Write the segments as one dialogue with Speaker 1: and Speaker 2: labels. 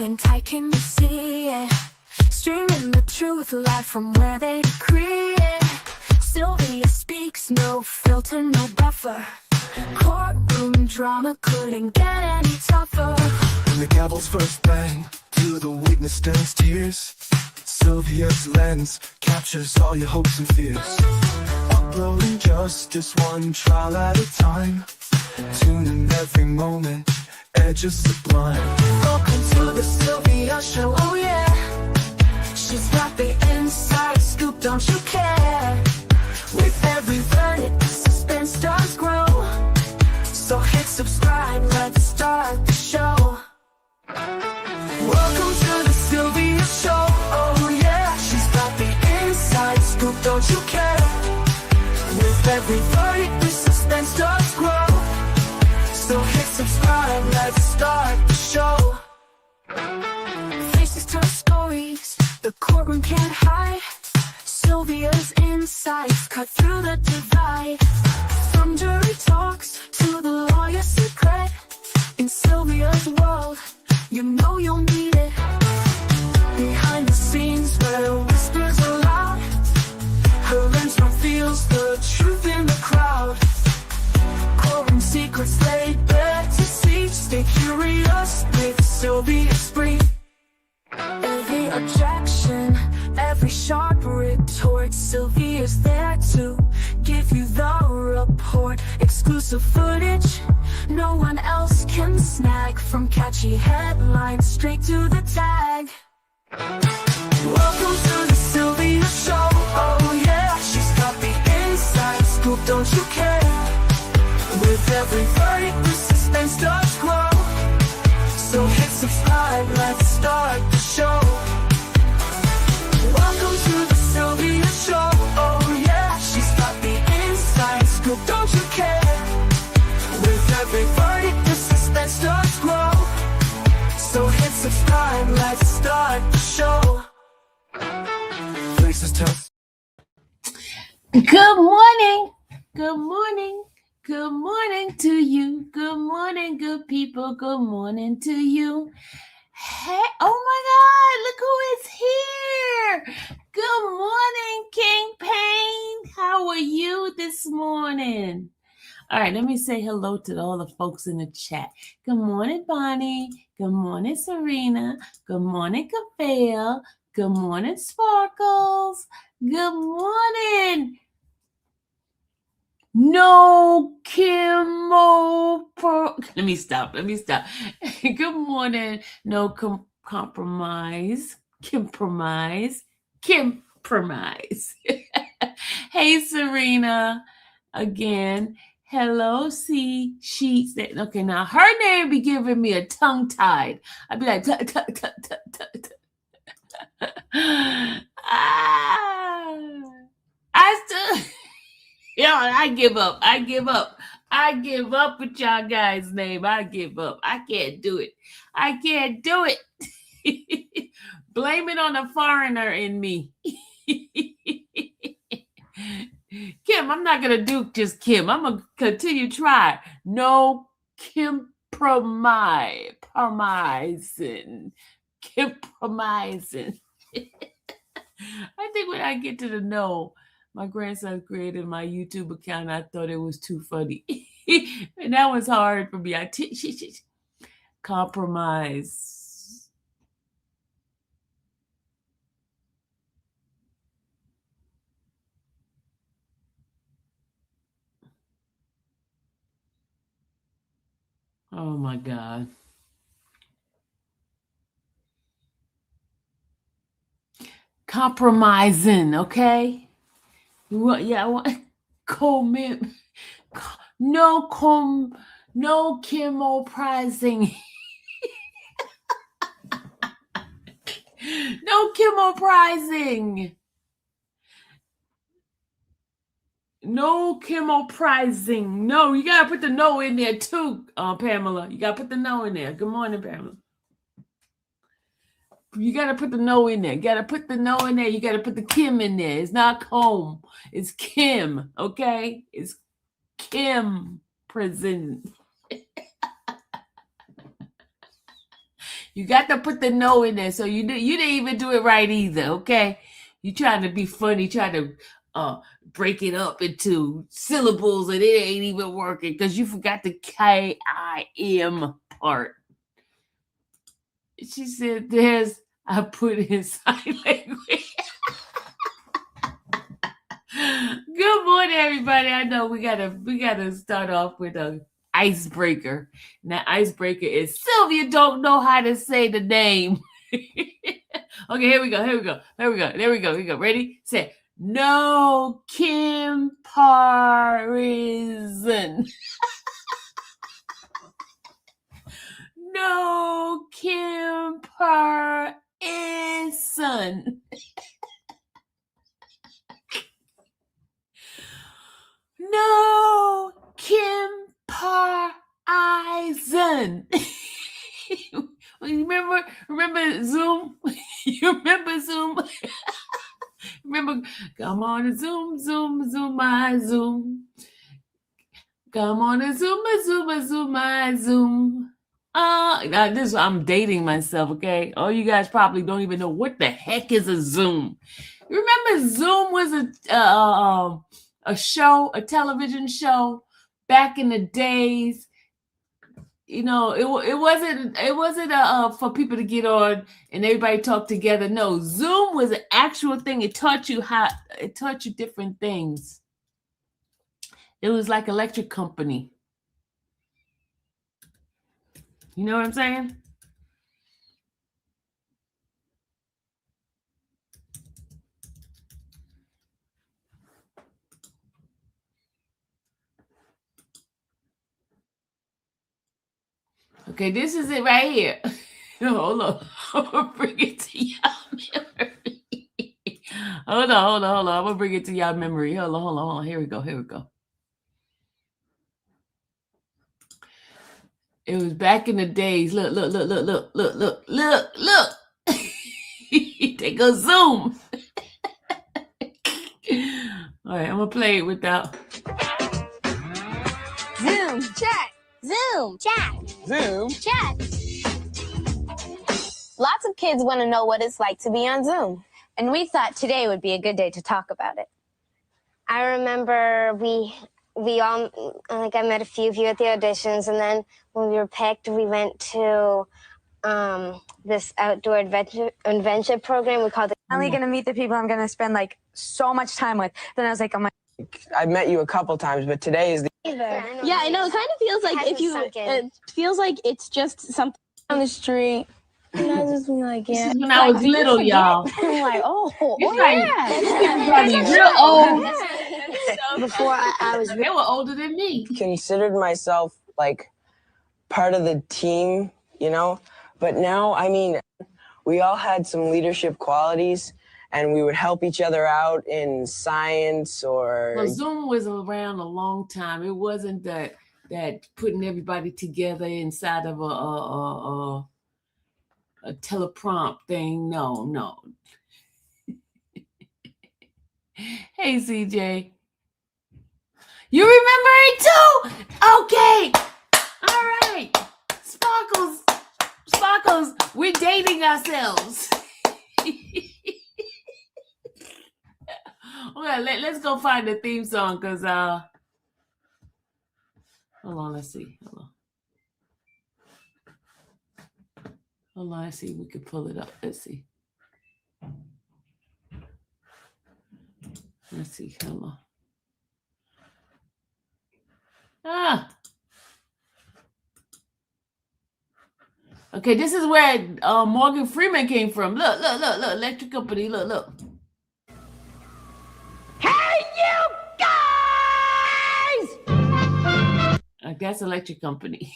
Speaker 1: holding tight, can you see it? Streaming the truth live from where they decree it. Sylvia speaks, no filter, no buffer. Courtroom drama couldn't get any tougher.
Speaker 2: When the gavel's first bang, to the witness stands tears. Sylvia's lens captures all your hopes and fears. Uploading justice one trial at a time. Tuning every moment, edges sublime.
Speaker 1: Welcome to the Sylvia Show, oh yeah. She's got the inside scoop, don't you care? With every verdict, the suspense does grow. So hit subscribe, let's start the show. Welcome to the Sylvia Show, oh yeah. She's got the inside scoop, don't you care? With every verdict, the suspense does grow. So hit subscribe, let's start the show. Faces tell stories, the courtroom can't hide. Sylvia's insights cut through the divide. From jury talks to the lawyer's secret. In Sylvia's world, you know you'll need it. Behind the scenes where whispers are loud, her lens reveals the truth in the crowd. Courtroom secrets laid bare to see. Stay curious with Sylvia Spree. Every objection, every sharp retort, Sylvia's there to give you the report. Exclusive footage no one else can snag. From catchy headlines straight to the tag. Welcome to the Sylvia Show, oh yeah. She's got the inside scoop, don't you care? With every verdict, the suspense does grow. So hit subscribe, let's start the show. Welcome to the Sylvia Show, oh yeah. She's got the inside scoop, don't you care? With every verdict, the suspense does grow. So hit subscribe, let's start the show.
Speaker 2: Faces tell.
Speaker 3: Good morning. Good morning. Good morning to you. Good morning, good people. Good morning to you. Hey, oh my God, look who is here. Good morning, King Payne. How are you this morning? All right, let me say hello to all the folks in the chat. Good morning, Bonnie. Good morning, Serena. Good morning, Kavale. Good morning, Sparkles. Good morning. No let me stop. Good morning. No compromise. Hey, Serena. Again. Hello, C. Sheets. Okay, now her name be giving me a tongue tied. I'd be like, I still. I give up. I give up with y'all guys' name. I give up. I can't do it. Blame it on a foreigner in me. Kim, I'm not going to do just Kim. I'm going to continue to try. No compromising. Compromising. I think when I get to the no, my grandson created my YouTube account. I thought it was too funny. And that was hard for me. Compromise. Oh my God. Compromising, okay? Yeah, no chemoprizing. No chemoprizing. No chemoprizing. No, you gotta put the no in there too, Pamela. You gotta put the no in there. Good morning, Pamela. You gotta put the no in there. You gotta put the no in there. You gotta put the Kim in there. It's not comb. It's Kim. Okay? It's Kim prison. You got to put the no in there. So you didn't even do it right either, okay? You trying to be funny, trying to break it up into syllables, and it ain't even working because you forgot the KIM part. She said, I put in sign language. Good morning, everybody. I know we gotta start off with a icebreaker. Now, icebreaker is Sylvia don't know how to say the name. Okay, here we go. Ready? Say no comparison. No comparison. No comparison. Remember Zoom? You remember Zoom? Remember, come on and Zoom, my Zoom. Come on and Zoom, my Zoom. Now I'm dating myself, okay? All you guys probably don't even know what the heck is a Zoom. Remember Zoom was a show, a television show back in the days. You know, it wasn't for people to get on and everybody talk together. No, Zoom was an actual thing. It taught you different things. It was like electric company. You know what I'm saying? Okay, this is it right here. Hold on. I'm going to bring it to y'all memory. Hold on. I'm going to bring it to y'all memory. Hold on. Here we go. It was back in the days. Look. They go Zoom. All right, I'm going to play it without.
Speaker 4: Zoom chat. Zoom chat.
Speaker 5: Zoom
Speaker 4: Chat. Lots of kids want to know what it's like to be on Zoom. And we thought today would be a good day to talk about it. I remember we all, like I met a few of you at the auditions, and then when we were picked, we went to this outdoor adventure program we called it.
Speaker 6: I'm only going to meet the people I'm going to spend like so much time with. Then I was like, oh my.
Speaker 5: I've met you a couple times, but today is the
Speaker 7: Yeah, I know. It kind of feels like it feels like it's just something on the street. And I just be like, yeah.
Speaker 3: This is when I was little, y'all.
Speaker 7: I'm like,
Speaker 3: Probably real old.
Speaker 4: Before I was
Speaker 3: They were older than me.
Speaker 5: considered myself like part of the team, you know. But now, I mean, we all had some leadership qualities, and we would help each other out in science or.
Speaker 3: Well, Zoom was around a long time. It wasn't that putting everybody together inside of a teleprompt thing. No. Hey, CJ. You remember it too? Okay. All right. Sparkles, we're dating ourselves. Okay, let's go find the theme song, because hold on, let's see. Hold on, let's see if we can pull it up. Let's see. Hold on. Okay, this is where Morgan Freeman came from. Look, electric company, look. Hey, you guys! That's electric company.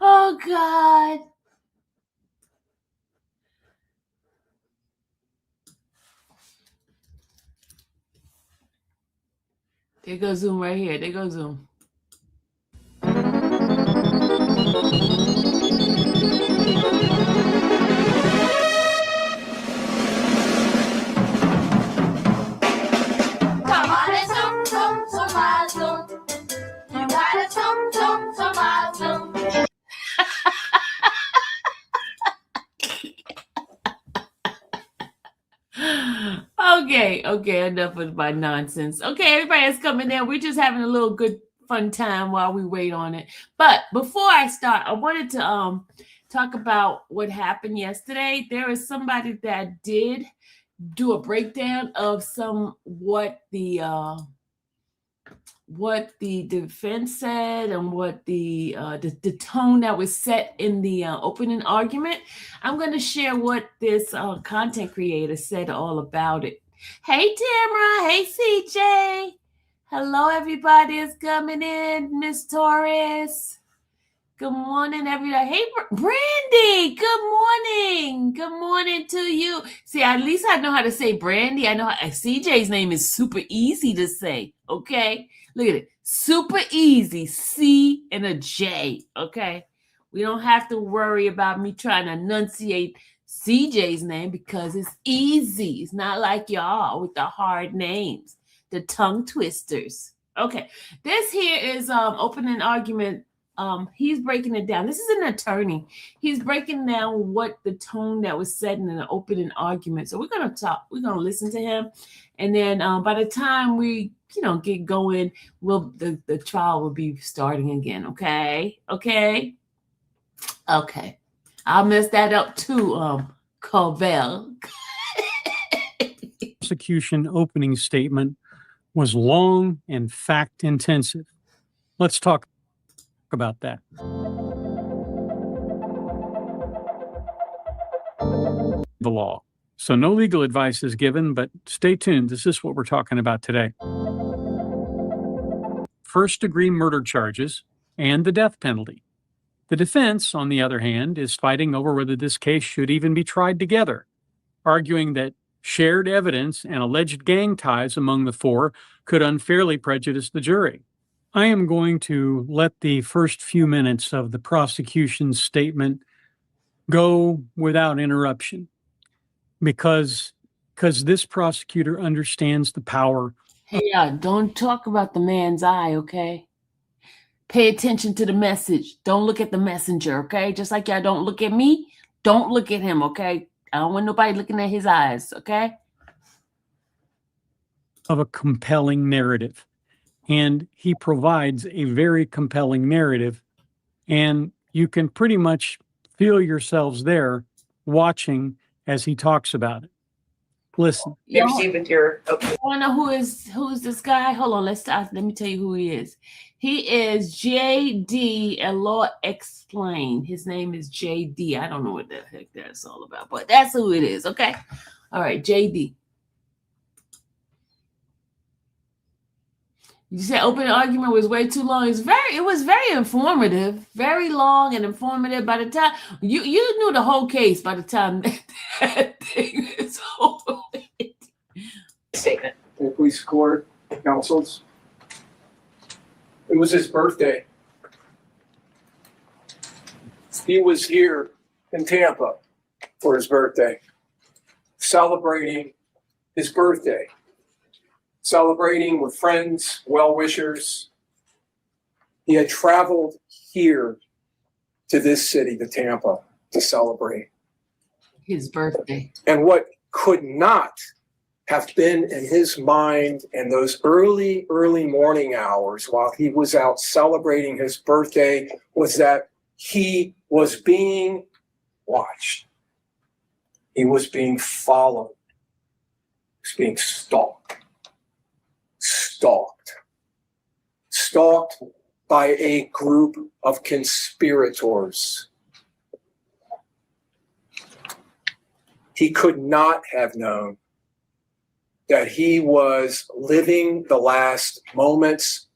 Speaker 3: Oh, God. There goes Zoom right here. There goes Zoom.
Speaker 1: Come on and zoom, zoom, zoom, my zoom. You gotta zoom, zoom,
Speaker 3: Okay, enough of my nonsense. Okay, everybody is coming in. We're just having a little good fun time while we wait on it. But before I start, I wanted to talk about what happened yesterday. There is somebody that did do a breakdown of what the defense said and what the tone that was set in the opening argument. I'm going to share what this content creator said all about it. Hey, Tamara. Hey, CJ. Hello, everybody is coming in. Miss Torres. Good morning, everybody. Hey, Brandy. Good morning. Good morning to you. See, at least I know how to say Brandy. I know CJ's name is super easy to say. Okay. Look at it. Super easy. C and a J. Okay. We don't have to worry about me trying to enunciate CJ's name because it's easy. It's not like y'all with the hard names, the tongue twisters. Okay. This here is opening argument. He's breaking it down. This is an attorney. He's breaking down what the tone that was said in an opening argument. So we're going to talk. We're going to listen to him. And then by the time we, get going, the trial will be starting again. Okay. I'll mess that up too, Covell.
Speaker 8: Prosecution opening statement was long and fact intensive. Let's talk about that. The law. So no legal advice is given, but stay tuned. This is what we're talking about today. First-degree murder charges and the death penalty. The defense, on the other hand, is fighting over whether this case should even be tried together, arguing that shared evidence and alleged gang ties among the four could unfairly prejudice the jury. I am going to let the first few minutes of the prosecution's statement go without interruption because this prosecutor understands the power.
Speaker 3: Hey, don't talk about the man's eye, okay? Pay attention to the message. Don't look at the messenger, okay? Just like y'all don't look at me, don't look at him, okay? I don't want nobody looking at his eyes, okay?
Speaker 8: Of a compelling narrative. And he provides a very compelling narrative. And you can pretty much feel yourselves there watching as he talks about it. Listen.
Speaker 3: You want to know who's this guy? Hold on, let me tell you who he is. He is JD, a law explain. His name is JD. I don't know what the heck that's all about, but that's who it is, okay? All right, JD. You said open argument was way too long. It was very informative, very long and informative. By the time you knew the whole case by the time that thing is over.
Speaker 9: Statement. Police court, counsels. It was his birthday. He was here in Tampa for his birthday, celebrating his birthday. Celebrating with friends, well-wishers. He had traveled here to this city, to Tampa, to celebrate
Speaker 3: his birthday.
Speaker 9: And what could not have been in his mind in those early morning hours while he was out celebrating his birthday was that he was being watched. He was being followed. He was being stalked. Stalked by a group of conspirators. He could not have known that he was living the last moments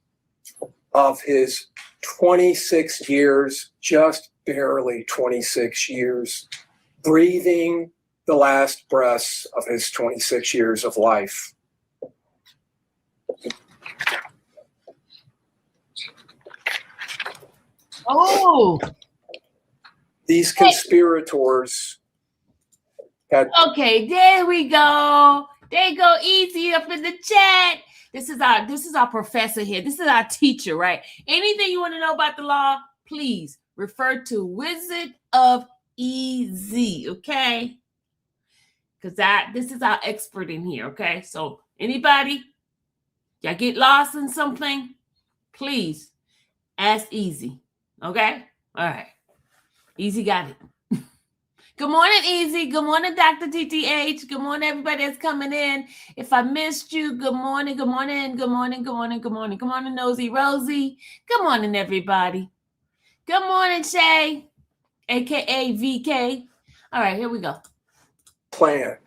Speaker 9: of his 26 years, just barely 26 years, breathing the last breaths of his 26 years of life.
Speaker 3: Oh,
Speaker 9: these conspirators had.
Speaker 3: Okay, there we go. There you go. Easy up in the chat. This is our professor here. This is our teacher, right? Anything you want to know about the law, please refer to Wizard of Easy. Okay. because this is our expert in here, okay? So anybody, y'all get lost in something, please ask Easy, okay? All right. Easy got it. Good morning, Easy. Good morning, Dr. TTH. Good morning, everybody that's coming in. If I missed you, good morning, good morning, good morning, good morning, good morning. Good morning, Nosy Rosie. Good morning, everybody. Good morning, Shay, a.k.a. VK. All right, here we go.
Speaker 9: Planned,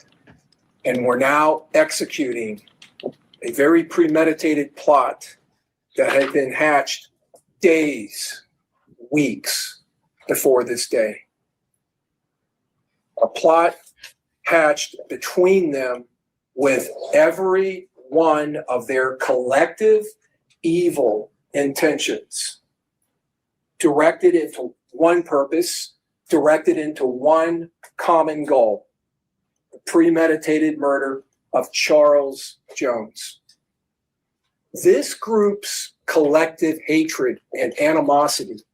Speaker 9: and we're now executing a very premeditated plot that had been hatched days, weeks before this day. A plot hatched between them with every one of their collective evil intentions directed into one purpose, directed into one common goal: the premeditated murder of Charles Jones. This group's collective hatred and animosity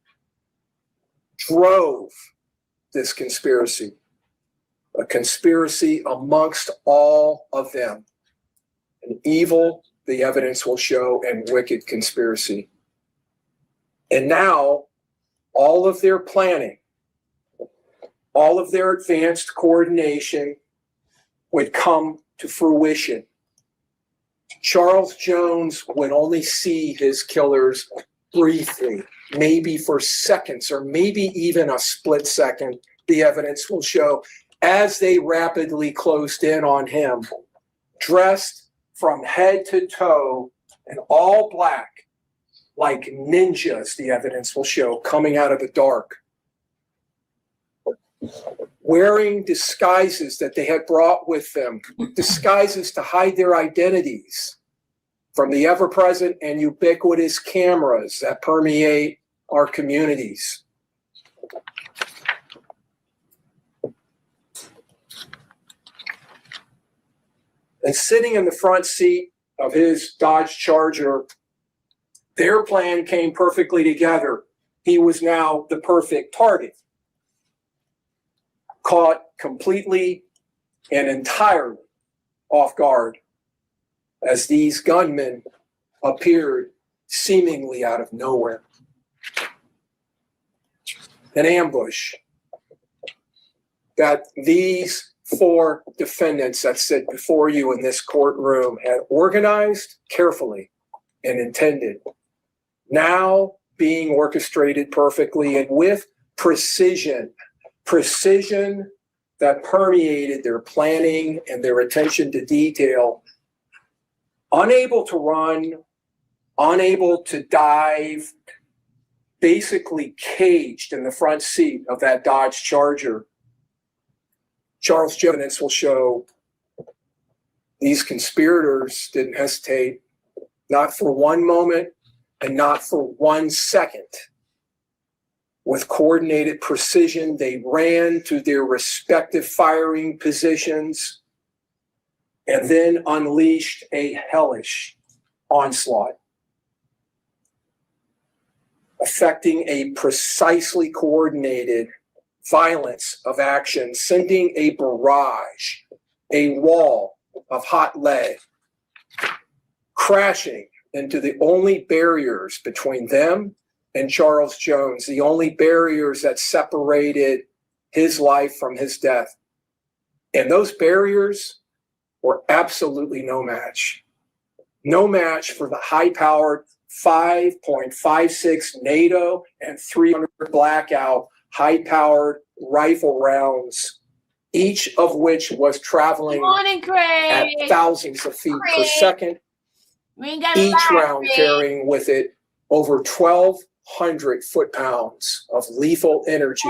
Speaker 9: drove this conspiracy, a conspiracy amongst all of them, an evil, the evidence will show, and wicked conspiracy. And now, all of their planning, all of their advanced coordination would come to fruition. Charles Jones would only see his killers briefly, maybe for seconds, or maybe even a split second, the evidence will show, as they rapidly closed in on him, dressed from head to toe in all black, like ninjas, the evidence will show, coming out of the dark, wearing disguises that they had brought with them, disguises to hide their identities from the ever-present and ubiquitous cameras that permeate our communities. And sitting in the front seat of his Dodge Charger, their plan came perfectly together. He was now the perfect target, caught completely and entirely off guard as these gunmen appeared seemingly out of nowhere. An ambush that these 4 defendants that sit before you in this courtroom had organized carefully and intended, now being orchestrated perfectly and with precision that permeated their planning and their attention to detail, unable to run, unable to dive, basically caged in the front seat of that Dodge Charger. Charles Jones will show these conspirators didn't hesitate, not for one moment and not for 1 second. With coordinated precision, they ran to their respective firing positions and then unleashed a hellish onslaught, affecting a precisely coordinated violence of action, sending a barrage, a wall of hot lead, crashing into the only barriers between them and Charles Jones, the only barriers that separated his life from his death. And those barriers were absolutely no match. No match for the high-powered 5.56 NATO and 300 blackout high-powered rifle rounds, each of which was traveling at thousands of feet per second, each round carrying with it over 1,200 foot-pounds of lethal energy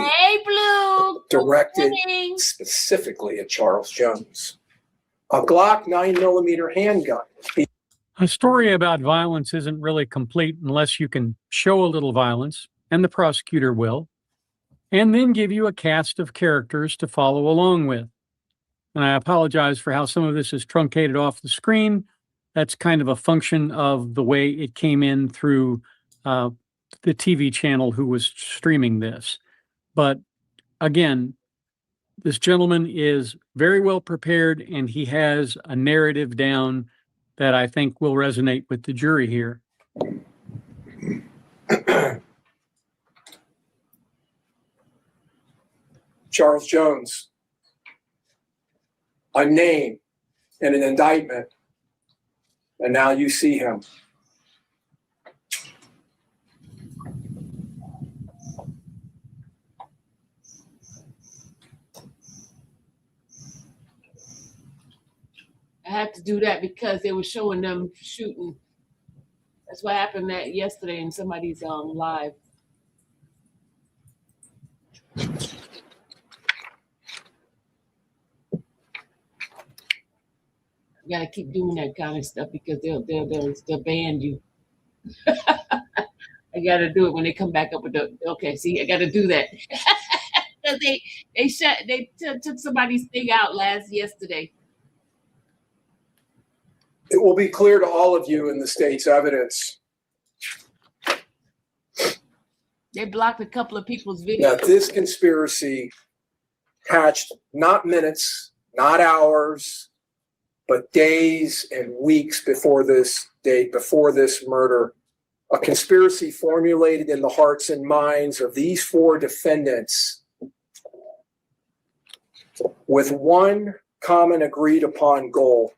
Speaker 9: directed specifically at Charles Jones. A Glock 9mm handgun.
Speaker 8: A story about violence isn't really complete unless you can show a little violence, and the prosecutor will, and then give you a cast of characters to follow along with. And I apologize for how some of this is truncated off the screen. That's kind of a function of the way it came in through the TV channel who was streaming this. But again, This gentleman is very well prepared, and he has a narrative down that I think will resonate with the jury here.
Speaker 9: Charles Jones, a name and an indictment, and now you see him.
Speaker 3: I had to do that because they were showing them shooting. That's what happened that yesterday in somebody's live. You gotta keep doing that kind of stuff because they'll ban you. I gotta do it when they come back up with the okay. See, I gotta do that because they took somebody's thing out yesterday.
Speaker 9: It will be clear to all of you in the state's evidence
Speaker 3: They blocked a couple of people's videos.
Speaker 9: that this conspiracy hatched not minutes, not hours, but days and weeks before this date, before this murder. A conspiracy formulated in the hearts and minds of these four defendants with one common agreed upon goal: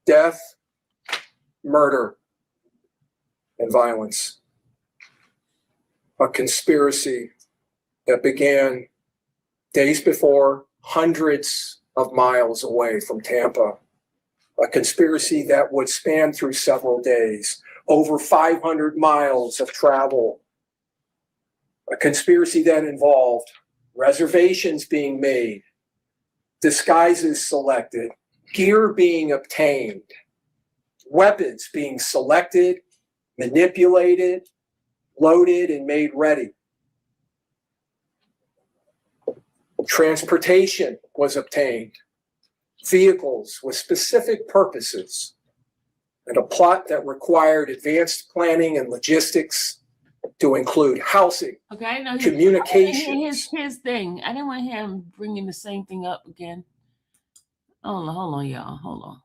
Speaker 9: death, murder, and violence. A conspiracy that began days before, hundreds of miles away from Tampa. A conspiracy that would span through several days, over 500 miles of travel. A conspiracy that involved reservations being made, disguises selected, gear being obtained, weapons being selected, manipulated, loaded, and made ready. Transportation was obtained, vehicles with specific purposes, and a plot that required advanced planning and logistics to include housing,
Speaker 3: Okay, I know
Speaker 9: communications.
Speaker 3: his thing. I didn't want him bringing the same thing up again. Hold on, y'all. Hold on.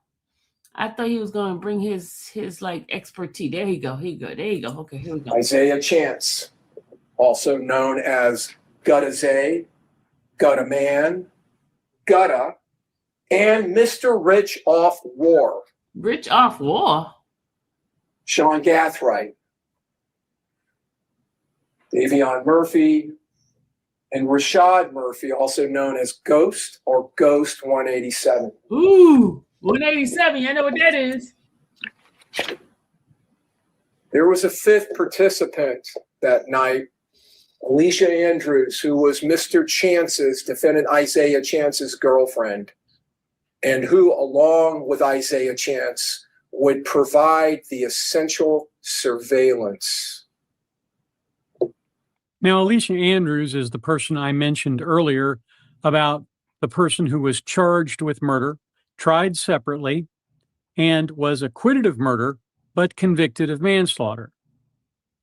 Speaker 3: I thought he was going to bring his like expertise. There you go. There you go. Okay, here we go.
Speaker 9: Isaiah Chance, also known as Gutta Zay, Gutta Man, Gutta, and Mr. Rich Off War.
Speaker 3: Rich Off War?
Speaker 9: Sean Gathright, Davion Murphy, and Rashad Murphy, also known as Ghost or Ghost 187.
Speaker 3: Ooh, 187. I know what that is.
Speaker 9: There was a fifth participant that night, Alicia Andrews, who was Mr. Chance's, defendant Isaiah Chance's girlfriend, and who, along with Isaiah Chance, would provide the essential surveillance.
Speaker 8: Now, Alicia Andrews is the person I mentioned earlier about the person who was charged with murder, tried separately, and was acquitted of murder, but convicted of manslaughter.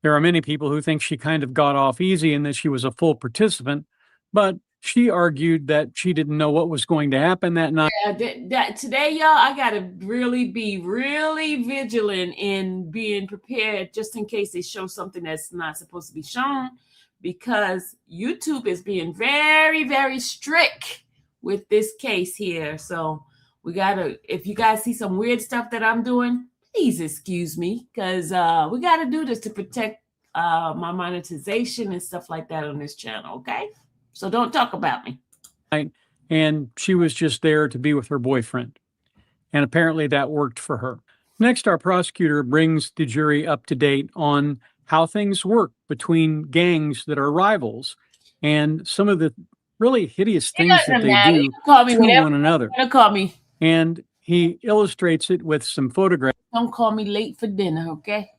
Speaker 8: There are many people who think she kind of got off easy and that she was a full participant, but she argued that she didn't know what was going to happen that night.
Speaker 3: Yeah, today, y'all, I got to really be really vigilant in being prepared just in case they show something that's not supposed to be shown, because YouTube is being very, very strict with this case here. So we got to, if you guys see some weird stuff that I'm doing, please excuse me, because we got to do this to protect my monetization and stuff like that on this channel, okay? So don't talk about me.
Speaker 8: And she was just there to be with her boyfriend. And apparently that worked for her. Next, our prosecutor brings the jury up to date on how things work between gangs that are rivals and some of the really hideous things that they do to one another.
Speaker 3: Call me.
Speaker 8: And he illustrates it with some photographs.
Speaker 3: Don't call me late for dinner, okay?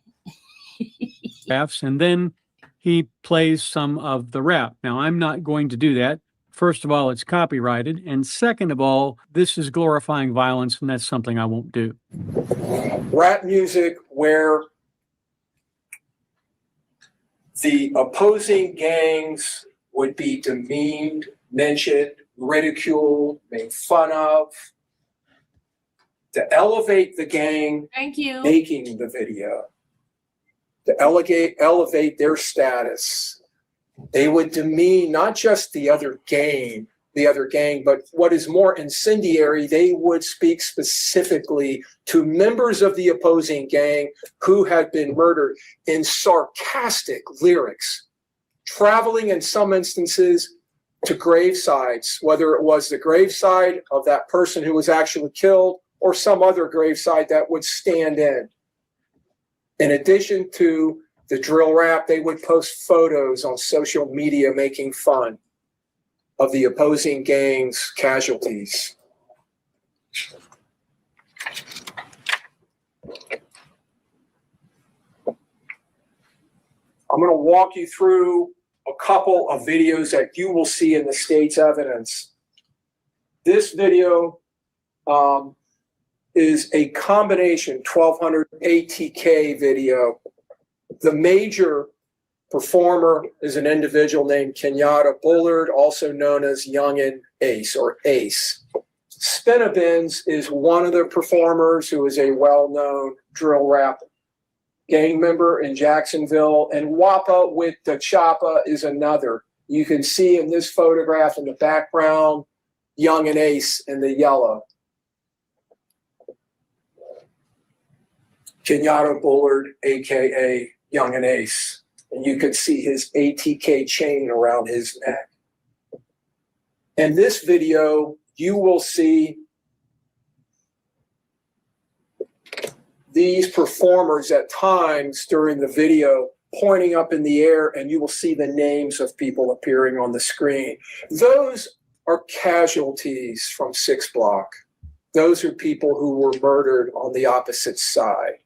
Speaker 8: And then he plays some of the rap. Now, I'm not going to do that. First of all, it's copyrighted. And second of all, this is glorifying violence, and that's something I won't do.
Speaker 9: Rap music where the opposing gangs would be demeaned mentioned, ridiculed, made fun of, to elevate the gang
Speaker 3: Thank you.
Speaker 9: making the video, to elevate their status. They would demean not just the other gang, but what is more incendiary, they would speak specifically to members of the opposing gang who had been murdered in sarcastic lyrics, traveling in some instances to gravesides, whether it was the graveside of that person who was actually killed or some other graveside that would stand in. In addition to the drill rap, they would post photos on social media making fun of the opposing gang's casualties. I'm going to walk you through a couple of videos that you will see in the state's evidence. This video is a combination 1200 ATK video. The major performer is an individual named Kenyatta Bullard, also known as Youngin Ace or Ace. Spinabins is one of the performers who is a well-known drill rap gang member in Jacksonville, and Wappa with the Choppa is another. You can see in this photograph in the background, Youngin Ace in the yellow. Kenyatta Bullard, AKA Youngin Ace. And you can see his ATK chain around his neck. In this video, you will see these performers at times during the video pointing up in the air, and you will see the names of people appearing on the screen. Those are casualties from 6 Block. Those are people who were murdered on the opposite side.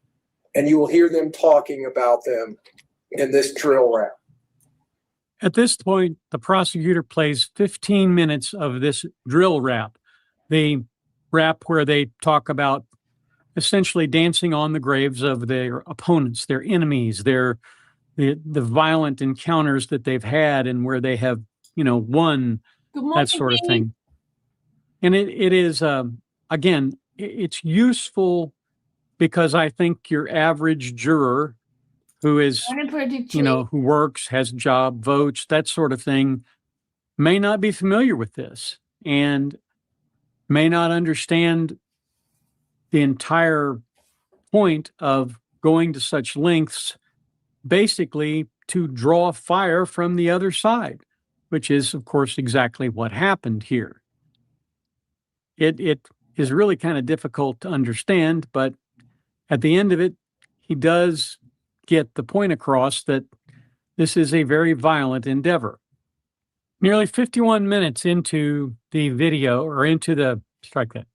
Speaker 9: And you will hear them talking about them in this drill rap.
Speaker 8: At this point, the prosecutor plays 15 minutes of this drill rap, the rap where they talk about essentially dancing on the graves of their opponents, their enemies, the violent encounters that they've had and where they have, won, that sort of thing. And it is, again, it's useful because I think your average juror who is, who works, has a job, votes, that sort of thing, may not be familiar with this and may not understand the entire point of going to such lengths, basically to draw fire from the other side, which is, of course, exactly what happened here. It is really kind of difficult to understand, but at the end of it, he does get the point across that this is a very violent endeavor. Nearly 51 minutes into the video, or into the, strike that,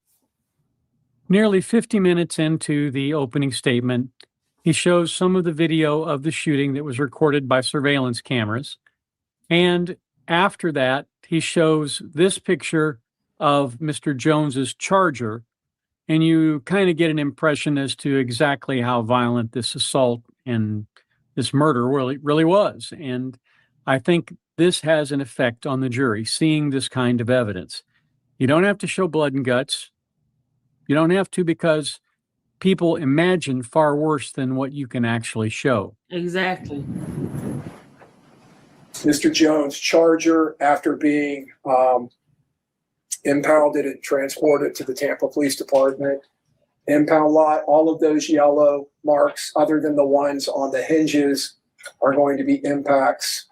Speaker 8: nearly 50 minutes into the opening statement, he shows some of the video of the shooting that was recorded by surveillance cameras. And after that, he shows this picture of Mr. Jones's Charger, and you kind of get an impression as to exactly how violent this assault and this murder really was. And I think this has an effect on the jury, seeing this kind of evidence. You don't have to show blood and guts. You don't have to, because people imagine far worse than what you can actually show.
Speaker 3: Exactly.
Speaker 9: Mr. Jones' Charger, after being impounded and transported to the Tampa Police Department, impound lot, all of those yellow marks, other than the ones on the hinges, are going to be impacts.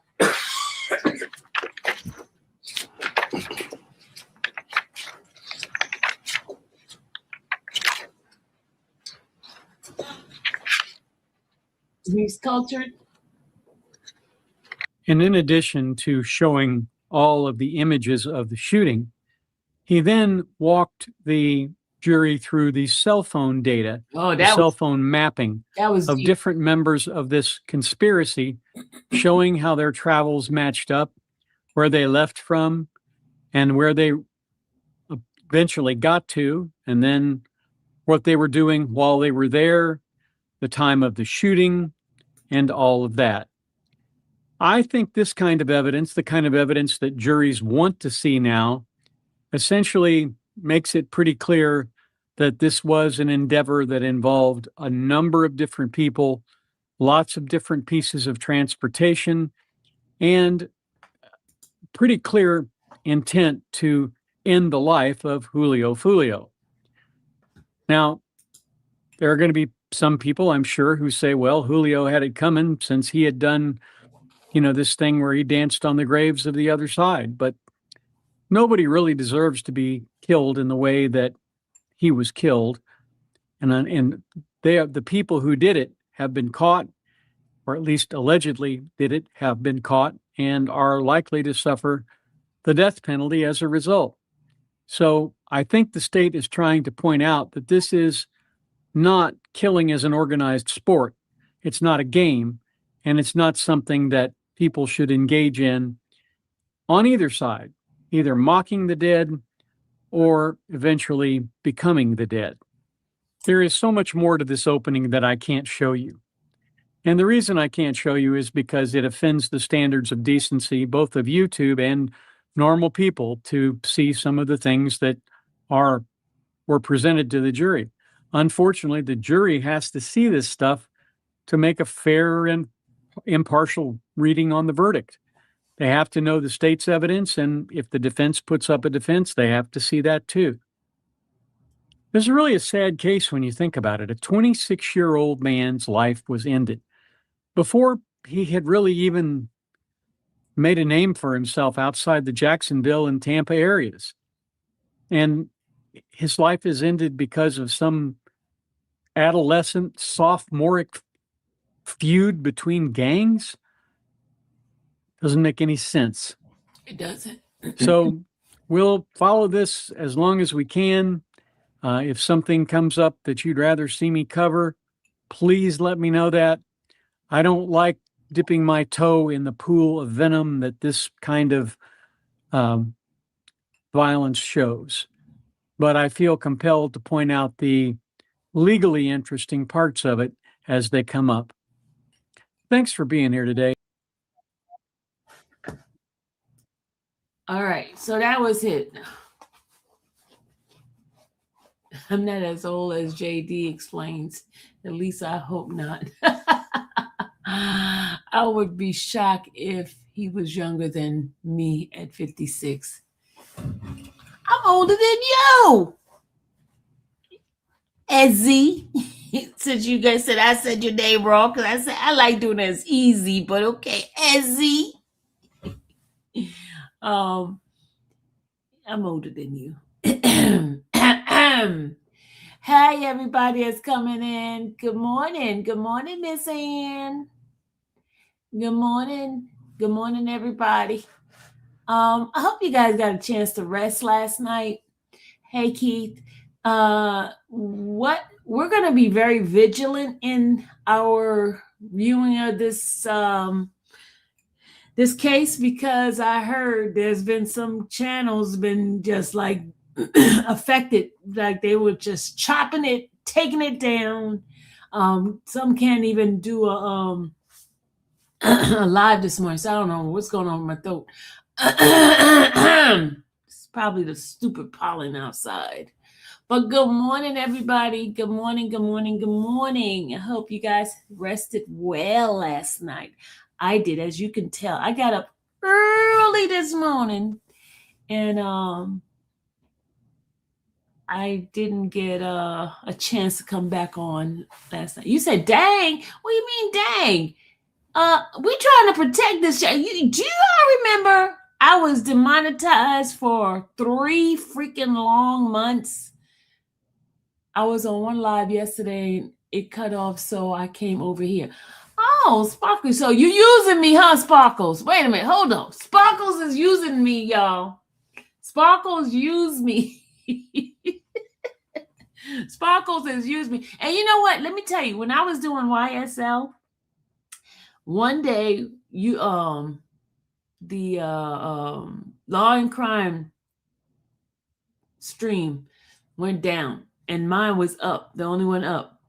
Speaker 3: He's cultured.
Speaker 8: And in addition to showing all of the images of the shooting, he then walked the jury through the cell phone data, cell phone mapping of different members of this conspiracy, showing how their travels matched up, where they left from, and where they eventually got to, and then what they were doing while they were there, the time of the shooting, and all of that. I think this kind of evidence, the kind of evidence that juries want to see now, essentially makes it pretty clear that this was an endeavor that involved a number of different people, lots of different pieces of transportation, and pretty clear intent to end the life of Julio Folio. Now, there are going to be some people, I'm sure, who say, well, Julio had it coming since he had done, this thing where he danced on the graves of the other side. But nobody really deserves to be killed in the way that he was killed. And the people who did it have been caught, or at least allegedly did it, have been caught and are likely to suffer the death penalty as a result. So I think the state is trying to point out that this is not killing as an organized sport. It's not a game, and it's not something that people should engage in on either side, either mocking the dead or eventually becoming the dead. There is so much more to this opening that I can't show you. And the reason I can't show you is because it offends the standards of decency, both of YouTube and normal people, to see some of the things that were presented to the jury. Unfortunately, the jury has to see this stuff to make a fair and impartial reading on the verdict. They have to know the state's evidence, and if the defense puts up a defense, they have to see that too. This is really a sad case when you think about it. A 26-year-old man's life was ended before he had really even made a name for himself outside the Jacksonville and Tampa areas. And his life is ended because of some adolescent sophomoric feud between gangs. Doesn't make any sense.
Speaker 3: It doesn't.
Speaker 8: So we'll follow this as long as we can. If something comes up that you'd rather see me cover, please let me know that. I don't like dipping my toe in the pool of venom that this kind of violence shows. But I feel compelled to point out the legally interesting parts of it as they come up. Thanks for being here today.
Speaker 3: All right, so that was it. I'm not as old as JD explains. At least I hope not. I would be shocked if he was younger than me at 56. I'm older than you. Ezzy. Since you guys said I said your name wrong, because I said I like doing it as easy, but okay, Ezzy. I'm older than you. Hey, everybody that's coming in. Good morning. Good morning, Miss Ann. Good morning. Good morning, everybody. I hope you guys got a chance to rest last night. Hey, Keith. What we're going to be very vigilant in our viewing of this this case, because I heard there's been some channels been just like affected, like they were just chopping it, taking it down. Some can't even do a live this morning, so I don't know what's going on with my throat. It's probably the stupid pollen outside. But good morning, everybody. Good morning, good morning, good morning. I hope you guys rested well last night. I did, as you can tell. I got up early this morning, and I didn't get a chance to come back on last night. You said, dang? What do you mean, dang? We trying to protect this show. Do you all remember I was demonetized for 3 freaking long months? I was on one live yesterday. It cut off, so I came over here. Oh, Sparkles. So you using me, huh, Sparkles? Wait a minute. Hold on. Sparkles is using me, y'all. Sparkles used me. Sparkles has used me. And you know what? Let me tell you, when I was doing YSL, one day the Law and Crime stream went down and mine was up, the only one up.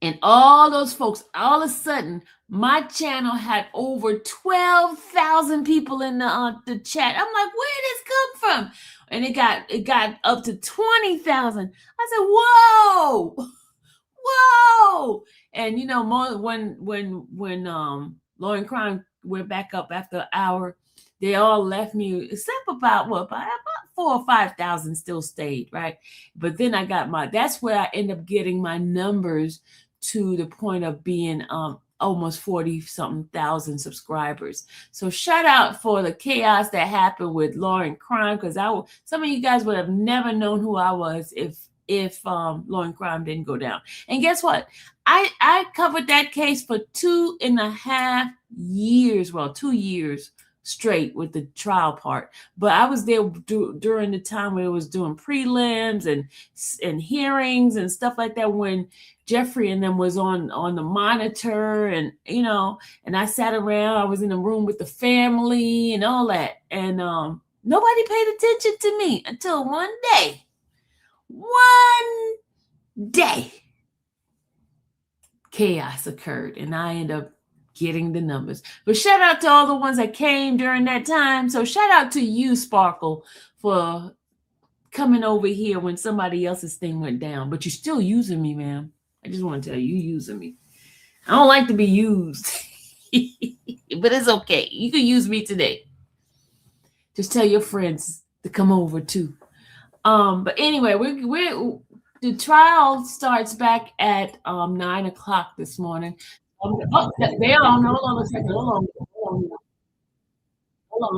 Speaker 3: And all those folks, all of a sudden, my channel had over 12,000 people in the chat. I'm like, where did this come from? And it got up to 20,000. I said, whoa, whoa. And you know, when Law and Crime went back up after an hour, they all left me, except about 4,000 or 5,000 still stayed, right? But then I got that's where I end up getting my numbers to the point of being almost 40 something thousand subscribers. So shout out for the chaos that happened with Law and Crime, because some of you guys would have never known who I was if Law and Crime didn't go down. And guess what? I covered that case for 2.5 years. Well, 2 years straight with the trial part, but I was there during the time when it was doing prelims and hearings and stuff like that, when Jeffrey and them was on the monitor, and you know, and I sat around, I was in the room with the family and all that, and nobody paid attention to me until one day chaos occurred, and I ended up getting the numbers. But shout out to all the ones that came during that time. So shout out to you, Sparkle, for coming over here when somebody else's thing went down. But you're still using me, ma'am. I just want to tell you, using me. I don't like to be used, but it's okay. You can use me today. Just tell your friends to come over too. But anyway, we're the trial starts back at 9 o'clock this morning. They on. Hold on a second. Hold on.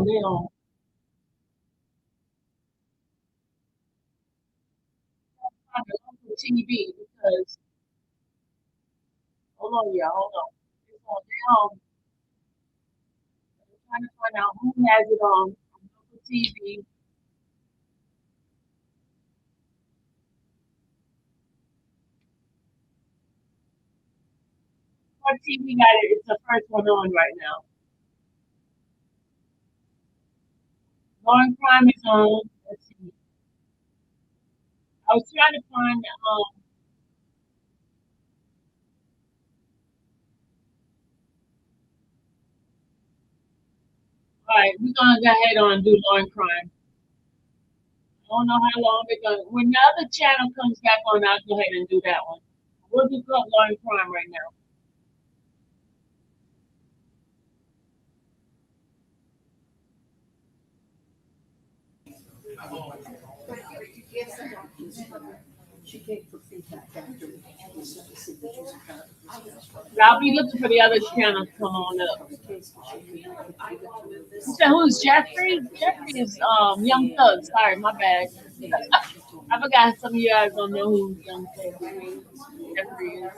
Speaker 3: They on. TV, because hold on, y'all. Hold on. It's on down. I'm trying to find out who has it on local TV. What TV got it? It's the first one on right now. Law and Crime is on. Let's see. I was trying to find all right, we're gonna go ahead and do Law and Crime. I don't know how long they're gonna. When the other channel comes back on, I'll go ahead and do that one. We'll do Law and Crime right now. I'll be looking for the other channel to come on up. So who's Jeffrey? Jeffrey is Young Thug. Sorry, my bad. I forgot some of you guys don't know who Young Thug Jeffrey is.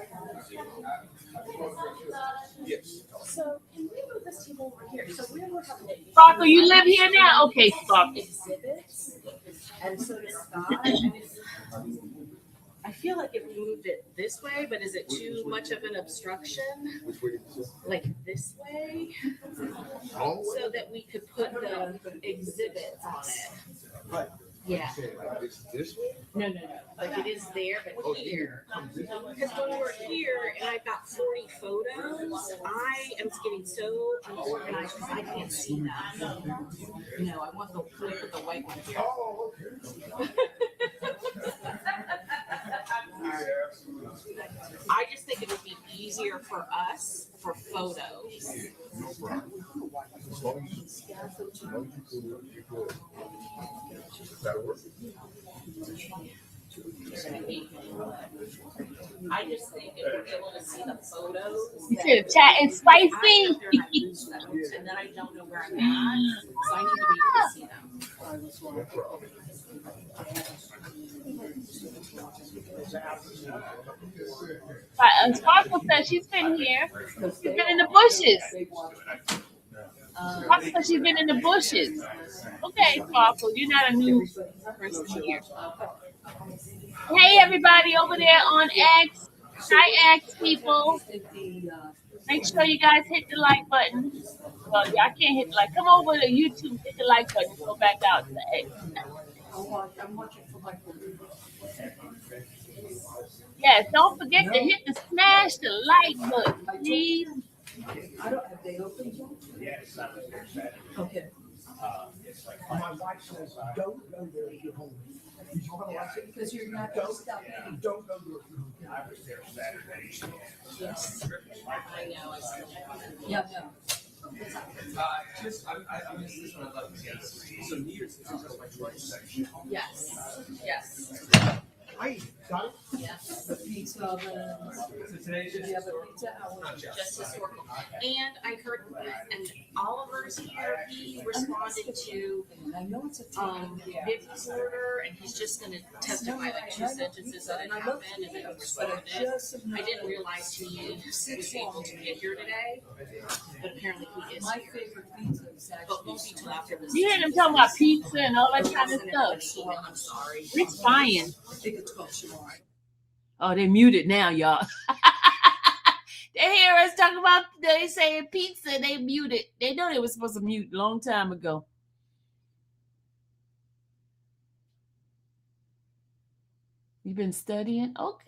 Speaker 10: So can we move this table over here? So we were having it.
Speaker 3: Sparkle, you live here now? Okay, Sparkle.
Speaker 10: Exhibits, and so does Scott. I feel like if we moved it this way, but is it too much of an obstruction? Like this way? So that we could put the exhibits on it. Yeah. No. Like it is there, but here. Because when we're here and I've got 40 photos, I am getting so unorganized because I can't see them. No, I want the white one here. I just think it would be easier for us for photos. I just think if we're able to see the photos,
Speaker 3: you said the chat is spicy.
Speaker 10: And then I don't know where I'm at, so I need to be able to see them.
Speaker 3: Sparkle says she's been here. She's been in the bushes. Sparkle says she's been in the bushes. Okay, Sparkle, you're not a new person here. Hey, everybody over there on X. Hi, X people. Make sure you guys hit the like button. Well, y'all can't hit the like. Come over to YouTube, hit the like button, go back out to the X. Yes, don't forget to hit the smash the like button, please.
Speaker 11: I don't have they open yet?
Speaker 2: Yes.
Speaker 11: Okay.
Speaker 2: My wife says, don't go there if you're hungry.
Speaker 11: Because you're not going to stop eating.
Speaker 2: Don't go there if you're hungry. I was there Saturday.
Speaker 11: Yes.
Speaker 10: I know.
Speaker 11: Yeah, no.
Speaker 2: I missed this one. I love this. So New Year's Eve is my choice.
Speaker 10: Yes. Yes.
Speaker 2: Hi, got it?
Speaker 10: Yes.
Speaker 11: The pizza oven.
Speaker 2: So today's
Speaker 11: Did you have a pizza oven?
Speaker 10: Just historical. And I heard, and Oliver's here, he responded to
Speaker 11: I know it's a thing. Yeah.
Speaker 10: Vicky's order, and he's just gonna testify like 2 sentences that it happened, and then respond it. I didn't realize he was able to get here today, but apparently he is
Speaker 11: My
Speaker 10: here.
Speaker 11: favorite pizza is
Speaker 10: But
Speaker 11: actually.
Speaker 10: won't be till after this.
Speaker 3: You hear them talking about pizza and all that kind of stuff.
Speaker 10: I'm sorry.
Speaker 3: Rick Fine.
Speaker 11: I think it's called shawarma.
Speaker 3: Oh, they muted now, y'all. They hear us talking about, they saying pizza, they muted. They know they were supposed to mute a long time ago. You've been studying? Okay.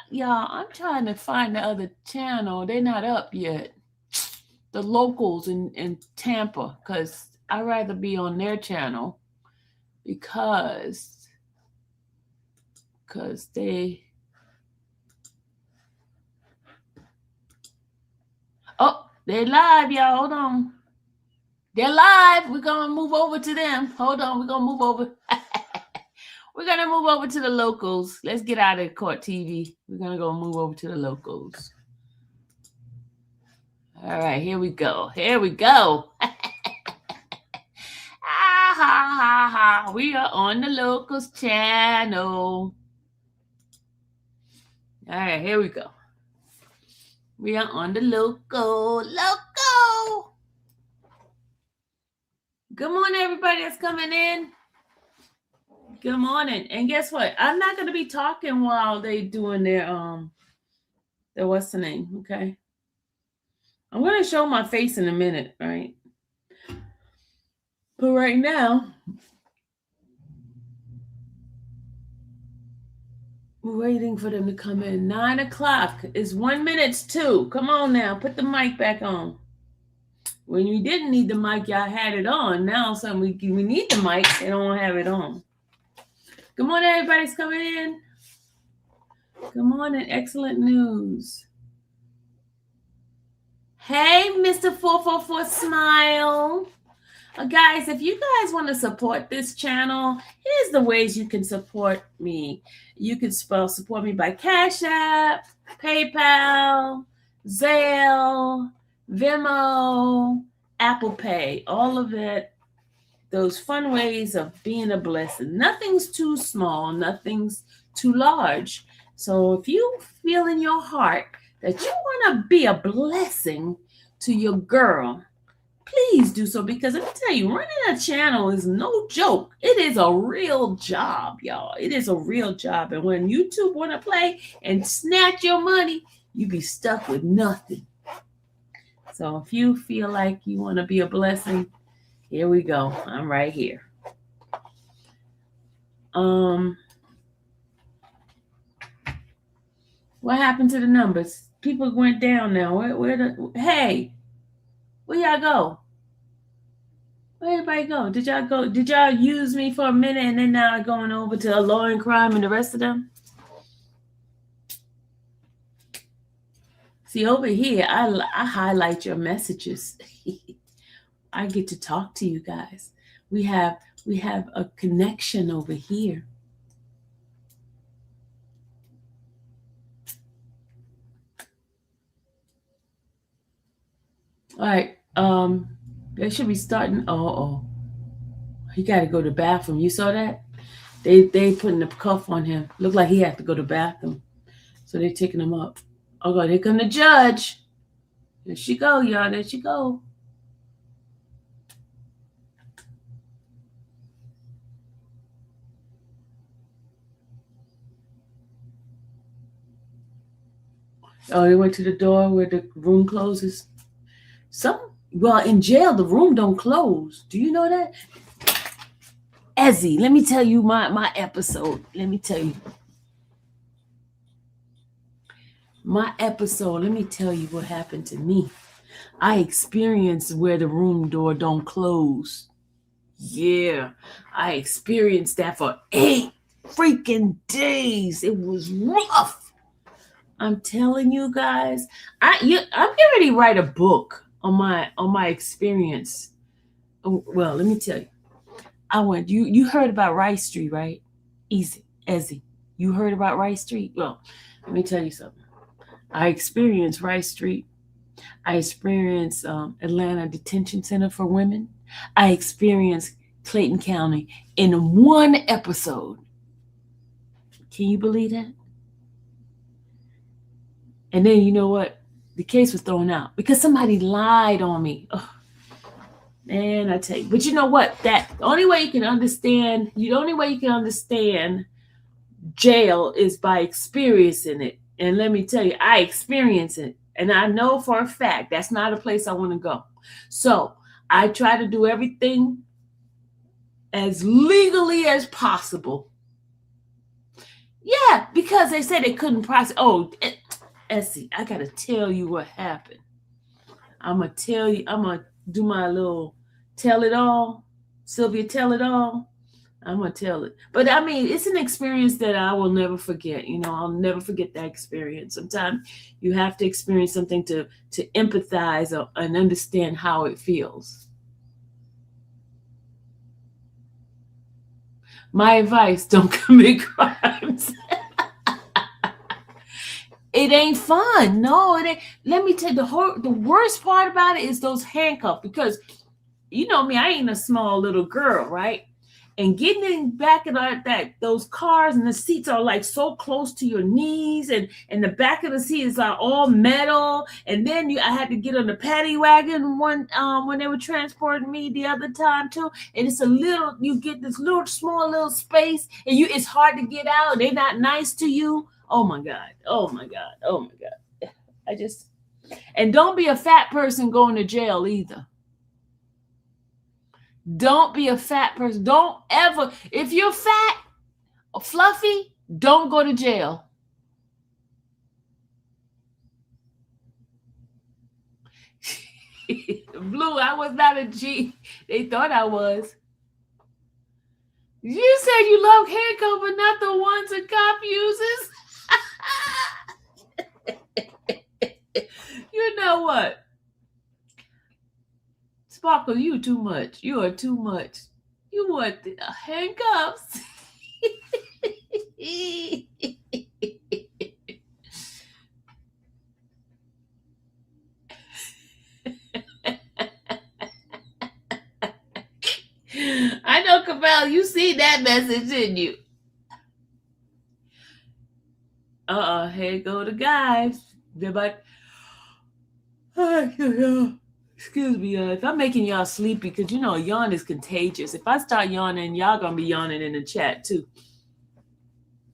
Speaker 3: Y'all, I'm trying to find the other channel. They're not up yet. The locals in Tampa, because I'd rather be on their channel because they they're live, y'all. Hold on. They're live. We're gonna move over to them. Hold on, we're gonna move over. We're gonna move over to the locals. Let's get out of court TV. We're gonna go move over to the locals. All right, here we go. We are on the locals channel. All right, here we go. We are on the local. Good morning, everybody that's coming in. Good morning. And guess what? I'm not going to be talking while they doing their what's the name, okay? I'm going to show my face in a minute, right? But right now, we're waiting for them to come in. 9 o'clock is 1 minute to 2. Come on now, put the mic back on. When you didn't need the mic, y'all had it on. Now all of a sudden we need the mic, they don't have it on. Good morning, everybody's coming in. Good morning, excellent news. Hey, Mr. 444 Smile. Guys, if you guys want to support this channel, here's the ways you can support me. You can support me by Cash App, PayPal, Zelle, Venmo, Apple Pay, all of it. Those fun ways of being a blessing. Nothing's too small, nothing's too large. So if you feel in your heart that you want to be a blessing to your girl, please do so, because let me tell you, running a channel is no joke. It is a real job, y'all. It is a real job. And when YouTube want to play and snatch your money, you be stuck with nothing. So if you feel like you want to be a blessing, here we go. I'm right here. What happened to the numbers? People went down now. Hey, where y'all go? Where everybody go? Did y'all use me for a minute and then now going over to law and crime and the rest of them? See, over here, I highlight your messages. I get to talk to you guys. We have a connection over here. All right. They should be starting. Oh. He got to go to the bathroom. You saw that? They putting a cuff on him. Looked like he had to go to the bathroom. So they're taking him up. Oh God, here come the judge. There she go, y'all. There she go. Oh, they went to the door where the room closes. Well, in jail, the room don't close. Do you know that? Ezzy, let me tell you my episode. Let me tell you. My episode, let me tell you what happened to me. I experienced where the room door don't close. Yeah, I experienced that for 8 freaking days. It was rough. I'm telling you guys. I'm getting ready to write a book on my experience. Well, let me tell you. I went. You heard about Rice Street, right? Easy, Ezzy. You heard about Rice Street? Well, let me tell you something. I experienced Rice Street. I experienced Atlanta Detention Center for Women. I experienced Clayton County in one episode. Can you believe that? And then you know what? The case was thrown out because somebody lied on me. Oh, man, I tell you. But you know what? The only way you can understand jail is by experiencing it. And let me tell you, I experienced it. And I know for a fact that's not a place I want to go. So I try to do everything as legally as possible. Yeah, because they said they couldn't process. Oh, Essie, I got to tell you what happened. I'm going to tell you. I'm going to do my little tell it all. Sylvia, tell it all. I'm going to tell it. But I mean, it's an experience that I will never forget. You know, I'll never forget that experience. Sometimes you have to experience something to empathize and understand how it feels. My advice, don't commit crimes. It ain't fun. No, it ain't. Let me tell you, the worst part about it is those handcuffs. Because you know me, I ain't a small little girl, right? And getting in back of those cars and the seats are like so close to your knees, and the back of the seat is like all metal. And then I had to get on the paddy wagon when they were transporting me the other time too. And it's you get this small little space, and it's hard to get out. They're not nice to you. Oh my God. Oh my God. Oh my God. And don't be a fat person going to jail either. Don't be a fat person. Don't ever, if you're fat or fluffy, don't go to jail. Blue, I was not a G. They thought I was. You said you love handcuffs, but not the ones a cop uses. You know what? Sparkle, you too much. You are too much. You want the handcuffs. I know, Cabell, you see that message, didn't you? Here go the guys. They're like, excuse me, if I'm making y'all sleepy, because you know, yawn is contagious. If I start yawning, y'all gonna be yawning in the chat too.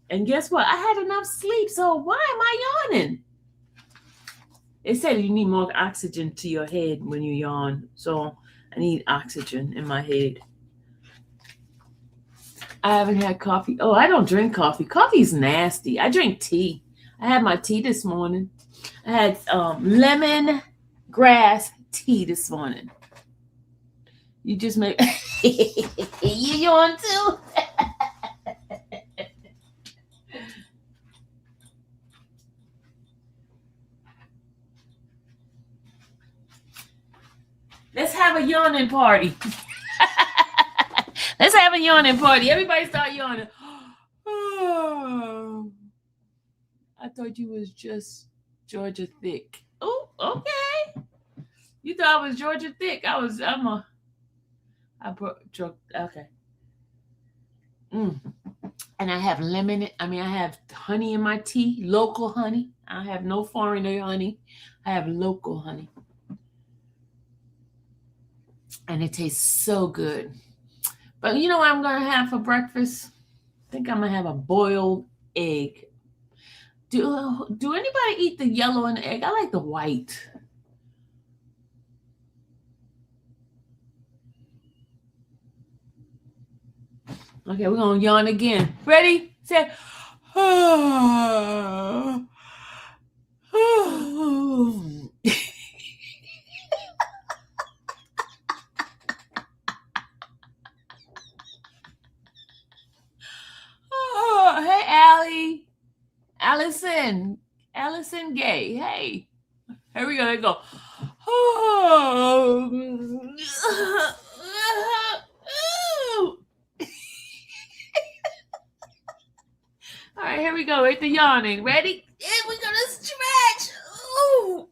Speaker 3: And guess what? I had enough sleep, so why am I yawning? They said you need more oxygen to your head when you yawn, so I need oxygen in my head. I haven't had coffee. Oh, I don't drink coffee. Coffee's nasty. I drink tea. I had my tea this morning. I had lemon grass tea this morning. You just make you yawn too. Let's have a yawning party. Let's have a yawning party. Everybody start yawning. Oh, I thought you was just Georgia Thick. Oh, okay. You thought I was Georgia Thick. Okay. And I have I have honey in my tea, local honey. I have no foreigner honey. I have local honey. And it tastes so good. But you know what I'm going to have for breakfast? I think I'm going to have a boiled egg. Do anybody eat the yellow in the egg? I like the white. Okay, we're gonna yawn again. Ready? Set. Oh, hey, Allie. Allison Gay. Hey. Here we go. There we go. All right, here we go. Right the yawning. Ready? And we're gonna stretch. Ooh.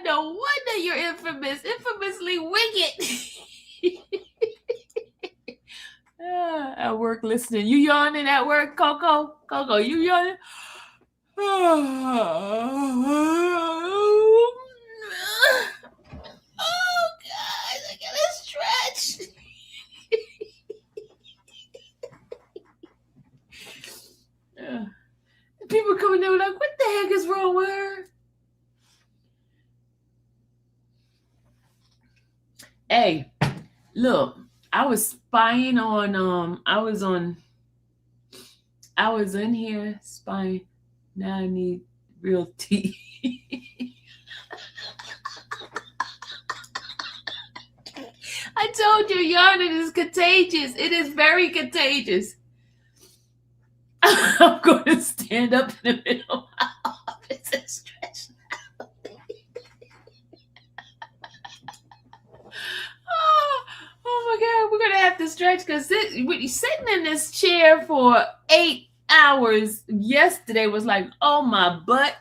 Speaker 3: No wonder you're infamously wicked. At work listening. You yawning at work, Coco? Coco, you yawning? Oh, God, I gotta stretch. People coming there like, what the heck is wrong with her? Hey, look, I was spying on I was in here spying. Now I need real tea. I told you yawning is contagious. It is very contagious. I'm going to stand up in the middle of my office and stretch. Oh my God, we're gonna have to stretch because sitting in this chair for 8 hours yesterday was like, oh my butt.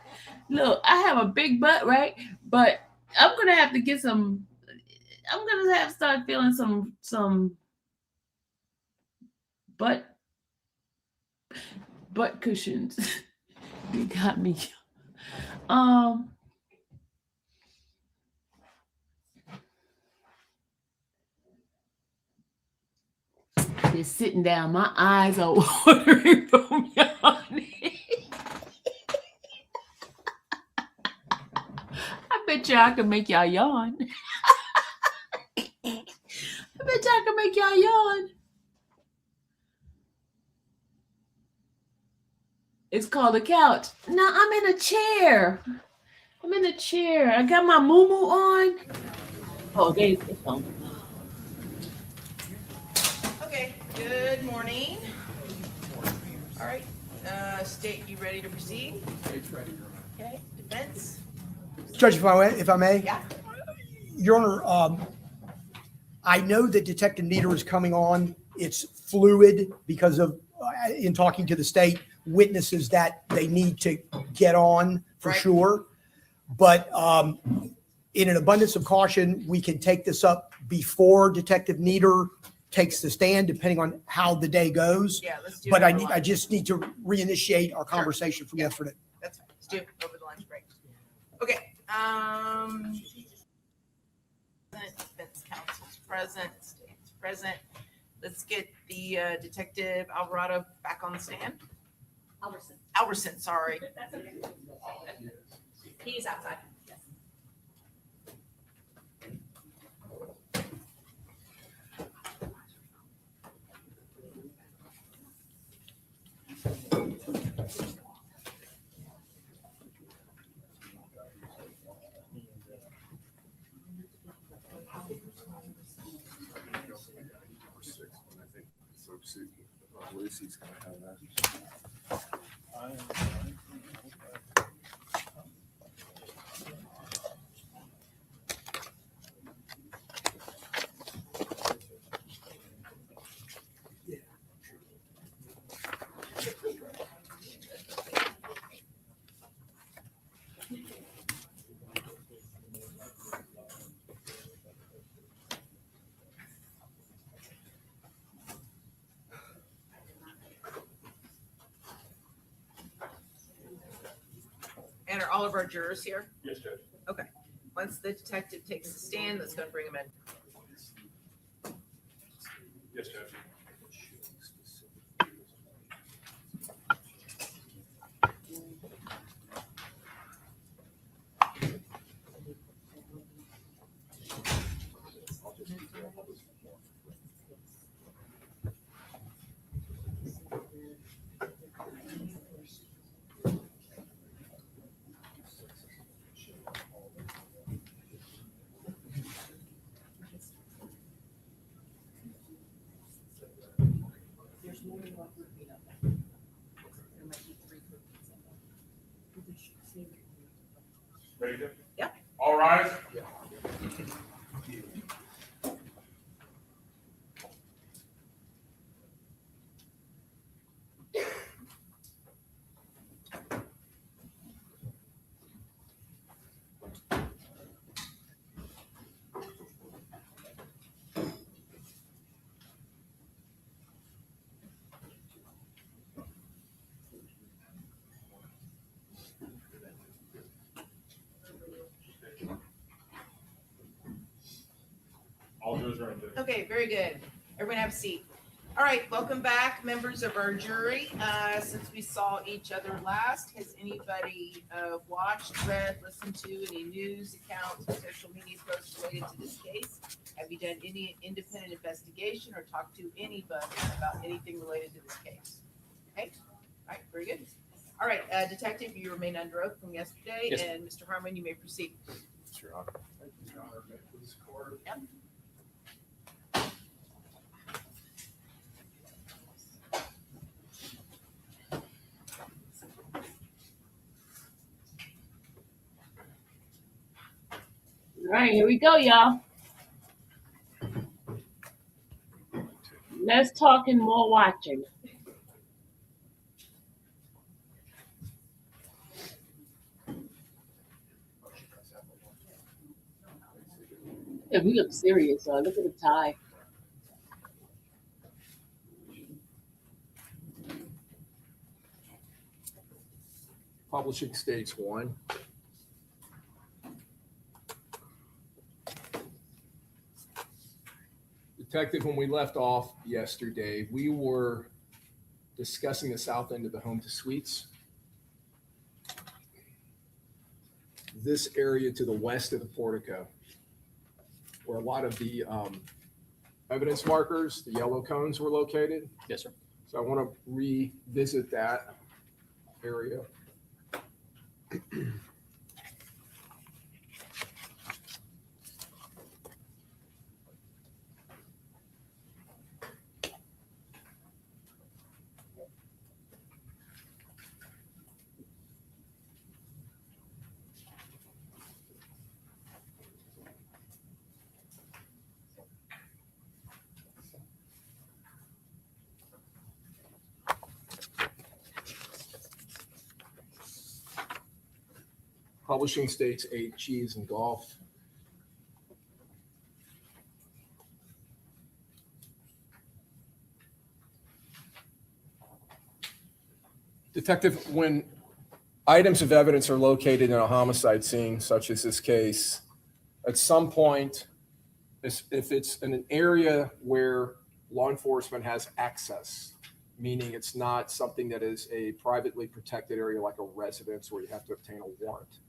Speaker 3: Look, I have a big butt, right? But I'm gonna have to get some. I'm gonna have to start feeling some butt cushions. You got me. Just sitting down, my eyes are watering from yawning. I bet you I can make y'all yawn. I bet you I can make y'all yawn. It's called a couch. No, I'm in a chair. I'm in a chair. I got my moo-moo on. Oh, there's the phone.
Speaker 12: Okay, good morning. All right, State, you ready to proceed? Okay, defense?
Speaker 13: Judge, if I may?
Speaker 12: Yeah.
Speaker 13: Your Honor, I know that Detective Nieder is coming on. It's fluid because of, in talking to the state, witnesses that they need to get on for sure. But in an abundance of caution, we can take this up before Detective Nieder takes the stand, depending on how the day goes.
Speaker 12: Yeah, let's do
Speaker 13: But
Speaker 12: it.
Speaker 13: I just need to reinitiate our conversation from yesterday.
Speaker 12: That's fine. Let's do it over the lunch break. Okay. Defense counsel's present. State's present. Let's get the Detective Alvarado back on the stand. Alverson, sorry.
Speaker 10: That's okay. He's outside. Yes.
Speaker 2: Lucy's gonna have that.
Speaker 12: And are all of our jurors here?
Speaker 2: Yes, Judge.
Speaker 12: Okay. Once the detective takes the stand, let's go bring him in.
Speaker 2: Yes, Judge.
Speaker 11: one group meet up. There might be 3 group meets up.
Speaker 14: Ready to?
Speaker 12: Yeah.
Speaker 14: All rise. All those are in there.
Speaker 12: Okay, very good. Everyone have a seat. All right, welcome back, members of our jury. Since we saw each other last, has anybody watched, read, listened to any news accounts or social media posts related to this case? Have you done any independent investigation or talked to anybody about anything related to this case? Okay, all right, very good. All right, Detective, you remain under oath from yesterday,
Speaker 14: Yes.
Speaker 12: and Mr. Harmon, you may proceed.
Speaker 14: Your Honor. Thank you, Your Honor. May it please the court.
Speaker 12: Yep.
Speaker 3: All right, here we go, y'all. Less talking, more watching. Yeah, we look serious. Look at the tie.
Speaker 15: Publishing states 1. Detective, when we left off yesterday, we were discussing the south end of the home to suites. This area to the west of the portico, where a lot of the evidence markers, the yellow cones, were located.
Speaker 8: Yes, sir.
Speaker 15: So I want to revisit that area. Publishing states 8, cheese and golf. Detective, when items of evidence are located in a homicide scene, such as this case, at some point, if it's in an area where law enforcement has access, meaning it's not something that is a privately protected area like a residence where you have to obtain a warrant.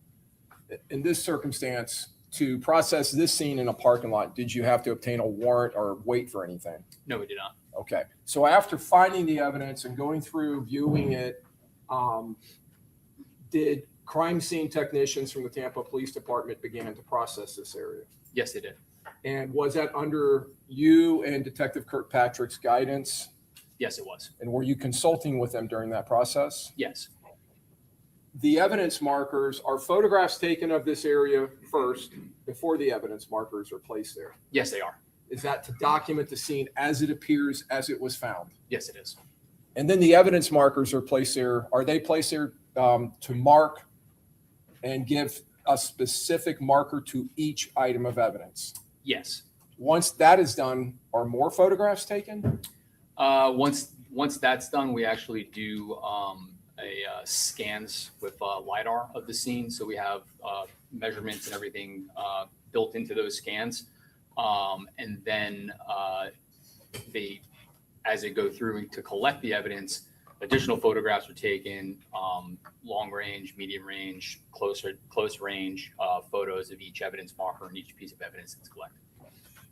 Speaker 15: In this circumstance, to process this scene in a parking lot, did you have to obtain a warrant or wait for anything?
Speaker 8: No, we did not.
Speaker 15: Okay. So after finding the evidence and going through, viewing it, did crime scene technicians from the Tampa Police Department begin to process this area?
Speaker 8: Yes, they did.
Speaker 15: And was that under you and Detective Kirkpatrick's guidance?
Speaker 8: Yes, it was.
Speaker 15: And were you consulting with them during that process?
Speaker 8: Yes.
Speaker 15: The evidence markers, are photographs taken of this area first before the evidence markers are placed there?
Speaker 8: Yes, they are.
Speaker 15: Is that to document the scene as it appears, as it was found?
Speaker 8: Yes, it is.
Speaker 15: And then the evidence markers are placed there. Are they placed there to mark and give a specific marker to each item of evidence?
Speaker 8: Yes.
Speaker 15: Once that is done, are more photographs taken?
Speaker 8: Once that's done, we actually do scans with LiDAR of the scene. So we have measurements and everything built into those scans. And then as they go through to collect the evidence, additional photographs are taken, long range, medium range, close range photos of each evidence marker and each piece of evidence that's collected.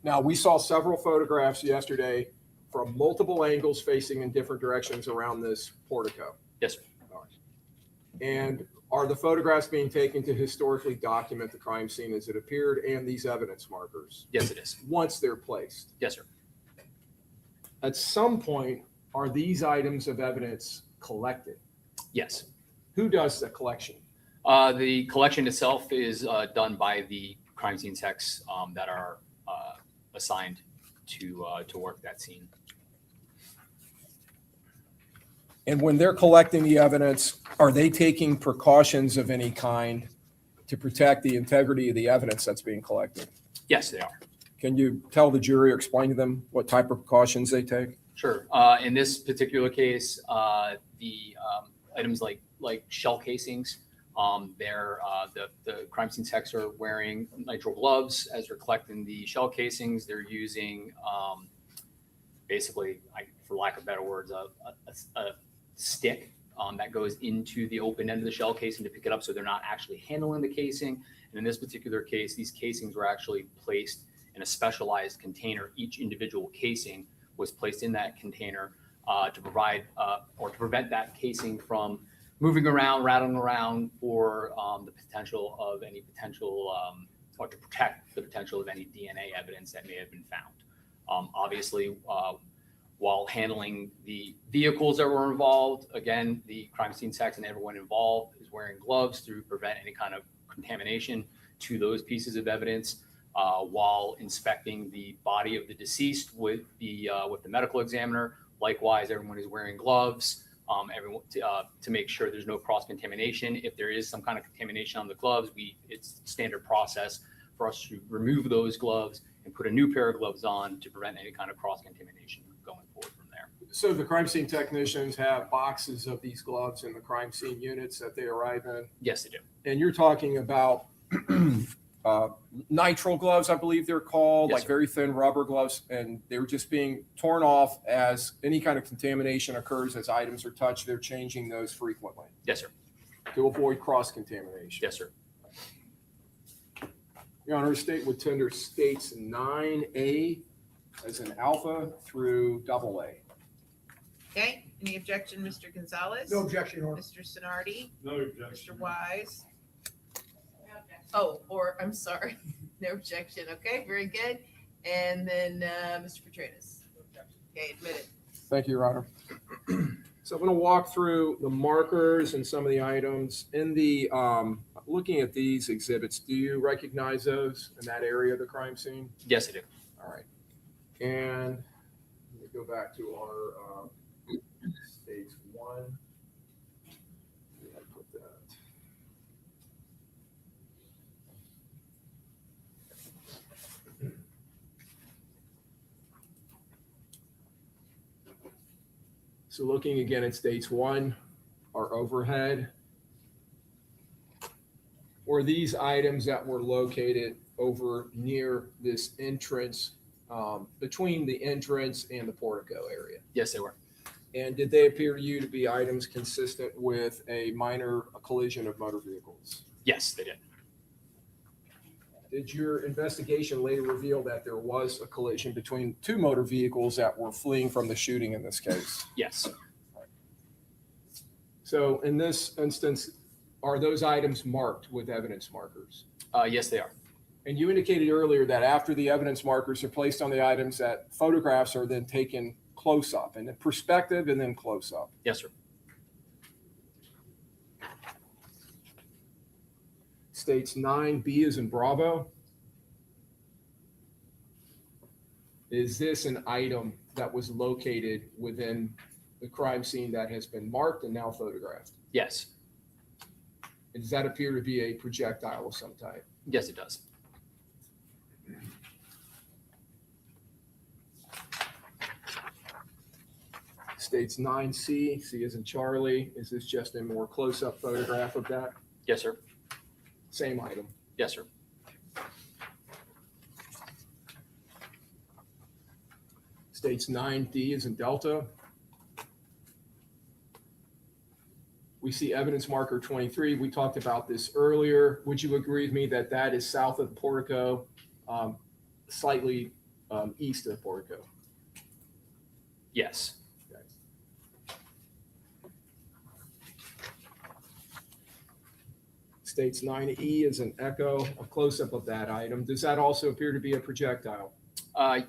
Speaker 15: Now, we saw several photographs yesterday from multiple angles facing in different directions around this portico.
Speaker 8: Yes, sir.
Speaker 15: And are the photographs being taken to historically document the crime scene as it appeared and these evidence markers?
Speaker 8: Yes, it is.
Speaker 15: Once they're placed?
Speaker 8: Yes, sir.
Speaker 15: At some point, are these items of evidence collected?
Speaker 16: Yes.
Speaker 15: Who does the collection?
Speaker 16: The collection itself is done by the crime scene techs that are assigned to work that scene.
Speaker 15: And when they're collecting the evidence, are they taking precautions of any kind to protect the integrity of the evidence that's being collected?
Speaker 16: Yes, they are.
Speaker 15: Can you tell the jury or explain to them what type of precautions they take?
Speaker 16: Sure. In this particular case, the items like shell casings, the crime scene techs are wearing nitrile gloves as they're collecting the shell casings. They're using basically, for lack of better words, a stick that goes into the open end of the shell casing to pick it up, so they're not actually handling the casing. And in this particular case, these casings were actually placed in a specialized container. Each individual casing was placed in that container to provide or to prevent that casing from moving around, rattling around for the potential of any potential, or to protect the potential of any DNA evidence that may have been found. Obviously, while handling the vehicles that were involved, again, the crime scene techs and everyone involved is wearing gloves to prevent any kind of contamination to those pieces of evidence. While inspecting the body of the deceased with the medical examiner, likewise, everyone is wearing gloves. Everyone to make sure there's no cross contamination. If there is some kind of contamination on the gloves, it's standard process for us to remove those gloves and put a new pair of gloves on to prevent any kind of cross contamination going forward from there.
Speaker 15: So the crime scene technicians have boxes of these gloves in the crime scene units that they arrive in?
Speaker 16: Yes, they do.
Speaker 15: And you're talking about nitrile gloves, I believe they're called,
Speaker 16: Yes,
Speaker 15: like very thin rubber gloves, and they're just being torn off as any kind of contamination occurs as items are touched. They're changing those frequently.
Speaker 16: Yes, sir.
Speaker 15: To avoid cross contamination.
Speaker 16: Yes, sir.
Speaker 15: Your Honor, state would tender states 9A as an alpha through AA.
Speaker 12: Okay, any objection, Mr. Gonzalez?
Speaker 13: No objection, Your Honor.
Speaker 12: Mr. Sonardi?
Speaker 14: No objection.
Speaker 12: Mr. Wise? Oh, or, I'm sorry, no objection. Okay, very good. And then Mr. Petratus? Okay, admitted.
Speaker 15: Thank you, Your Honor. So I'm going to walk through the markers and some of the items. In the, looking at these exhibits, do you recognize those in that area of the crime scene?
Speaker 16: Yes, I do.
Speaker 15: All right. And let me go back to our stage one. Where did I put that? So looking again at stage one, our overhead, or these items that were located over near this entrance, between the entrance and the portico area.
Speaker 16: Yes, they were.
Speaker 15: And did they appear to you to be items consistent with a minor collision of motor vehicles?
Speaker 16: Yes, they did.
Speaker 15: Did your investigation later reveal that there was a collision between two motor vehicles that were fleeing from the shooting in this case?
Speaker 16: Yes.
Speaker 15: So in this instance, are those items marked with evidence markers?
Speaker 16: Yes, they are.
Speaker 15: And you indicated earlier that after the evidence markers are placed on the items, that photographs are then taken close up, and then perspective and then close up.
Speaker 16: Yes, sir.
Speaker 15: States 9B is in Bravo. Is this an item that was located within the crime scene that has been marked and now photographed?
Speaker 16: Yes.
Speaker 15: And does that appear to be a projectile of some type?
Speaker 16: Yes, it does.
Speaker 15: States 9C, C as in Charlie. Is this just a more close-up photograph of that?
Speaker 16: Yes, sir.
Speaker 15: Same item.
Speaker 16: Yes, sir.
Speaker 15: States 9D is in Delta. We see evidence marker 23. We talked about this earlier. Would you agree with me that that is south of the portico, slightly east of the portico?
Speaker 16: Yes.
Speaker 15: Okay. States 9E is an echo, a close-up of that item. Does that also appear to be a projectile?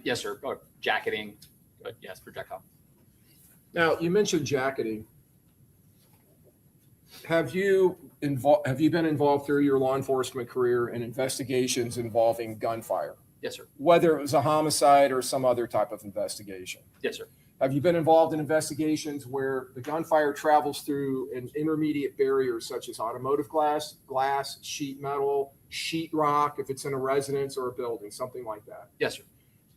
Speaker 16: Yes, sir. Or jacketing, but yes, projectile.
Speaker 15: Now, you mentioned jacketing. Have you been involved through your law enforcement career in investigations involving gunfire?
Speaker 16: Yes, sir.
Speaker 15: Whether it was a homicide or some other type of investigation?
Speaker 16: Yes, sir.
Speaker 15: Have you been involved in investigations where the gunfire travels through an intermediate barrier such as automotive glass, sheet metal, sheetrock, if it's in a residence or a building, something like that?
Speaker 16: Yes, sir.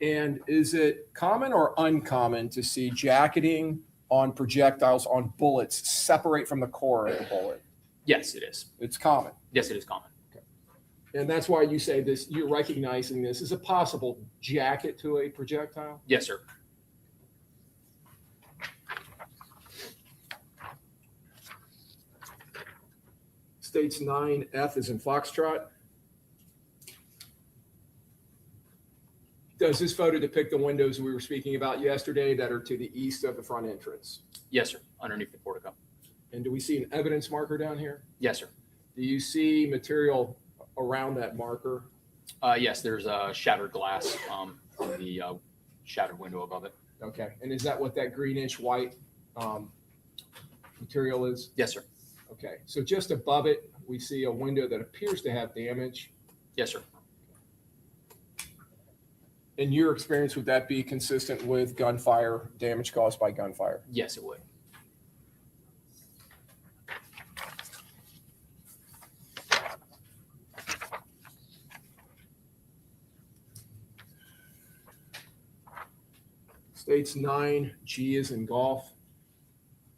Speaker 15: And is it common or uncommon to see jacketing on projectiles, on bullets, separate from the core of the bullet?
Speaker 16: Yes, it is.
Speaker 15: It's common.
Speaker 16: Yes, it is common.
Speaker 15: Okay. And that's why you say this, you're recognizing this as a possible jacket to a projectile?
Speaker 16: Yes, sir.
Speaker 15: States 9F is in Foxtrot. Does this photo depict the windows we were speaking about yesterday that are to the east of the front entrance?
Speaker 16: Yes, sir. Underneath the portico.
Speaker 15: And do we see an evidence marker down here?
Speaker 16: Yes, sir.
Speaker 15: Do you see material around that marker?
Speaker 16: Yes, there's a shattered glass on the shattered window above it.
Speaker 15: Okay. And is that what that greenish white material is?
Speaker 16: Yes, sir.
Speaker 15: Okay. So just above it, we see a window that appears to have damage.
Speaker 16: Yes, sir.
Speaker 15: In your experience, would that be consistent with gunfire, damage caused by gunfire?
Speaker 16: Yes, it would.
Speaker 15: States 9G is in golf.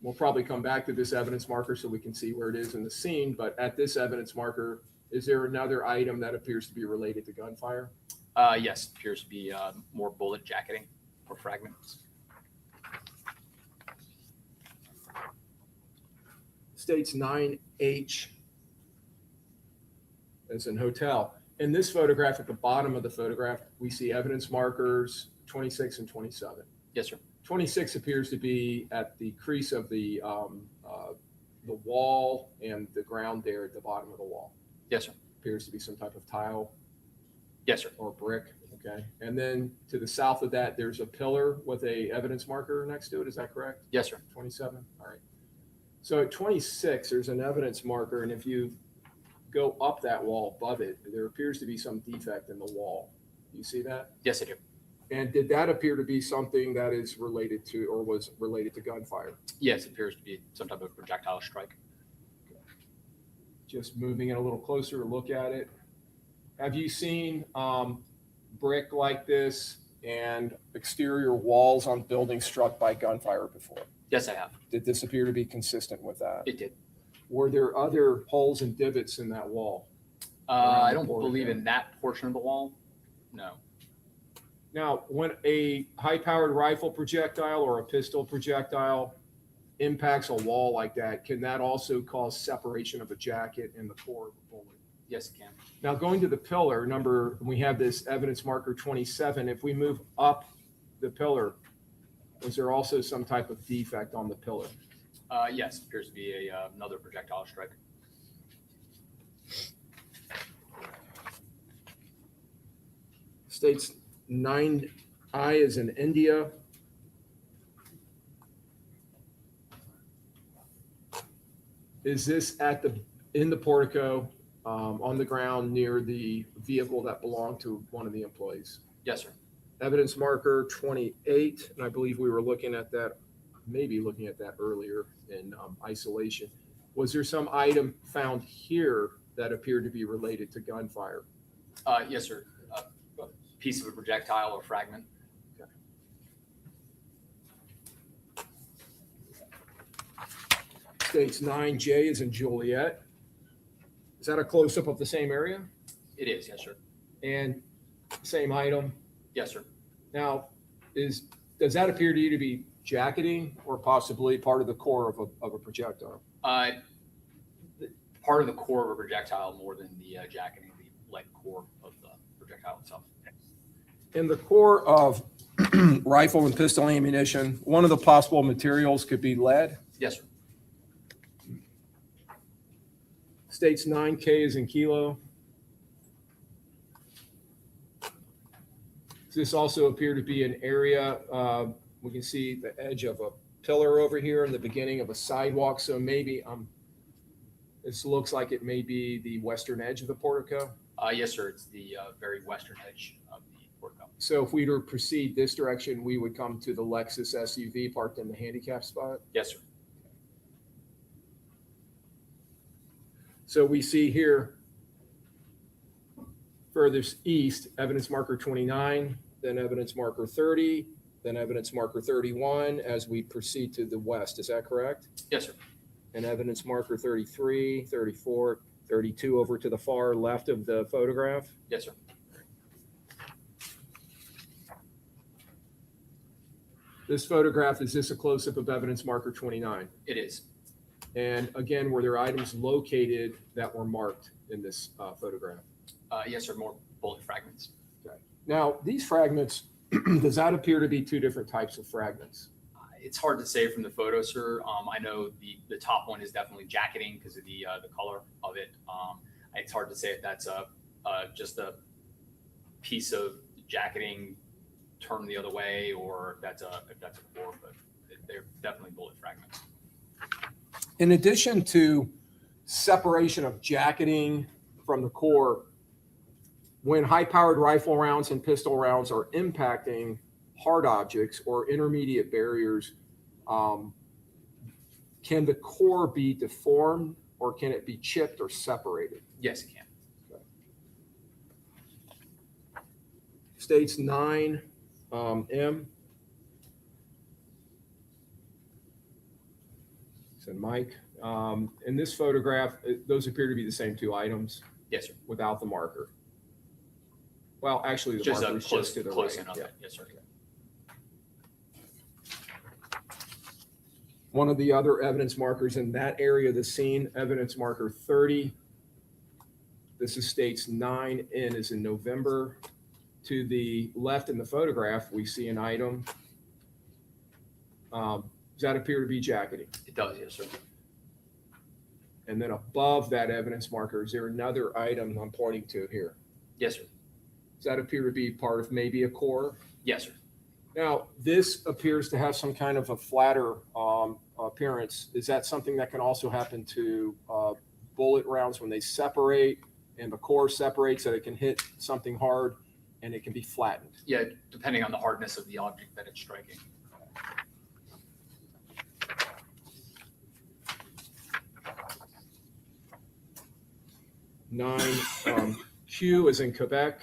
Speaker 15: We'll probably come back to this evidence marker so we can see where it is in the scene, but at this evidence marker, is there another item that appears to be related to gunfire?
Speaker 16: Yes, appears to be more bullet jacketing or fragments.
Speaker 15: States 9H as in hotel. In this photograph, at the bottom of the photograph, we see evidence markers 26 and 27.
Speaker 16: Yes, sir.
Speaker 15: 26 appears to be at the crease of the wall and the ground there at the bottom of the wall.
Speaker 16: Yes, sir.
Speaker 15: Appears to be some type of tile.
Speaker 16: Yes, sir.
Speaker 15: Or brick. Okay. And then to the south of that, there's a pillar with a evidence marker next to it. Is that correct?
Speaker 16: Yes, sir.
Speaker 15: 27. All right. So at 26, there's an evidence marker, and if you go up that wall above it, there appears to be some defect in the wall. Do you see that?
Speaker 16: Yes, I do.
Speaker 15: And did that appear to be something that is related to, or was related to gunfire?
Speaker 16: Yes, it appears to be some type of projectile strike.
Speaker 15: Just moving it a little closer to look at it. Have you seen brick like this and exterior walls on buildings struck by gunfire before?
Speaker 16: Yes, I have.
Speaker 15: Did this appear to be consistent with that?
Speaker 16: It did.
Speaker 15: Were there other holes and divots in that wall?
Speaker 16: I don't believe in that portion of the wall. No.
Speaker 15: Now, when a high-powered rifle projectile or a pistol projectile impacts a wall like that, can that also cause separation of a jacket in the core of the bullet?
Speaker 16: Yes, it can.
Speaker 15: Now, going to the pillar, we have this evidence marker 27. If we move up the pillar, was there also some type of defect on the pillar?
Speaker 16: Yes, it appears to be another projectile strike.
Speaker 15: States 9I is in India. Is this in the portico on the ground near the vehicle that belonged to one of the employees?
Speaker 16: Yes, sir.
Speaker 15: Evidence marker 28, and I believe we were looking at that, maybe looking at that earlier in isolation. Was there some item found here that appeared to be related to gunfire?
Speaker 16: Yes, sir. A piece of a projectile or fragment.
Speaker 15: Okay. States 9J is in Juliet. Is that a close-up of the same area?
Speaker 16: It is, yes, sir.
Speaker 15: And same item?
Speaker 16: Yes, sir.
Speaker 15: Now, does that appear to you to be jacketing or possibly part of the core of a projectile?
Speaker 16: Part of the core of a projectile more than the jacketing, the lead core of the projectile itself.
Speaker 15: In the core of rifle and pistol ammunition, one of the possible materials could be lead.
Speaker 16: Yes, sir.
Speaker 15: States 9K is in kilo. Does this also appear to be an area, we can see the edge of pillar over here in the beginning of a sidewalk. So maybe this looks like it may be the western edge of the portico.
Speaker 16: Yes, sir. It's the very western edge of the portico.
Speaker 15: So if we were to proceed this direction, we would come to the Lexus SUV parked in the handicap spot?
Speaker 16: Yes, sir.
Speaker 15: So we see here further east, evidence marker 29, then evidence marker 30, then evidence marker 31 as we proceed to the west. Is that correct?
Speaker 16: Yes, sir.
Speaker 15: And evidence marker 33, 34, 32 over to the far left of the photograph?
Speaker 16: Yes, sir.
Speaker 15: This photograph, is this a close-up of evidence marker 29?
Speaker 16: It is.
Speaker 15: And again, were there items located that were marked in this photograph?
Speaker 16: Yes, sir. More bullet fragments.
Speaker 15: Okay. Now, these fragments, does that appear to be two different types of fragments?
Speaker 16: It's hard to say from the photo, sir. I know the top one is definitely jacketing because of the color of it. It's hard to say if that's just a piece of jacketing turned the other way, or if that's a core, but they're definitely bullet fragments.
Speaker 15: In addition to separation of jacketing from the core, when high-powered rifle rounds and pistol rounds are impacting hard objects or intermediate barriers, can the core be deformed or can it be chipped or separated?
Speaker 16: Yes, it can.
Speaker 15: Okay. States 9 M. So Mike, in this photograph, those appear to be the same two items.
Speaker 16: Yes, sir.
Speaker 15: Without the marker. Well, actually, the
Speaker 16: Just
Speaker 15: marker is
Speaker 16: close,
Speaker 15: just to the
Speaker 16: close
Speaker 15: right.
Speaker 16: in on
Speaker 15: Yeah.
Speaker 16: that. Yes, sir.
Speaker 15: One of the other evidence markers in that area of the scene, evidence marker 30. This is states 9N is in November. To the left in the photograph, we see an item. Does that appear to be jacketing?
Speaker 16: It does, yes, sir.
Speaker 15: And then above that evidence marker, is there another item I'm pointing to here?
Speaker 16: Yes, sir.
Speaker 15: Does that appear to be part of maybe a core?
Speaker 16: Yes, sir.
Speaker 15: Now, this appears to have some kind of a flatter appearance. Is that something that can also happen to bullet rounds when they separate and the core separates, so it can hit something hard and it can be flattened?
Speaker 16: Yeah, depending on the hardness of the object that it's striking.
Speaker 15: Q is in Quebec.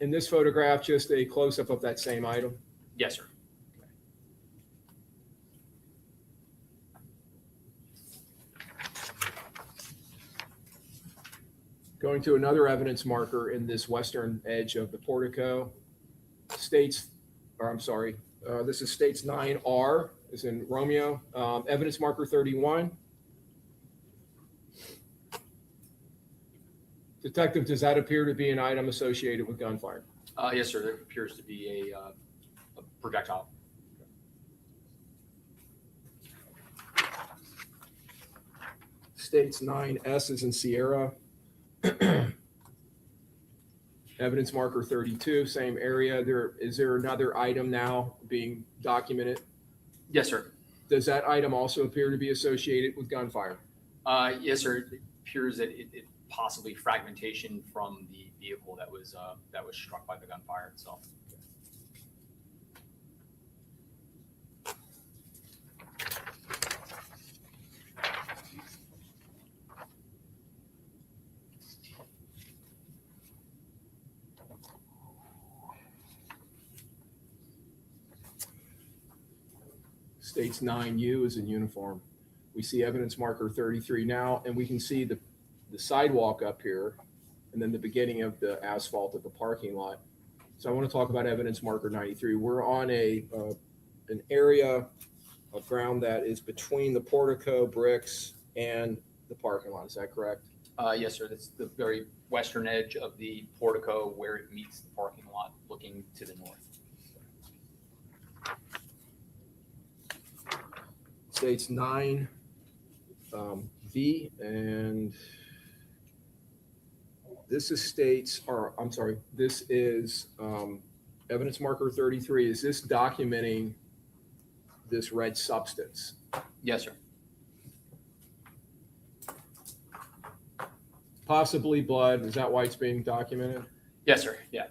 Speaker 15: In this photograph, just a close-up of that same item.
Speaker 16: Yes, sir.
Speaker 15: Going to another evidence marker in this western edge of the portico. States, or I'm sorry, this is states 9R, is in Romeo. Evidence marker 31. Detective, does that appear to be an item associated with gunfire?
Speaker 16: Yes, sir. There appears to be a projectile.
Speaker 15: States 9S is in Sierra. Evidence marker 32, same area. Is there another item now being documented?
Speaker 16: Yes, sir.
Speaker 15: Does that item also appear to be associated with gunfire?
Speaker 16: Yes, sir. It appears that it possibly fragmentation from the vehicle that was struck by the gunfire itself.
Speaker 15: States 9U is in uniform. We see evidence marker 33 now, and we can see the sidewalk up here, and then the beginning of the asphalt of the parking lot. So I want to talk about evidence marker 93. We're on an area of ground that is between the portico bricks and the parking lot. Is that correct?
Speaker 16: Yes, sir. That's the very western edge of the portico where it meets the parking lot looking to the north.
Speaker 15: States 9 V, and this is states, or I'm sorry, this is evidence marker 33. Is this documenting this red substance?
Speaker 16: Yes, sir.
Speaker 15: Possibly blood. Is that why it's being documented?
Speaker 16: Yes, sir. Yeah.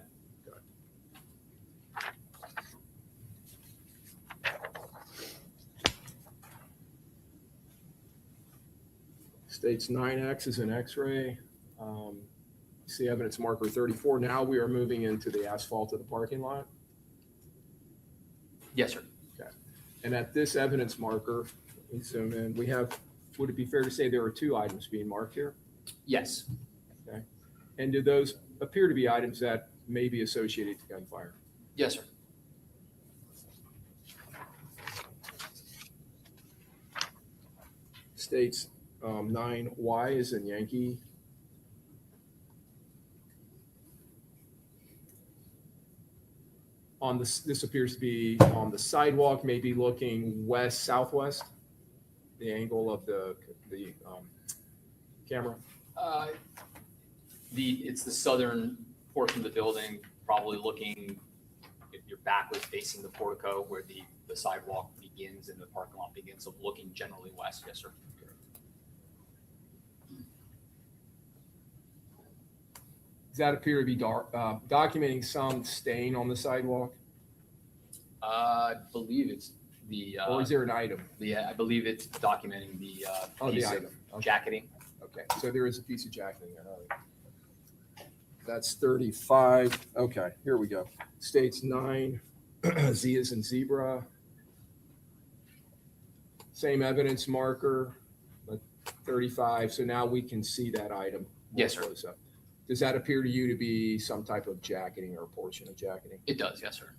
Speaker 15: States 9X is an X-ray. See evidence marker 34. Now we are moving into the asphalt of the parking lot.
Speaker 16: Yes, sir.
Speaker 15: Okay. And at this evidence marker, let me zoom in, we have, would it be fair to say there are 2 items being marked here?
Speaker 16: Yes.
Speaker 15: Okay. And do those appear to be items that may be associated to gunfire?
Speaker 16: Yes, sir.
Speaker 15: States 9Y is in Yankee. On this appears to be on the sidewalk, maybe looking west southwest. The angle of the camera.
Speaker 16: It's the southern portion of the building, probably looking. If your back was facing the portico, where the sidewalk begins and the parking lot begins, so looking generally west. Yes, sir.
Speaker 15: Does that appear to be documenting some stain on the sidewalk?
Speaker 16: I believe it's the.
Speaker 15: Or is there an item?
Speaker 16: I believe it's documenting the
Speaker 15: the item. Okay.
Speaker 16: Jacketing.
Speaker 15: Okay, so there is a piece of jacketing there. All right. That's 35. Okay, here we go. States 9, Z is in zebra. Same evidence marker, but 35. So now we can see that item.
Speaker 16: Yes, sir.
Speaker 15: Close up. Does that appear to you to be some type of jacketing or a portion of jacketing?
Speaker 16: It does, yes, sir.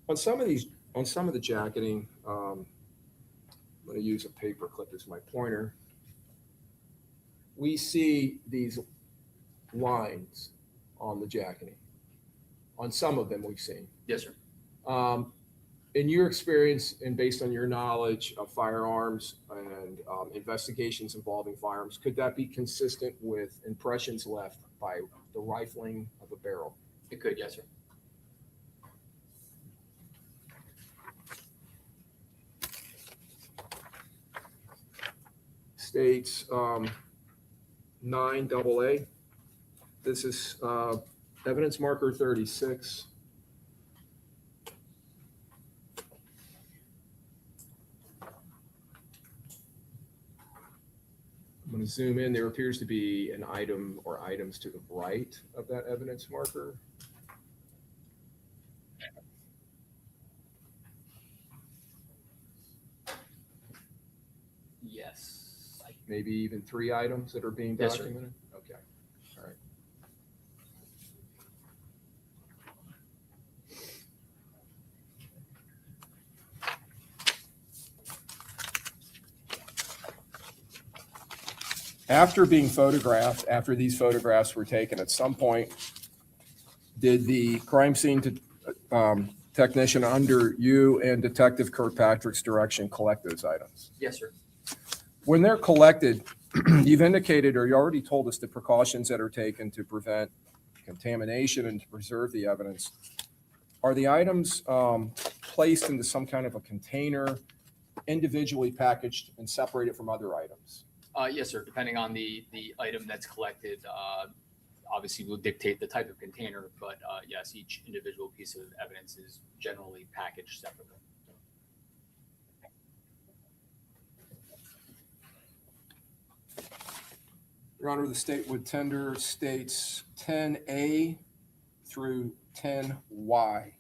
Speaker 15: On some of the jacketing, I'm going to use a paper clip as my pointer. We see these lines on the jacketing. On some of them we've seen.
Speaker 16: Yes, sir.
Speaker 15: In your experience and based on your knowledge of firearms and investigations involving firearms, could that be consistent with impressions left by the rifling of a barrel?
Speaker 16: It could, yes, sir.
Speaker 15: States 9 AA. This is evidence marker 36. I'm going to zoom in. There appears to be an item or items to the right of that evidence marker.
Speaker 16: Yes.
Speaker 15: Maybe even 3 items that are being
Speaker 16: Yes,
Speaker 15: documented? Okay. All right. After being photographed, after these photographs were taken, at some point, did the crime scene technician under you and Detective Kirkpatrick's direction collect those items?
Speaker 16: Yes, sir.
Speaker 15: When they're collected, you've indicated, or you already told us, the precautions that are taken to prevent contamination and to preserve the evidence. Are the items placed into some kind of a container, individually packaged and separated from other items?
Speaker 16: Yes, sir. Depending on the item that's collected, obviously will dictate the type of container, but yes, each individual piece of evidence is generally packaged separately.
Speaker 15: Your Honor, the state would tender states 10A through 10Y.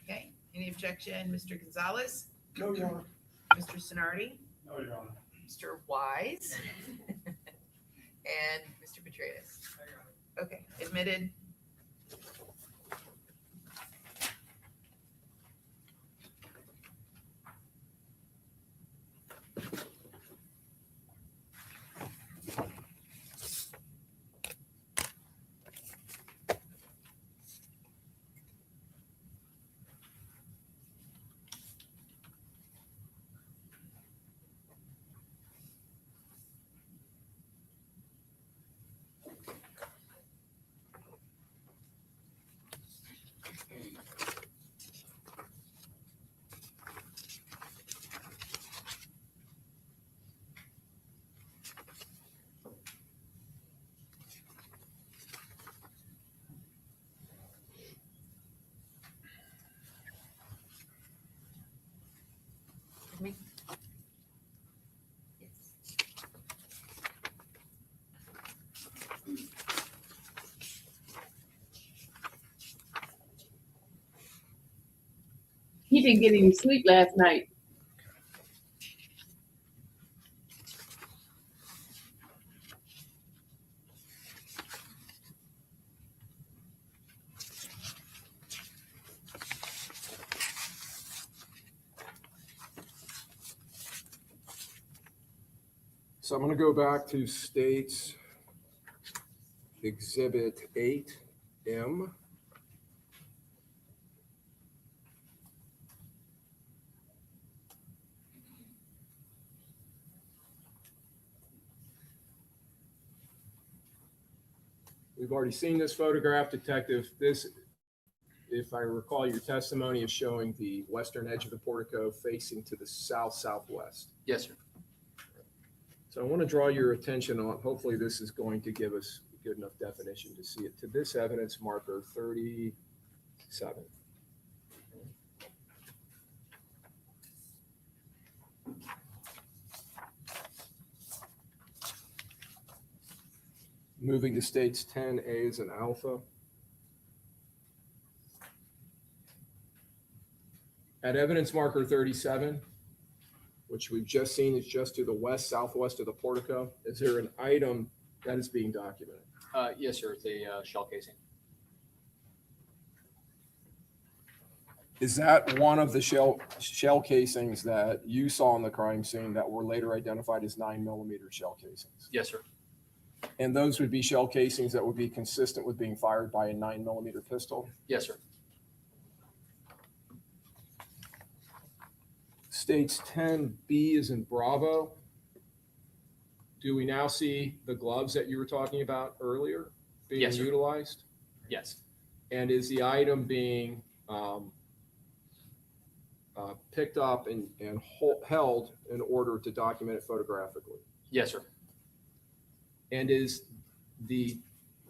Speaker 12: Okay, any objection, Mr. Gonzalez?
Speaker 13: No, Your Honor.
Speaker 12: Mr. Sonardi?
Speaker 14: No, Your Honor.
Speaker 12: Mr. Wise? And Mr. Petraeus? Okay, admitted.
Speaker 11: Me.
Speaker 3: He didn't get any sleep last night.
Speaker 15: So I'm going to go back to States Exhibit 8M. We've already seen this photograph, Detective. This, if I recall, your testimony is showing the western edge of the portico facing to the south-southwest.
Speaker 16: Yes, sir.
Speaker 15: So I want to draw your attention on, hopefully this is going to give us a good enough definition to see it, to this evidence marker 37. Moving to states 10A as an alpha. At evidence marker 37, which we've just seen is just to the west, southwest of the portico, is there an item that is being documented?
Speaker 16: Yes, sir. It's a shell casing.
Speaker 15: Is that one of the shell casings that you saw on the crime scene that were later identified as 9mm shell casings?
Speaker 16: Yes, sir.
Speaker 15: And those would be shell casings that would be consistent with being fired by a 9mm pistol?
Speaker 16: Yes, sir.
Speaker 15: States 10B is in Bravo. Do we now see the gloves that you were talking about earlier being
Speaker 16: Yes, sir.
Speaker 15: utilized?
Speaker 16: Yes.
Speaker 15: And is the item being picked up and held in order to document it photographically?
Speaker 16: Yes, sir.
Speaker 15: And is the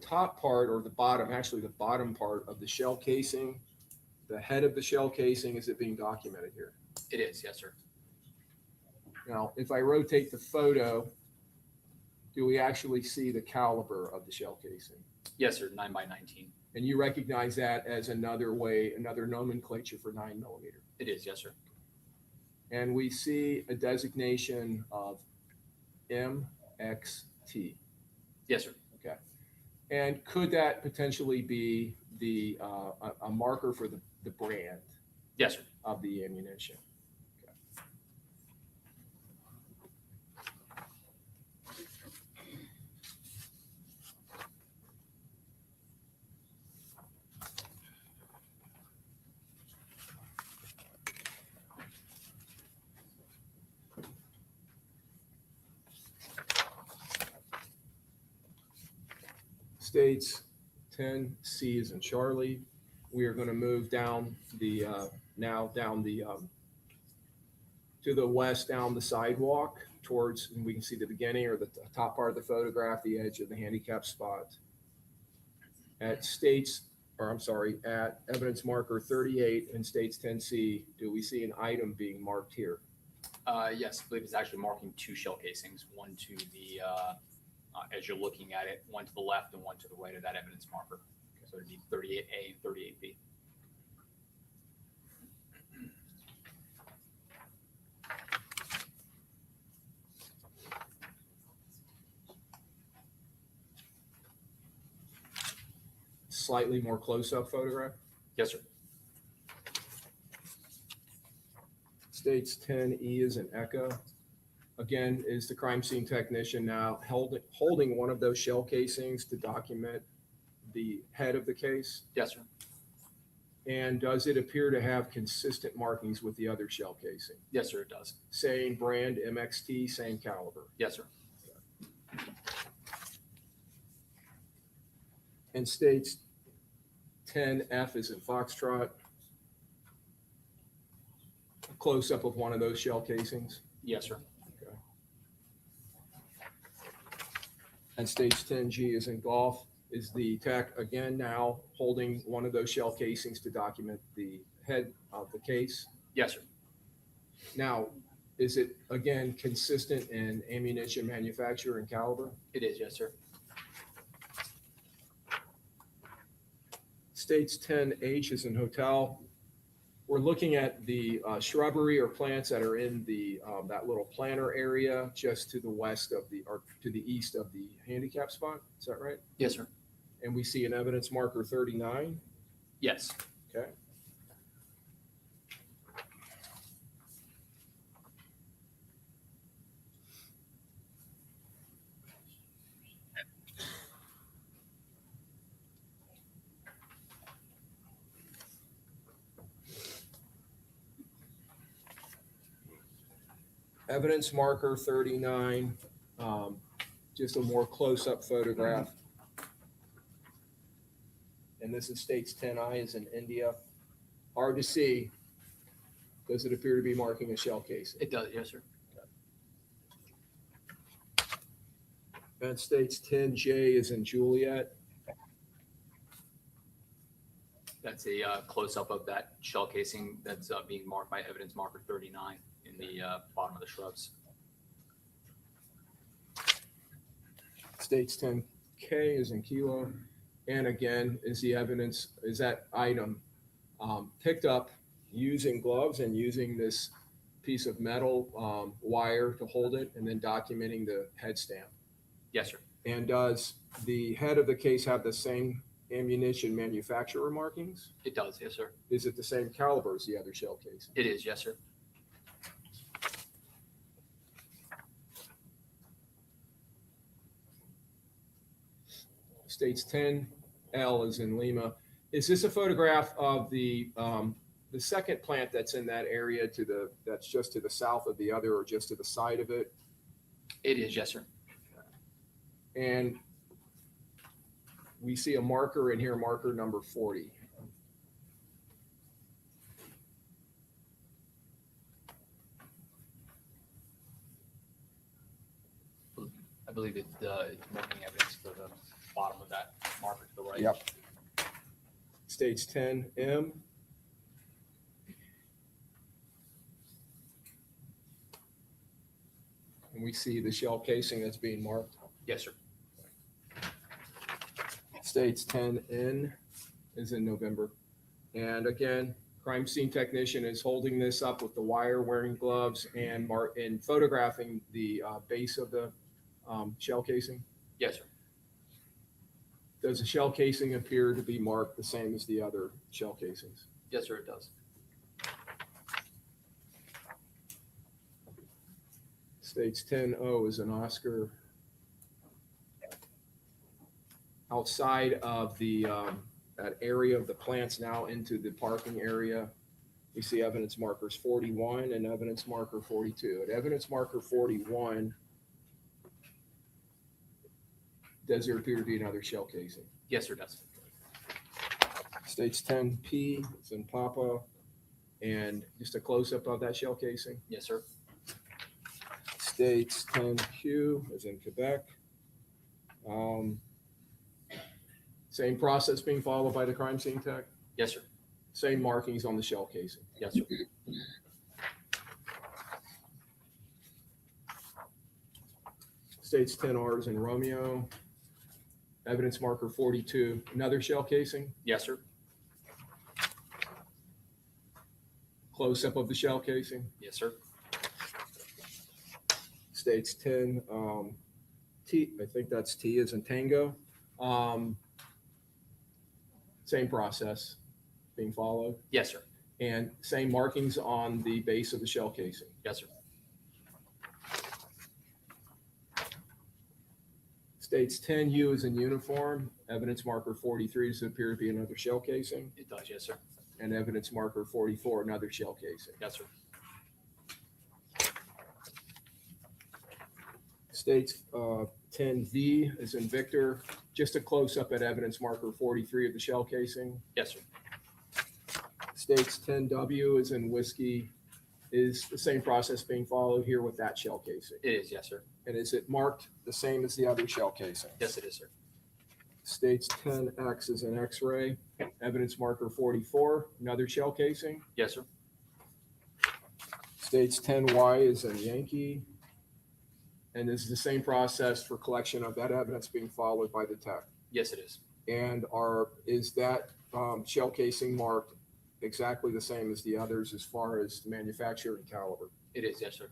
Speaker 15: top part or the bottom, actually the bottom part of the shell casing, the head of the shell casing, is it being documented here?
Speaker 16: It is. Yes, sir.
Speaker 15: Now, if I rotate the photo, do we actually see the caliber of the shell casing?
Speaker 16: Yes, sir. 9x19.
Speaker 15: And you recognize that as another way, another nomenclature for 9mm?
Speaker 16: It is. Yes, sir.
Speaker 15: And we see a designation of MXT.
Speaker 16: Yes, sir.
Speaker 15: Okay. And could that potentially be the a marker for the brand?
Speaker 16: Yes, sir.
Speaker 15: Of the ammunition? Okay. States 10C is in Charlie. We are going to move down the to the west down the sidewalk towards, and we can see the beginning or the top part of the photograph, the edge of the handicap spot. At evidence marker 38 in states 10C, do we see an item being marked here?
Speaker 16: Yes, I believe it's actually marking two shell casings, one to the, as you're looking at it, one to the left and one to the right of that evidence marker. So it'd be 38A and 38B.
Speaker 15: Slightly more close-up photograph.
Speaker 16: Yes, sir.
Speaker 15: States 10E is an echo. Again, is the crime scene technician now holding one of those shell casings to document the head of the case?
Speaker 16: Yes, sir.
Speaker 15: And does it appear to have consistent markings with the other shell casing?
Speaker 16: Yes, sir, it does.
Speaker 15: Same brand, MXT, same caliber?
Speaker 16: Yes, sir.
Speaker 15: And states 10F is in Foxtrot. A close-up of one of those shell casings?
Speaker 16: Yes, sir.
Speaker 15: Okay. And states 10G is in Golf. Is the tech again now holding one of those shell casings to document the head of the case?
Speaker 16: Yes, sir.
Speaker 15: Now, is it, again, consistent in ammunition manufacturer and caliber?
Speaker 16: It is, yes, sir.
Speaker 15: States 10H is in hotel. We're looking at the shrubbery or plants that are in the that little planter area just to the west of the, or to the east of the handicap spot. Is that right?
Speaker 16: Yes, sir.
Speaker 15: And we see an evidence marker 39.
Speaker 16: Yes.
Speaker 15: Okay. Evidence marker 39, just a more close-up photograph. And this is states 10I is in India. Hard to see. Does it appear to be marking a shell casing?
Speaker 16: It does, yes, sir.
Speaker 15: And states 10J is in Juliet.
Speaker 16: That's a close-up of that shell casing that's being marked by evidence marker 39 in the bottom of the shrubs.
Speaker 15: States 10K is in Kilo. And again, is the evidence, is that item picked up using gloves and using this piece of metal wire to hold it, and then documenting the head stamp?
Speaker 16: Yes, sir.
Speaker 15: And does the head of the case have the same ammunition manufacturer markings?
Speaker 16: It does, yes, sir.
Speaker 15: Is it the same caliber as the other shell case?
Speaker 16: It is, yes, sir.
Speaker 15: States 10L is in Lima. Is this a photograph of the second plant that's in that area to the, that's just to the south of the other, or just to the side of it?
Speaker 16: It is, yes, sir.
Speaker 15: And we see a marker in here, marker number 40.
Speaker 16: I believe it's marking evidence for the bottom of that marker to the right.
Speaker 15: Yep. States 10M. And we see the shell casing that's being marked.
Speaker 16: Yes, sir.
Speaker 15: States 10N is in November. And again, crime scene technician is holding this up with the wire, wearing gloves, and photographing the base of the shell casing.
Speaker 16: Yes, sir.
Speaker 15: Does the shell casing appear to be marked the same as the other shell casings?
Speaker 16: Yes, sir, it does.
Speaker 15: States 10O is an Oscar. Outside of the that area of the plants now into the parking area, we see evidence markers 41 and evidence marker 42. At evidence marker 41, does there appear to be another shell casing?
Speaker 16: Yes, sir, it does.
Speaker 15: States 10P is in Papa, and just a close-up of that shell casing.
Speaker 16: Yes, sir.
Speaker 15: States 10Q is in Quebec. Same process being followed by the crime scene tech?
Speaker 16: Yes, sir.
Speaker 15: Same markings on the shell casing?
Speaker 16: Yes, sir.
Speaker 15: States 10R is in Romeo. Evidence marker 42, another shell casing?
Speaker 16: Yes, sir.
Speaker 15: Close-up of the shell casing?
Speaker 16: Yes, sir.
Speaker 15: States 10 T, I think that's T is in Tango. Same process being followed,
Speaker 16: Yes, sir.
Speaker 15: and same markings on the base of the shell casing.
Speaker 16: Yes, sir.
Speaker 15: States 10U is in uniform. Evidence marker 43 does appear to be another shell casing,
Speaker 16: It does, yes, sir.
Speaker 15: and evidence marker 44 another shell casing.
Speaker 16: Yes, sir.
Speaker 15: States 10V is in Victor. Just a close-up at evidence marker 43 of the shell casing.
Speaker 16: Yes, sir.
Speaker 15: States 10W is in Whiskey. Is the same process being followed here with that shell casing?
Speaker 16: It is, yes, sir.
Speaker 15: And is it marked the same as the other shell casing?
Speaker 16: Yes, it is, sir.
Speaker 15: States 10X is an X-ray. Evidence marker 44, another shell casing.
Speaker 16: Yes, sir.
Speaker 15: States 10Y is a Yankee. And this is the same process for collection of that evidence being followed by the tech.
Speaker 16: Yes, it is.
Speaker 15: And is that shell casing marked exactly the same as the others as far as the manufacturer and caliber?
Speaker 16: It is, yes, sir.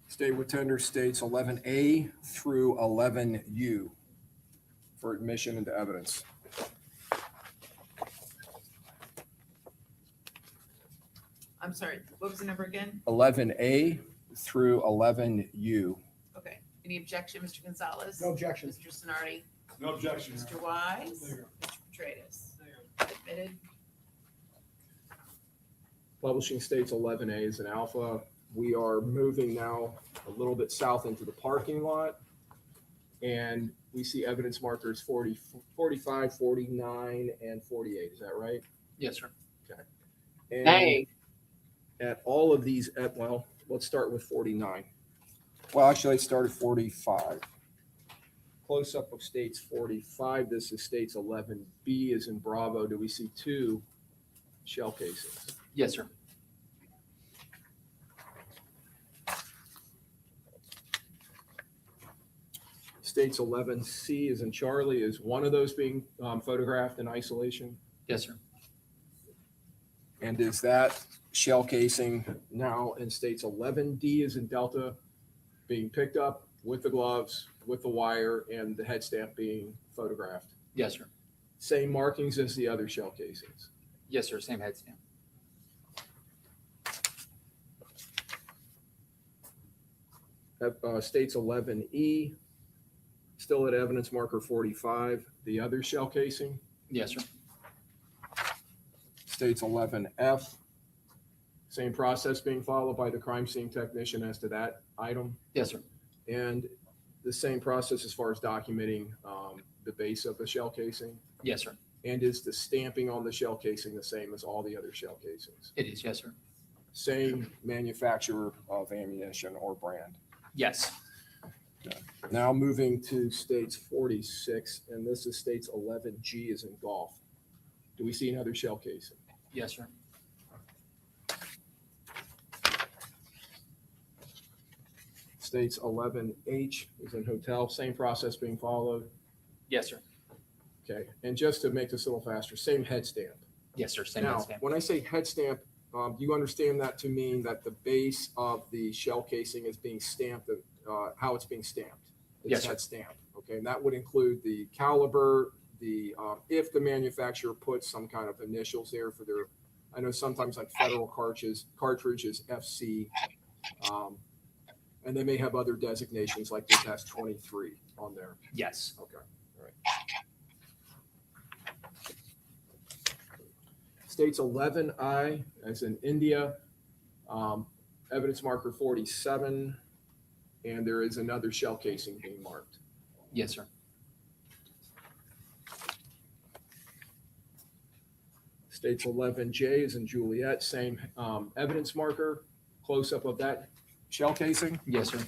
Speaker 15: State with tender states 11A through 11U for admission into evidence.
Speaker 12: I'm sorry, what was the number again?
Speaker 15: 11A through 11U.
Speaker 12: Okay, any objection, Mr. Gonzalez?
Speaker 13: No objection.
Speaker 12: Mr. Sonardi?
Speaker 14: No objection.
Speaker 12: Mr. Wise? Mr. Petratus? Admitted.
Speaker 15: Publishing states 11A is an alpha. We are moving now a little bit south into the parking lot. And we see evidence markers 40, 45, 49, and 48. Is that right?
Speaker 16: Yes, sir.
Speaker 15: Okay. And at all of these, well, let's start with 49. Well, actually, let's start at 45. Close up of states 45. This is states 11B is in Bravo. Do we see two shell casings?
Speaker 16: Yes, sir.
Speaker 15: States 11C is in Charlie. Is one of those being photographed in isolation?
Speaker 16: Yes, sir.
Speaker 15: And is that shell casing now in states 11D is in Delta being picked up with the gloves, with the wire, and the head stamp being photographed?
Speaker 16: Yes, sir.
Speaker 15: Same markings as the other shell casings?
Speaker 16: Yes, sir. Same head stamp.
Speaker 15: States 11E, still at evidence marker 45, the other shell casing?
Speaker 16: Yes, sir.
Speaker 15: States 11F, same process being followed by the crime scene technician as to that item?
Speaker 16: Yes, sir.
Speaker 15: And the same process as far as documenting the base of the shell casing?
Speaker 16: Yes, sir.
Speaker 15: And is the stamping on the shell casing the same as all the other shell casings?
Speaker 16: It is, yes, sir.
Speaker 15: Same manufacturer of ammunition or brand?
Speaker 16: Yes.
Speaker 15: Okay. Now moving to states 46, and this is states 11G is in golf. Do we see another shell casing?
Speaker 16: Yes, sir.
Speaker 15: States 11H is in hotel, same process being followed?
Speaker 16: Yes, sir.
Speaker 15: Okay, and just to make this a little faster, same head stamp?
Speaker 16: Yes, sir. Same
Speaker 15: Now,
Speaker 16: head stamp.
Speaker 15: when I say head stamp, do you understand that to mean that the base of the shell casing is being stamped, how it's being stamped? It's
Speaker 16: Yes, sir.
Speaker 15: head stamp, okay, and that would include the caliber, the if the manufacturer puts some kind of initials there for their, I know sometimes like federal cartridges is FC, and they may have other designations like this has 23 on there.
Speaker 16: Yes.
Speaker 15: Okay, all right. States 11I, as in India, evidence marker 47, and there is another shell casing being marked.
Speaker 16: Yes, sir.
Speaker 15: States 11J is in Juliet, same evidence marker, close up of that shell casing.
Speaker 16: Yes, sir.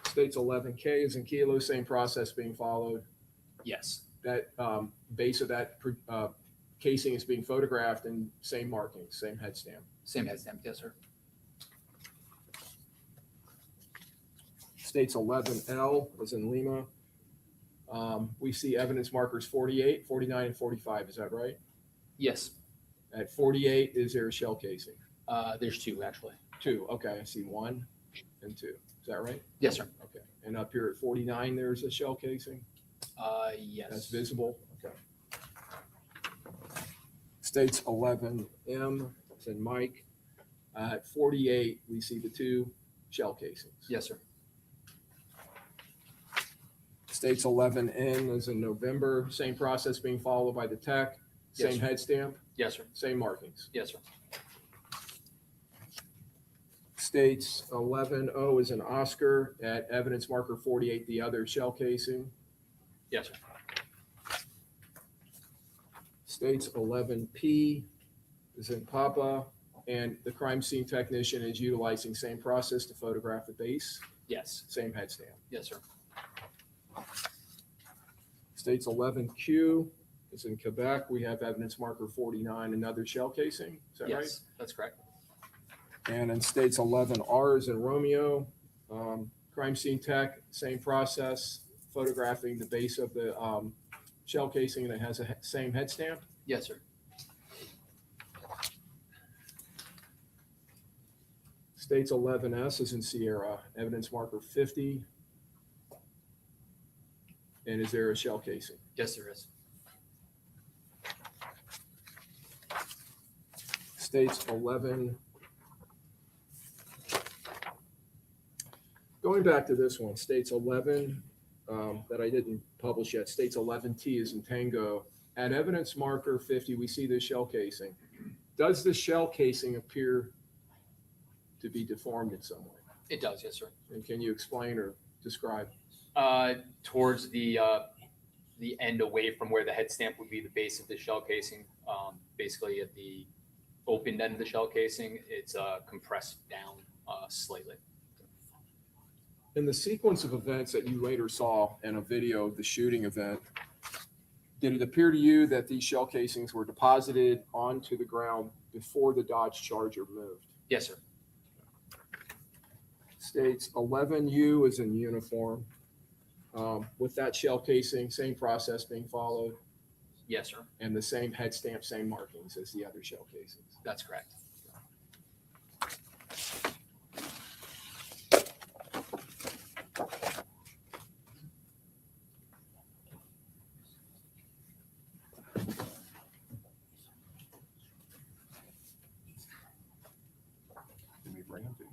Speaker 15: States 11K is in Kilo, same process being followed.
Speaker 16: Yes.
Speaker 15: That base of that casing is being photographed and same markings, same head stamp.
Speaker 16: Same head stamp. Yes, sir.
Speaker 15: States 11L as in Lima. We see evidence markers 48, 49, and 45. Is that right?
Speaker 16: Yes.
Speaker 15: At 48, is there a shell casing?
Speaker 16: There's two actually.
Speaker 15: Two. Okay, I see 1 and 2. Is that right?
Speaker 16: Yes, sir.
Speaker 15: Okay. And up here at 49, there's a shell casing?
Speaker 16: Yes.
Speaker 15: That's visible? Okay. States 11M, as in Mike. At 48, we see the 2 shell casings.
Speaker 16: Yes, sir.
Speaker 15: States 11N as in November, same process being followed by the tech,
Speaker 16: Yes,
Speaker 15: same
Speaker 16: sir.
Speaker 15: head stamp,
Speaker 16: Yes, sir.
Speaker 15: same markings.
Speaker 16: Yes, sir.
Speaker 15: States 11O is an Oscar at evidence marker 48, the other shell casing.
Speaker 16: Yes, sir.
Speaker 15: States 11P is in Papa, and the crime scene technician is utilizing same process to photograph the base,
Speaker 16: Yes.
Speaker 15: same head stamp.
Speaker 16: Yes, sir.
Speaker 15: States 11Q is in Quebec. We have evidence marker 49, another shell casing. Is that right?
Speaker 16: Yes, that's correct.
Speaker 15: And in states 11R is in Romeo. Crime scene tech, same process, photographing the base of the shell casing that has a same head stamp.
Speaker 16: Yes, sir.
Speaker 15: States 11S is in Sierra, evidence marker 50. And is there a shell casing?
Speaker 16: Yes, there is.
Speaker 15: States 11. Going back to this one, states 11 that I didn't publish yet, states 11T is in Tango. At evidence marker 50, we see the shell casing. Does the shell casing appear to be deformed in some way?
Speaker 16: It does, yes, sir.
Speaker 15: And can you explain or describe?
Speaker 16: Towards the end away from where the head stamp would be the base of the shell casing, basically at the opened end of the shell casing, it's compressed down slightly.
Speaker 15: In the sequence of events that you later saw in a video of the shooting event, did it appear to you that these shell casings were deposited onto the ground before the Dodge Charger moved?
Speaker 16: Yes, sir.
Speaker 15: States 11U is in uniform. With that shell casing, same process being followed,
Speaker 16: Yes, sir.
Speaker 15: and the same head stamp, same markings as the other shell casings.
Speaker 16: That's correct.
Speaker 15: Let me bring them to you.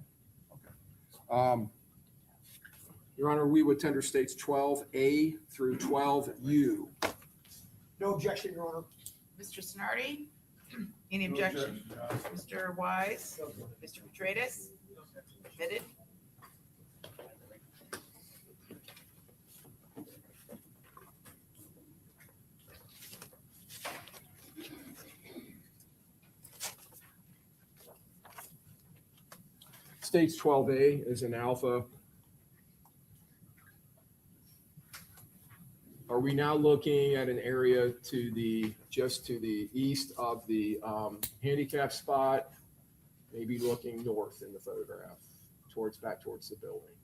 Speaker 15: Okay. Your Honor, we would tender states 12A through 12U.
Speaker 13: No objection, Your Honor.
Speaker 12: Mr. Snarty? Any objection? Mr. Wise? Mr. Petratus? Admitted?
Speaker 15: States 12A is an alpha. Are we now looking at an area to the, just to the east of the handicap spot? Maybe looking north in the photograph, back towards the building.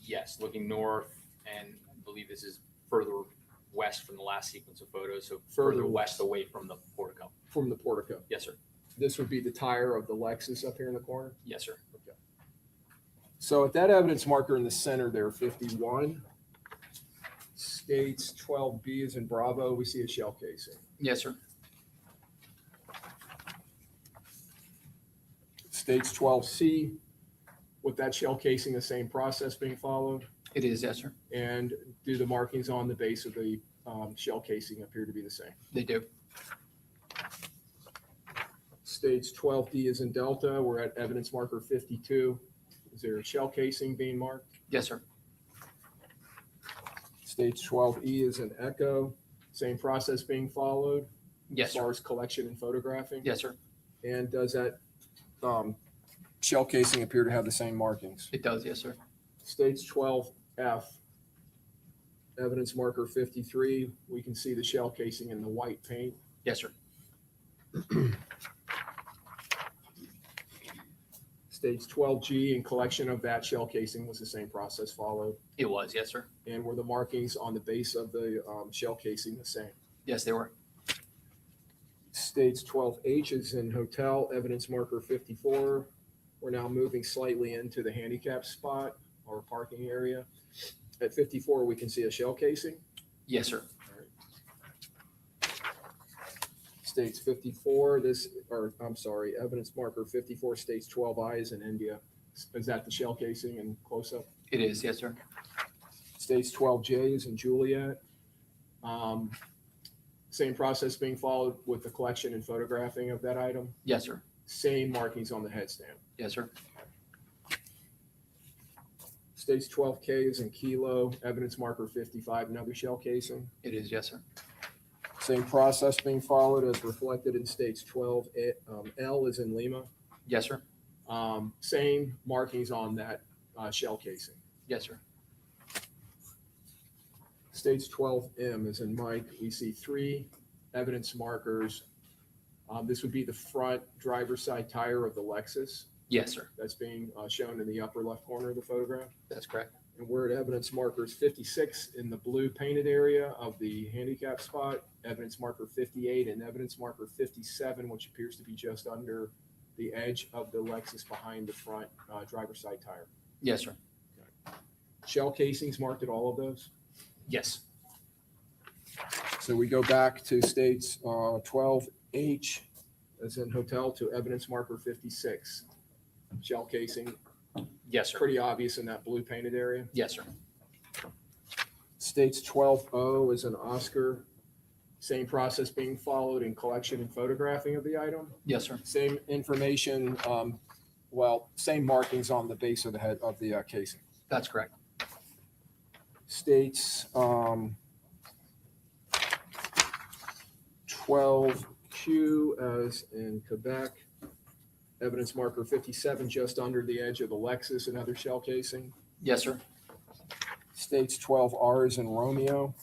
Speaker 16: Yes, looking north, and I believe this is further west from the last sequence of photos, so further west away from the portico.
Speaker 15: From the portico?
Speaker 16: Yes, sir.
Speaker 15: This would be the tire of the Lexus up here in the corner?
Speaker 16: Yes, sir.
Speaker 15: Okay. So at that evidence marker in the center there, 51, states 12B is in Bravo, we see a shell casing.
Speaker 16: Yes, sir.
Speaker 15: States 12C, with that shell casing, the same process being followed?
Speaker 16: It is, yes, sir.
Speaker 15: And do the markings on the base of the shell casing appear to be the same?
Speaker 16: They do.
Speaker 15: States 12D is in Delta, we're at evidence marker 52. Is there a shell casing being marked?
Speaker 16: Yes, sir.
Speaker 15: States 12E is in Echo, same process being followed?
Speaker 16: Yes,
Speaker 15: As far
Speaker 16: sir.
Speaker 15: as collection and photographing?
Speaker 16: Yes, sir.
Speaker 15: And does that shell casing appear to have the same markings?
Speaker 16: It does, yes, sir.
Speaker 15: States 12F, evidence marker 53, we can see the shell casing in the white paint.
Speaker 16: Yes, sir.
Speaker 15: States 12G and collection of that shell casing was the same process followed.
Speaker 16: It was, yes, sir.
Speaker 15: And were the markings on the base of the shell casing the same?
Speaker 16: Yes, they were.
Speaker 15: States 12H is in hotel, evidence marker 54. We're now moving slightly into the handicap spot or parking area. At 54, we can see a shell casing.
Speaker 16: Yes, sir.
Speaker 15: States 54, evidence marker 54 states 12I is in India. Is that the shell casing and close up?
Speaker 16: It is, yes, sir.
Speaker 15: States 12J is in Juliet. Same process being followed with the collection and photographing of that item.
Speaker 16: Yes, sir.
Speaker 15: Same markings on the head stamp.
Speaker 16: Yes, sir.
Speaker 15: States 12K is in Kilo, evidence marker 55, another shell casing.
Speaker 16: It is, yes, sir.
Speaker 15: Same process being followed as reflected in states 12. L is in Lima.
Speaker 16: Yes, sir.
Speaker 15: Same markings on that shell casing.
Speaker 16: Yes, sir.
Speaker 15: States 12M is in Mike. We see 3 evidence markers. This would be the front driver's side tire of the Lexus.
Speaker 16: Yes, sir.
Speaker 15: That's being shown in the upper left corner of the photograph.
Speaker 16: That's correct.
Speaker 15: And we're at evidence markers 56 in the blue painted area of the handicap spot, evidence marker 58 and evidence marker 57, which appears to be just under the edge of the Lexus behind the front driver's side tire.
Speaker 16: Yes, sir.
Speaker 15: Okay. Shell casings marked at all of those?
Speaker 16: Yes.
Speaker 15: So we go back to states 12H as in hotel to evidence marker 56. Shell casing.
Speaker 16: Yes, sir.
Speaker 15: Pretty obvious in that blue painted area.
Speaker 16: Yes, sir.
Speaker 15: States 12O is an Oscar. Same process being followed in collection and photographing of the item.
Speaker 16: Yes, sir.
Speaker 15: Same information, same markings on the base of the head of the casing.
Speaker 16: That's correct.
Speaker 15: States 12Q as in Quebec. Evidence marker 57 just under the edge of the Lexus, another shell casing.
Speaker 16: Yes, sir.
Speaker 15: States 12R is in Romeo.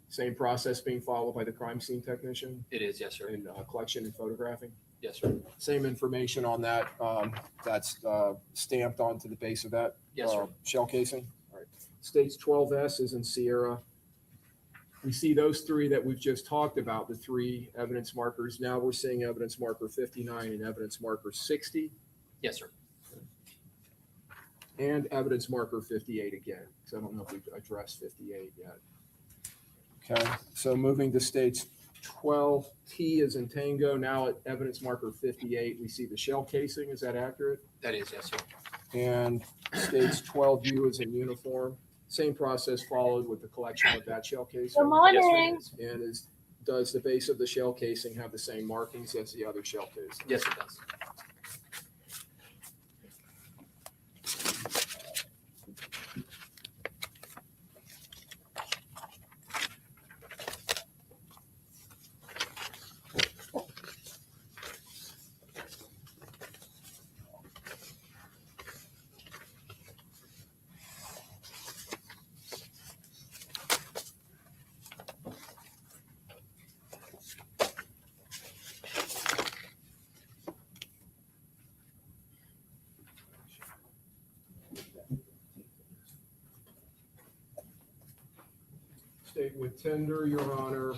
Speaker 15: Same process being followed by the crime scene technician.
Speaker 16: It is, yes, sir.
Speaker 15: In collection and photographing.
Speaker 16: Yes, sir.
Speaker 15: Same information on that. That's stamped onto the base of that
Speaker 16: Yes, sir.
Speaker 15: shell casing. All right. States 12S is in Sierra. We see those 3 that we've just talked about, the 3 evidence markers. Now we're seeing evidence marker 59 and evidence marker 60.
Speaker 16: Yes, sir.
Speaker 15: And evidence marker 58 again, because I don't know if we've addressed 58 yet. Okay, so moving to states 12T is in Tango. Now at evidence marker 58, we see the shell casing. Is that accurate?
Speaker 16: That is, yes, sir.
Speaker 15: And states 12U is in uniform. Same process followed with the collection of that shell casing.
Speaker 3: Good morning.
Speaker 15: Yes, and does the base of the shell casing have the same markings as the other shell casing?
Speaker 16: Yes, it does.
Speaker 15: State with tender, Your Honor.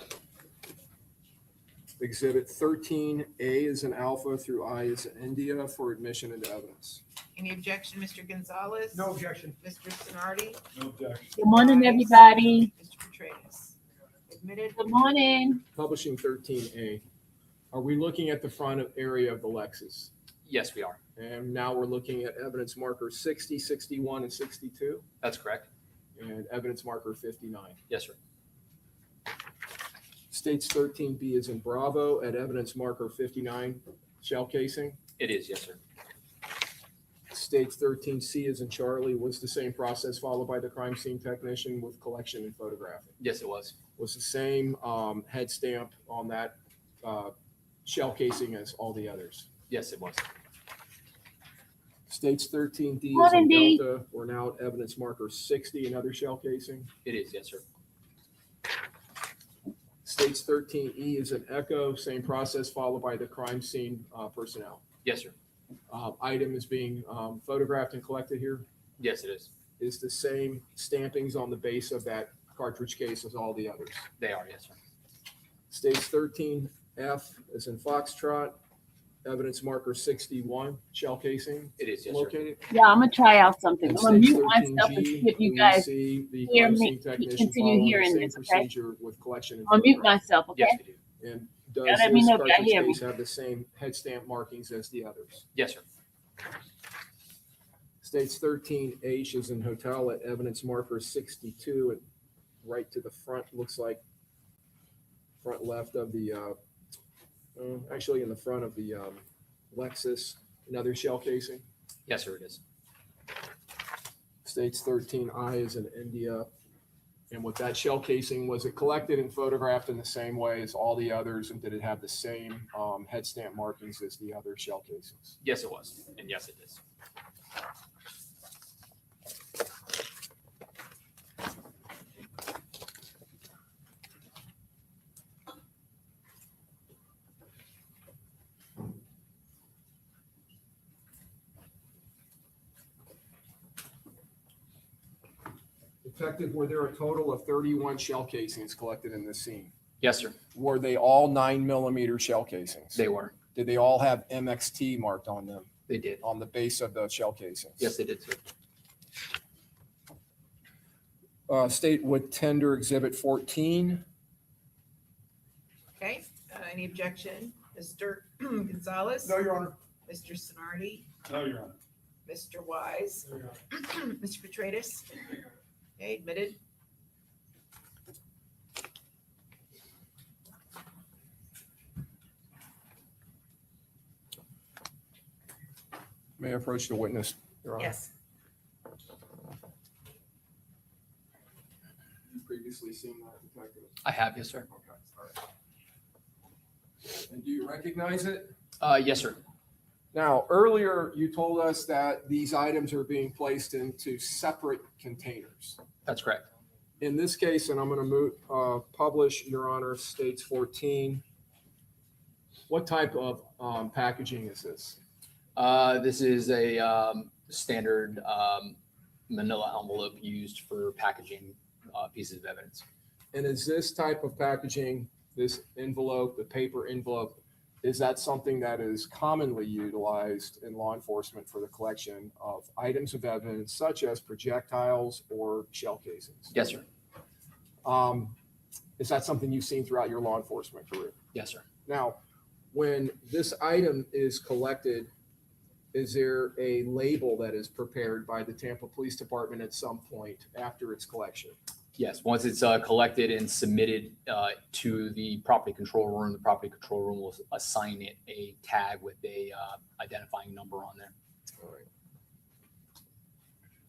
Speaker 15: Exhibit 13A is an alpha through I is an India for admission into evidence.
Speaker 12: Any objection, Mr. Gonzalez?
Speaker 13: No objection.
Speaker 12: Mr. Sonardi?
Speaker 14: No objection.
Speaker 3: Good morning, everybody.
Speaker 12: Mr. Petraeus? Admitted.
Speaker 3: Good morning.
Speaker 15: Publishing 13A. Are we looking at the front area of the Lexus?
Speaker 16: Yes, we are.
Speaker 15: And now we're looking at evidence marker 60, 61, and 62,
Speaker 16: That's correct.
Speaker 15: and evidence marker 59.
Speaker 16: Yes, sir.
Speaker 15: States 13B is in Bravo at evidence marker 59, shell casing.
Speaker 16: It is, yes, sir.
Speaker 15: States 13C is in Charlie. Was the same process followed by the crime scene technician with collection and photographing?
Speaker 16: Yes, it was.
Speaker 15: Was the same head stamp on that shell casing as all the others?
Speaker 16: Yes, it was.
Speaker 15: States 13D is
Speaker 3: Morning,
Speaker 15: in
Speaker 3: D.
Speaker 15: Delta. We're now at evidence marker 60, another shell casing.
Speaker 16: It is, yes, sir.
Speaker 15: States 13E is an Echo, same process followed by the crime scene personnel.
Speaker 16: Yes, sir.
Speaker 15: item is being photographed and collected here
Speaker 16: Yes, it is.
Speaker 15: is the same stampings on the base of that cartridge case as all the others.
Speaker 16: They are, yes, sir.
Speaker 15: States 13F is in Foxtrot. Evidence marker 61, shell casing
Speaker 16: It is, yes, sir.
Speaker 15: located.
Speaker 3: Yeah, I'm gonna try out something.
Speaker 15: And
Speaker 3: I'm gonna
Speaker 15: states
Speaker 3: mute myself and
Speaker 15: 13G,
Speaker 3: see if you
Speaker 15: we
Speaker 3: guys
Speaker 15: see the
Speaker 3: hear
Speaker 15: crime
Speaker 3: me.
Speaker 15: scene technician
Speaker 3: Continue
Speaker 15: following
Speaker 3: hearing
Speaker 15: the same
Speaker 3: this, okay?
Speaker 15: procedure with collection and
Speaker 3: I'll mute
Speaker 15: photograph.
Speaker 3: myself, okay?
Speaker 16: Yes, we do.
Speaker 15: And does
Speaker 3: Yeah, let me
Speaker 15: this
Speaker 3: know if y'all
Speaker 15: cartridge
Speaker 3: hear me.
Speaker 15: case have the same head stamp markings as the others?
Speaker 16: Yes, sir.
Speaker 15: States 13H is in hotel at evidence marker 62 and right to the front, looks like front left of the, actually in the front of the Lexus, another shell casing.
Speaker 16: Yes, sir, it is.
Speaker 15: States 13I is in India. And with that shell casing, was it collected and photographed in the same way as all the others? And did it have the same head stamp markings as the other shell casings?
Speaker 16: Yes, it was. And yes, it is.
Speaker 15: Detective, were there a total of 31 shell casings collected in this scene?
Speaker 16: Yes, sir.
Speaker 15: Were they all 9mm shell casings?
Speaker 16: They were.
Speaker 15: Did they all have MXT marked on them?
Speaker 16: They did.
Speaker 15: On the base of the shell casings?
Speaker 16: Yes, they did, sir.
Speaker 15: State would tender exhibit 14.
Speaker 12: Okay, any objection? Mr. Gonzalez?
Speaker 13: No, Your Honor.
Speaker 12: Mr. Sonardi?
Speaker 14: No, Your Honor.
Speaker 12: Mr. Wise?
Speaker 14: No, Your Honor.
Speaker 12: Mr. Petratus? Okay, admitted.
Speaker 15: May I approach the witness, Your Honor?
Speaker 12: Yes.
Speaker 15: You've previously seen that, Detective?
Speaker 16: I have, yes, sir.
Speaker 15: Okay, all right. And do you recognize it?
Speaker 16: Yes, sir.
Speaker 15: Now, earlier you told us that these items are being placed into separate containers.
Speaker 16: That's correct.
Speaker 15: In this case, and I'm going to publish, Your Honor, States 14. What type of packaging is this?
Speaker 16: This is a standard manila envelope used for packaging pieces of evidence.
Speaker 15: And is this type of packaging, this envelope, the paper envelope, is that something that is commonly utilized in law enforcement for the collection of items of evidence such as projectiles or shell casings?
Speaker 16: Yes, sir.
Speaker 15: Is that something you've seen throughout your law enforcement career?
Speaker 16: Yes, sir.
Speaker 15: Now, when this item is collected, is there a label that is prepared by the Tampa Police Department at some point after its collection?
Speaker 16: Yes, once it's collected and submitted to the property control room, the property control room will assign it a tag with a identifying number on there.
Speaker 15: All right.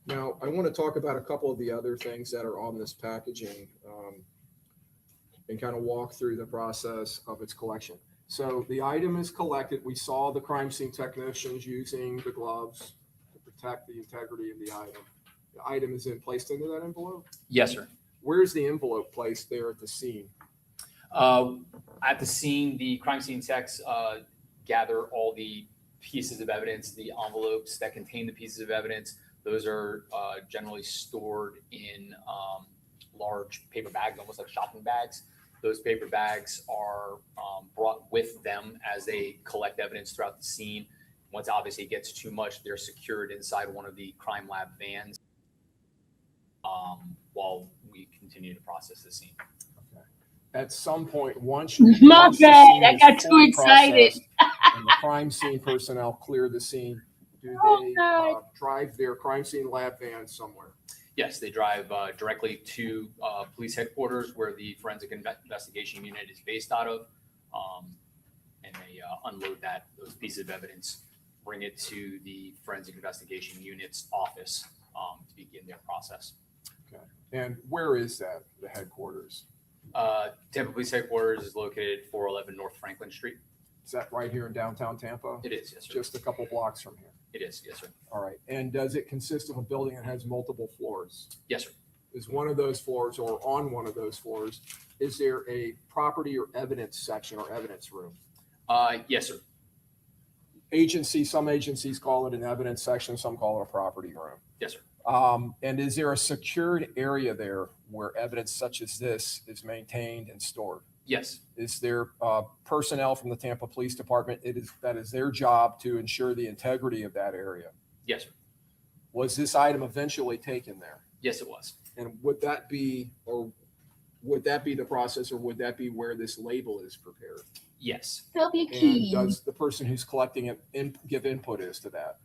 Speaker 15: Now, I want to talk about a couple of the other things that are on this packaging and kind of walk through the process of its collection. So the item is collected. We saw the crime scene technicians using the gloves to protect the integrity of the item. The item is then placed into that envelope?
Speaker 16: Yes, sir.
Speaker 15: Where's the envelope placed there at the scene?
Speaker 16: At the scene, the crime scene techs gather all the pieces of evidence, the envelopes that contain the pieces of evidence. Those are generally stored in large paper bags, almost like shopping bags. Those paper bags are brought with them as they collect evidence throughout the scene. Once obviously it gets too much, they're secured inside one of the crime lab vans while we continue to process the scene.
Speaker 15: Okay. At some point, once
Speaker 3: My
Speaker 15: once the
Speaker 3: bad,
Speaker 15: scene
Speaker 3: I
Speaker 15: is
Speaker 3: got too
Speaker 15: fully
Speaker 3: excited.
Speaker 15: processed and the crime scene personnel clear the scene, do they drive their crime scene lab van somewhere?
Speaker 16: Yes, they drive directly to police headquarters where the forensic investigation unit is based out of, and they unload those pieces of evidence, bring it to the forensic investigation unit's office to begin their process.
Speaker 15: Okay. And where is that, the headquarters?
Speaker 16: Tampa Police Headquarters is located at 411 North Franklin Street.
Speaker 15: Is that right here in downtown Tampa?
Speaker 16: It is, yes, sir.
Speaker 15: Just a couple blocks from here?
Speaker 16: It is, yes, sir.
Speaker 15: All right. And does it consist of a building that has multiple floors?
Speaker 16: Yes, sir.
Speaker 15: Is one of those floors or on one of those floors, is there a property or evidence section or evidence room?
Speaker 16: Yes, sir.
Speaker 15: some agencies call it an evidence section, some call it a property room.
Speaker 16: Yes, sir.
Speaker 15: And is there a secured area there where evidence such as this is maintained and stored?
Speaker 16: Yes.
Speaker 15: Is there personnel from the Tampa Police Department? That is their job to ensure the integrity of that area.
Speaker 16: Yes, sir.
Speaker 15: Was this item eventually taken there?
Speaker 16: Yes, it was.
Speaker 15: And would that be the process, or would that be where this label is prepared?
Speaker 16: Yes.
Speaker 15: And does the person who's collecting it give input as to that?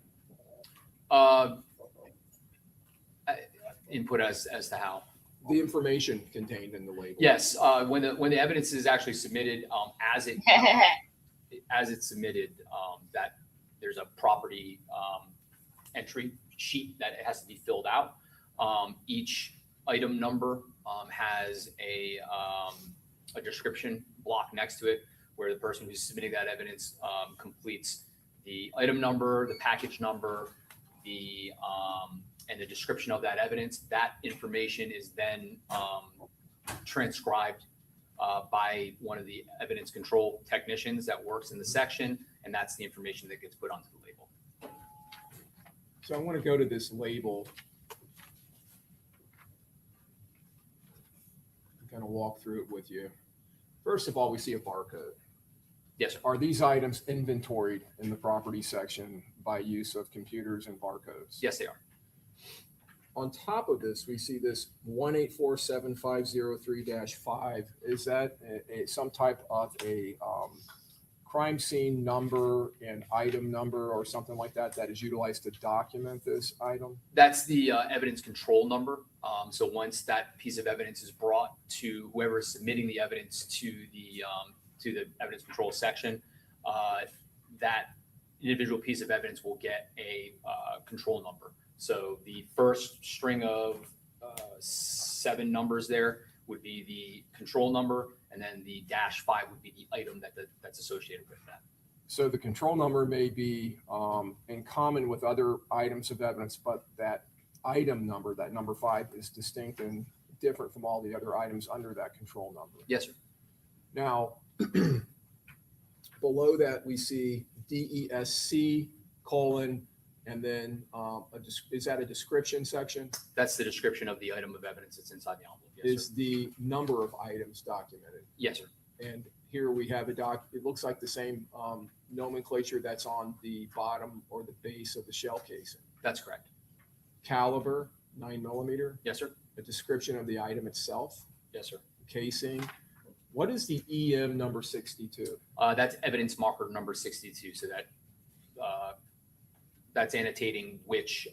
Speaker 16: Input as to how?
Speaker 15: The information contained in the label.
Speaker 16: Yes, when the evidence is actually submitted, as it's submitted, that there's a property entry sheet that it has to be filled out. Each item number has a description block next to it, where the person who's submitting that evidence completes the item number, the package number, and the description of that evidence. That information is then transcribed by one of the evidence control technicians that works in the section, and that's the information that gets put onto the label.
Speaker 15: So I want to go to this label. I'm going to walk through it with you. First of all, we see a barcode.
Speaker 16: Yes, sir.
Speaker 15: Are these items inventoried in the property section by use of computers and barcodes?
Speaker 16: Yes, they are.
Speaker 15: On top of this, we see this 1847503-5. Is that some type of a crime scene number and item number or something like that that is utilized to document this item?
Speaker 16: That's the evidence control number. So once that piece of evidence is brought to whoever is submitting the evidence to the evidence control section, that individual piece of evidence will get a control number. So the first string of 7 numbers there would be the control number, and then the -5 would be the item that's associated with that.
Speaker 15: So the control number may be in common with other items of evidence, but that item number, that number 5, is distinct and different from all the other items under that control number.
Speaker 16: Yes, sir.
Speaker 15: Now, below that, we see DESC : and then is that a description section?
Speaker 16: That's the description of the item of evidence that's inside the envelope. Yes,
Speaker 15: Is the number of items documented?
Speaker 16: Yes, sir.
Speaker 15: And here we have it looks like the same nomenclature that's on the bottom or the base of the shell casing.
Speaker 16: That's correct.
Speaker 15: Caliber, 9mm.
Speaker 16: Yes, sir.
Speaker 15: A description of the item itself.
Speaker 16: Yes, sir.
Speaker 15: Casing. What is the EM number 62?
Speaker 16: That's evidence marker number 62. So that's annotating which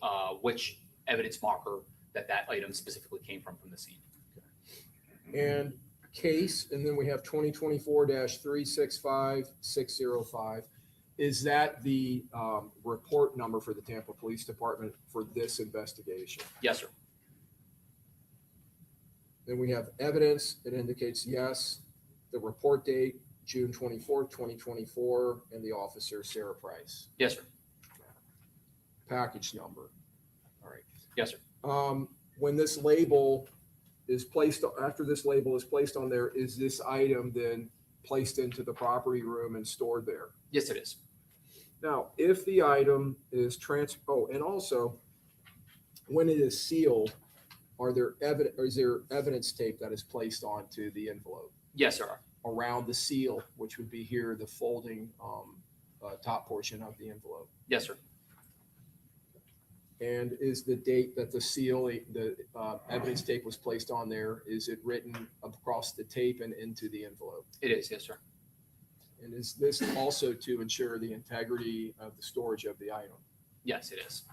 Speaker 16: evidence marker that item specifically came from the scene.
Speaker 15: And case, and then we have 2024-365605. Is that the report number for the Tampa Police Department for this investigation?
Speaker 16: Yes, sir.
Speaker 15: Then we have evidence. It indicates yes. The report date, June 24th, 2024, and the officer, Sarah Price.
Speaker 16: Yes, sir.
Speaker 15: Package number. All right.
Speaker 16: Yes, sir.
Speaker 15: When this label is placed, after this label is placed on there, is this item then placed into the property room and stored there?
Speaker 16: Yes, it is.
Speaker 15: Now, if the item is and also when it is sealed, is there evidence tape that is placed onto the envelope?
Speaker 16: Yes, sir.
Speaker 15: Around the seal, which would be here, the folding top portion of the envelope.
Speaker 16: Yes, sir.
Speaker 15: And is the date that the seal, the evidence tape was placed on there, is it written across the tape and into the envelope?
Speaker 16: It is, yes, sir.
Speaker 15: And is this also to ensure the integrity of the storage of the item?
Speaker 16: Yes, it is.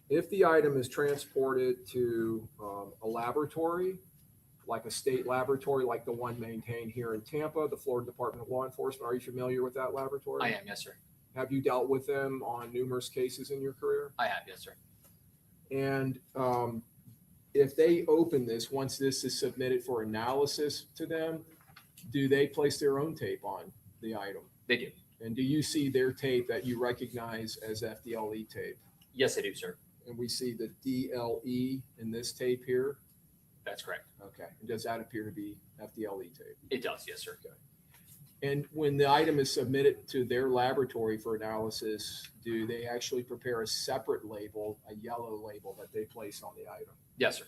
Speaker 15: If the item is transported to a laboratory, like a state laboratory, like the one maintained here in Tampa, the Florida Department of Law Enforcement, are you familiar with that laboratory?
Speaker 16: I am, yes, sir.
Speaker 15: Have you dealt with them on numerous cases in your career?
Speaker 16: I have, yes, sir.
Speaker 15: And if they open this, once this is submitted for analysis to them, do they place their own tape on the item?
Speaker 16: They do.
Speaker 15: And do you see their tape that you recognize as FDLE tape?
Speaker 16: Yes, I do, sir.
Speaker 15: And we see the DLE in this tape here?
Speaker 16: That's correct.
Speaker 15: Okay. And does that appear to be FDLE tape?
Speaker 16: It does, yes, sir.
Speaker 15: Okay. And when the item is submitted to their laboratory for analysis, do they actually prepare a separate label, a yellow label that they place on the item?
Speaker 16: Yes, sir.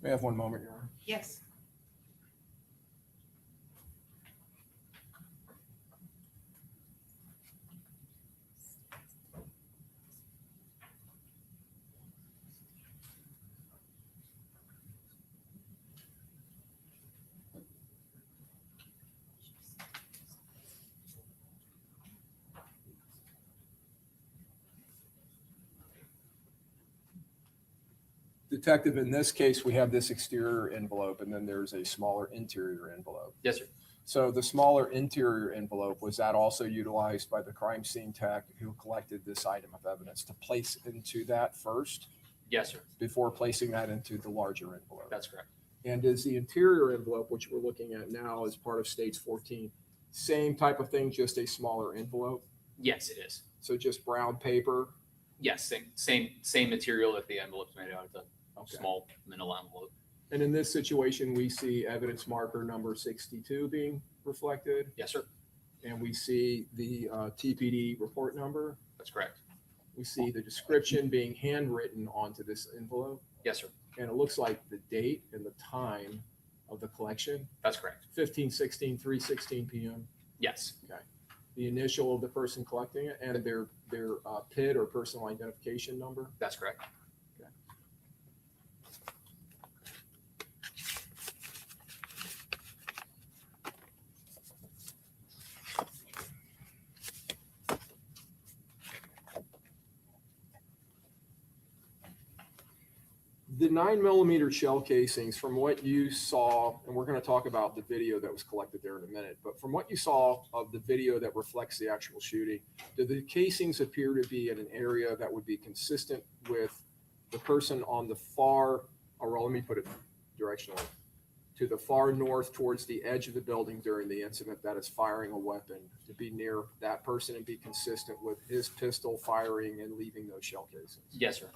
Speaker 15: May I have one moment, Your Honor?
Speaker 12: Yes.
Speaker 15: Detective, in this case, we have this exterior envelope and then there's a smaller interior envelope.
Speaker 16: Yes, sir.
Speaker 15: So the smaller interior envelope, was that also utilized by the crime scene tech who collected this item of evidence to place into that first
Speaker 16: Yes, sir.
Speaker 15: before placing that into the larger envelope?
Speaker 16: That's correct.
Speaker 15: And is the interior envelope, which we're looking at now as part of States 14, same type of thing, just a smaller envelope?
Speaker 16: Yes, it is.
Speaker 15: So just brown paper?
Speaker 16: Yes, same material that the envelope's made out of,
Speaker 15: Okay.
Speaker 16: small manila envelope.
Speaker 15: And in this situation, we see evidence marker number 62 being reflected,
Speaker 16: Yes, sir.
Speaker 15: and we see the TPD report number.
Speaker 16: That's correct.
Speaker 15: We see the description being handwritten onto this envelope,
Speaker 16: Yes, sir.
Speaker 15: and it looks like the date and the time of the collection,
Speaker 16: That's correct.
Speaker 15: 15/16, 3:16 p.m.
Speaker 16: Yes.
Speaker 15: Okay. The initial of the person collecting it and their PID or personal identification number.
Speaker 16: That's correct.
Speaker 15: The 9mm shell casings, from what you saw, and we're going to talk about the video that was collected there in a minute, but from what you saw of the video that reflects the actual shooting, do the casings appear to be in an area that would be consistent with the person on the far, or let me put it directionally, to the far north towards the edge of the building during the incident that is firing a weapon, to be near that person and be consistent with his pistol firing and leaving those shell casings?
Speaker 16: Yes, sir.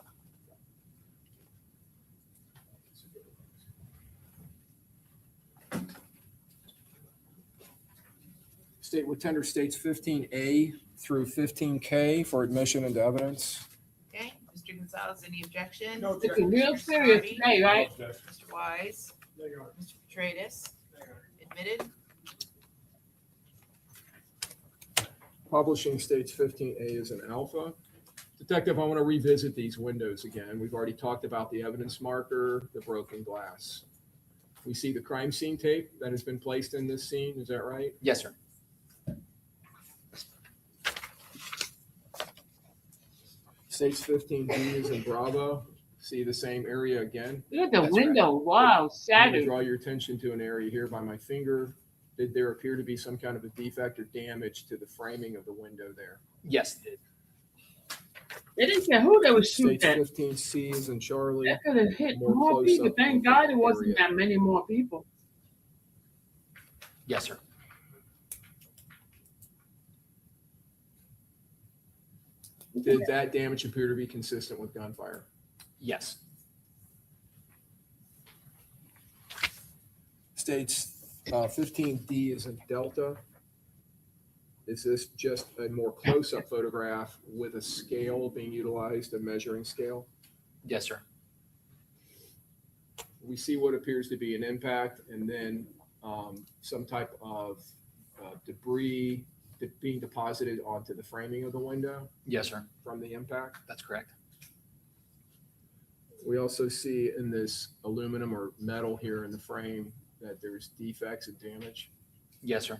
Speaker 15: State would tender states 15A through 15K for admission into evidence.
Speaker 12: Okay, Mr. Gonzalez, any objection?
Speaker 13: No,
Speaker 3: It's real
Speaker 12: Mr.
Speaker 3: serious
Speaker 12: Scotty?
Speaker 3: today, right?
Speaker 12: Mr. Wise? Mr. Petratus? Admitted?
Speaker 15: Publishing states 15A is an alpha. Detective, I want to revisit these windows again. We've already talked about the evidence marker, the broken glass. We see the crime scene tape that has been placed in this scene. Is that right?
Speaker 16: Yes, sir.
Speaker 15: States 15B is in Bravo. See the same area again.
Speaker 3: Look at the
Speaker 16: That's
Speaker 3: window. Wow,
Speaker 15: I'm going to
Speaker 3: shattered.
Speaker 15: draw your attention to an area here by my finger. Did there appear to be some kind of a defect or damage to the framing of the window there?
Speaker 16: Yes, it did.
Speaker 3: They didn't say who they was shooting
Speaker 15: States
Speaker 3: at.
Speaker 15: 15C is in Charlie.
Speaker 3: That could have hit
Speaker 15: More
Speaker 3: more
Speaker 15: close
Speaker 3: people.
Speaker 15: up
Speaker 3: Thank
Speaker 15: of
Speaker 3: God
Speaker 15: the
Speaker 3: it wasn't
Speaker 15: area.
Speaker 3: that many more people.
Speaker 16: Yes, sir.
Speaker 15: Did that damage appear to be consistent with gunfire?
Speaker 16: Yes.
Speaker 15: States 15D is in Delta. Is this just a more close-up photograph with a scale being utilized, a measuring scale?
Speaker 16: Yes, sir.
Speaker 15: We see what appears to be an impact and then some type of debris being deposited onto the framing of the window
Speaker 16: Yes, sir.
Speaker 15: from the impact.
Speaker 16: That's correct.
Speaker 15: We also see in this aluminum or metal here in the frame that there's defects and damage.
Speaker 16: Yes, sir.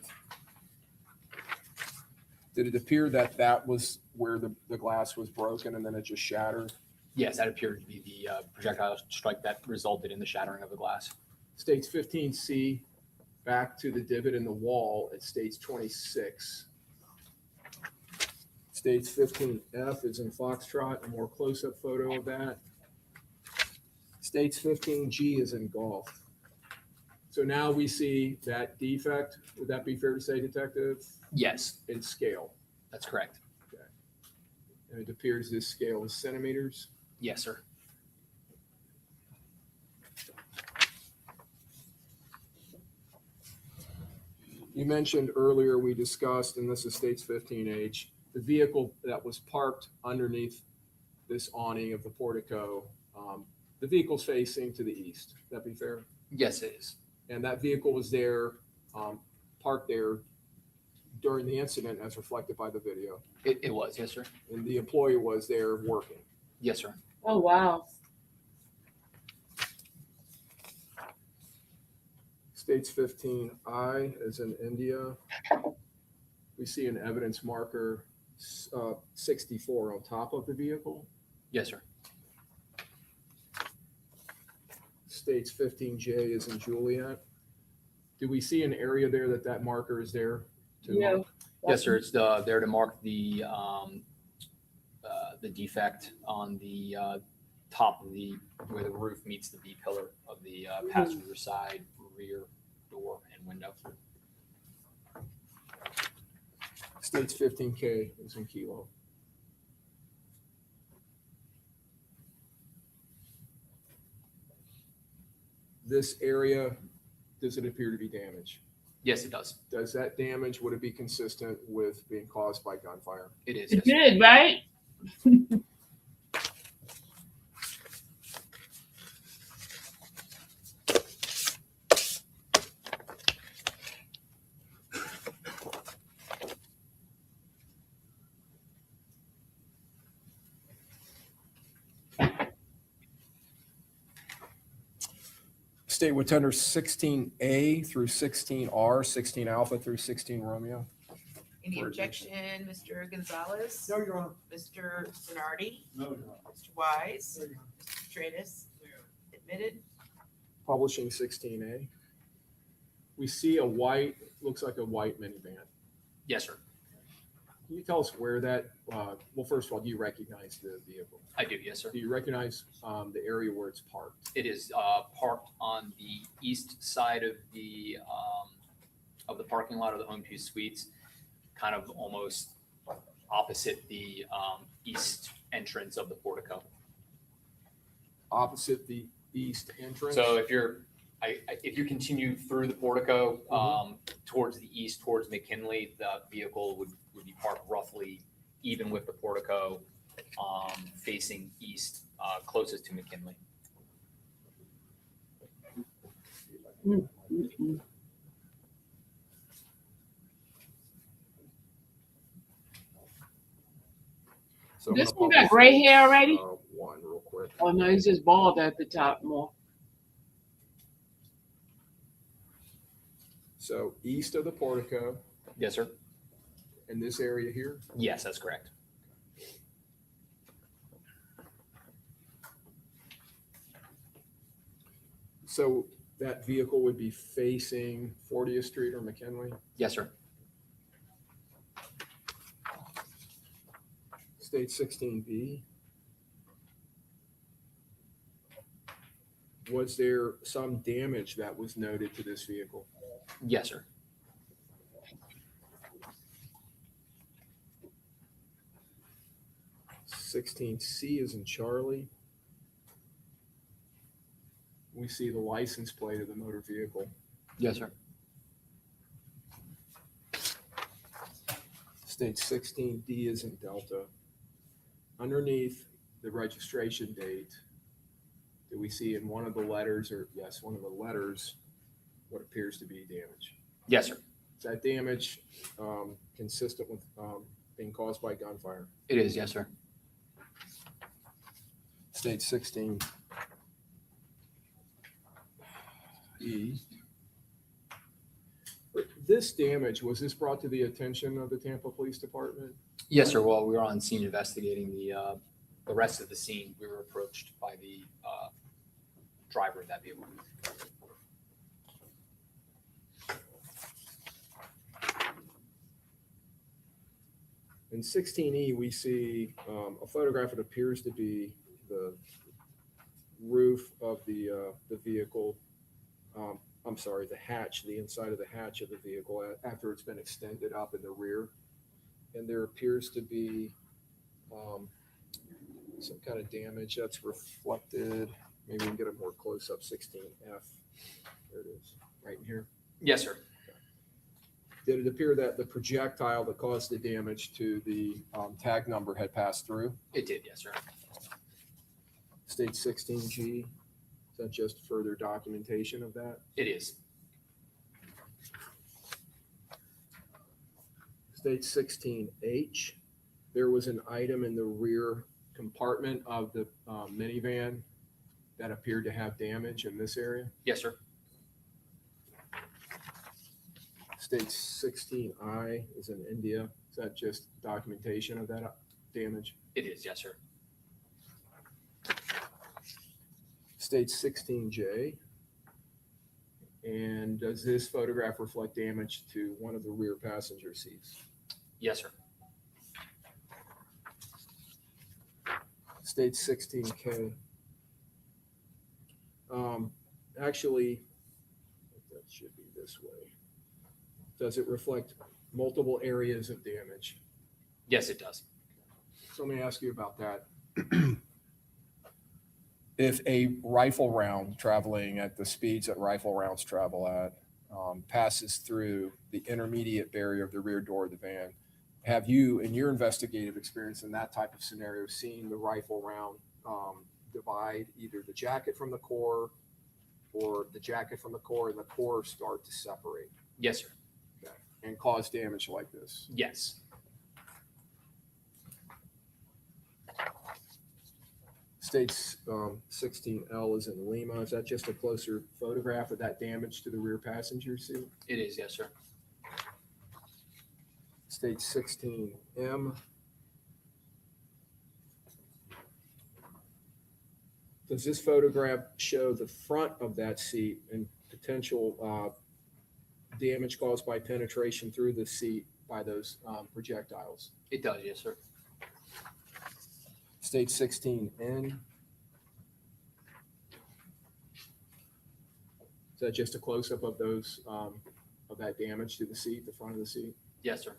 Speaker 15: Did it appear that that was where the glass was broken and then it just shattered?
Speaker 16: Yes, that appeared to be the projectile strike that resulted in the shattering of the glass.
Speaker 15: States 15C, back to the divot in the wall at states 26. States 15F is in Foxtrot, a more close-up photo of that. States 15G is in golf. So now we see that defect. Would that be fair to say, Detective?
Speaker 16: Yes,
Speaker 15: In scale.
Speaker 16: that's correct.
Speaker 15: Okay. And it appears this scale is centimeters.
Speaker 16: Yes, sir.
Speaker 15: You mentioned earlier, we discussed, and this is states 15H, the vehicle that was parked underneath this awning of the portico. The vehicle's facing to the east. That be fair?
Speaker 16: Yes, it is.
Speaker 15: And that vehicle was there, parked there during the incident as reflected by the video.
Speaker 16: It was, yes, sir.
Speaker 15: And the employee was there working.
Speaker 16: Yes, sir.
Speaker 3: Oh, wow.
Speaker 15: States 15I is in India. We see an evidence marker 64 on top of the vehicle.
Speaker 16: Yes, sir.
Speaker 15: States 15J is in Juliet. Do we see an area there that marker is there?
Speaker 3: Yeah.
Speaker 16: Yes, sir. It's there to mark the defect on the top of where the roof meets the B pillar of the passenger side rear door and window.
Speaker 15: States 15K is in Kilo. This area, does it appear to be damaged?
Speaker 16: Yes, it does.
Speaker 15: Does that damage, would it be consistent with being caused by gunfire?
Speaker 16: It is.
Speaker 3: It
Speaker 16: Yes,
Speaker 3: did, right?
Speaker 15: State would tender 16A through 16R, 16 Alpha through 16 Romeo.
Speaker 12: Any objection, Mr. Gonzalez?
Speaker 13: No, Your Honor.
Speaker 12: Mr. Zanardi?
Speaker 14: No, Your Honor.
Speaker 12: Mr. Wise? Mr. Tratus? Admitted?
Speaker 15: Publishing 16A. We see a white, looks like a white minivan.
Speaker 16: Yes, sir.
Speaker 15: Can you tell us where that, well, first of all, do you recognize the vehicle?
Speaker 16: I do. Yes, sir.
Speaker 15: Do you recognize the area where it's parked?
Speaker 16: It is parked on the east side of the parking lot of the Home 2 Suites, kind of almost opposite the east entrance of the portico.
Speaker 15: Opposite the east entrance?
Speaker 16: So if you continue through the portico towards the east, towards McKinley, the vehicle would be parked roughly even with the portico facing east, closest to McKinley.
Speaker 15: So I'm
Speaker 3: This
Speaker 15: gonna
Speaker 3: one got
Speaker 15: publish,
Speaker 3: gray hair already?
Speaker 15: one real quick.
Speaker 3: Oh, no, he's just bald at the top more.
Speaker 15: So east of the portico,
Speaker 16: Yes, sir.
Speaker 15: in this area here,
Speaker 16: Yes, that's correct.
Speaker 15: so that vehicle would be facing 40th Street or McKinley?
Speaker 16: Yes, sir.
Speaker 15: State 16B. Was there some damage that was noted to this vehicle?
Speaker 16: Yes, sir.
Speaker 15: C is in Charlie. We see the license plate of the motor vehicle.
Speaker 16: Yes, sir.
Speaker 15: State 16D is in Delta. Underneath the registration date, do we see in one of the letters, or yes, one of the letters, what appears to be damage?
Speaker 16: Yes, sir.
Speaker 15: Is that damage consistent with being caused by gunfire?
Speaker 16: It is. Yes, sir.
Speaker 15: State 16E. This damage, was this brought to the attention of the Tampa Police Department?
Speaker 16: Yes, sir. Well, we were on scene investigating the rest of the scene, we were approached by the driver of that vehicle.
Speaker 15: In 16E, we see a photograph that appears to be the roof of the vehicle. I'm sorry, the hatch, the inside of the hatch of the vehicle after it's been extended up in the rear. And there appears to be some kind of damage that's reflected. Maybe we can get a more close-up 16F. There it is, right in here.
Speaker 16: Yes, sir.
Speaker 15: Did it appear that the projectile that caused the damage to the tag number had passed through?
Speaker 16: It did, yes, sir.
Speaker 15: State 16G, is that just further documentation of that?
Speaker 16: It is.
Speaker 15: State 16H, there was an item in the rear compartment of the minivan that appeared to have damage in this area.
Speaker 16: Yes, sir.
Speaker 15: State 16I is in India. Is that just documentation of that damage?
Speaker 16: It is, yes, sir.
Speaker 15: State 16J. And does this photograph reflect damage to one of the rear passenger seats?
Speaker 16: Yes, sir.
Speaker 15: State 16K. Actually, that should be this way. Does it reflect multiple areas of damage?
Speaker 16: Yes, it does.
Speaker 15: So let me ask you about that. If a rifle round traveling at the speeds that rifle rounds travel at passes through the intermediate barrier of the rear door of the van, have you, in your investigative experience in that type of scenario, seen the rifle round divide either the jacket from the core or the jacket from the core and the core start to separate?
Speaker 16: Yes, sir.
Speaker 15: Okay. And cause damage like this?
Speaker 16: Yes.
Speaker 15: States 16L is in Lima. Is that just a closer photograph of that damage to the rear passenger seat?
Speaker 16: It is, yes, sir.
Speaker 15: State 16M. Does this photograph show the front of that seat and potential damage caused by penetration through the seat by those projectiles?
Speaker 16: It does, yes, sir.
Speaker 15: State 16N. Is that just a close-up of those of that damage to the seat, the front of the seat?
Speaker 16: Yes, sir.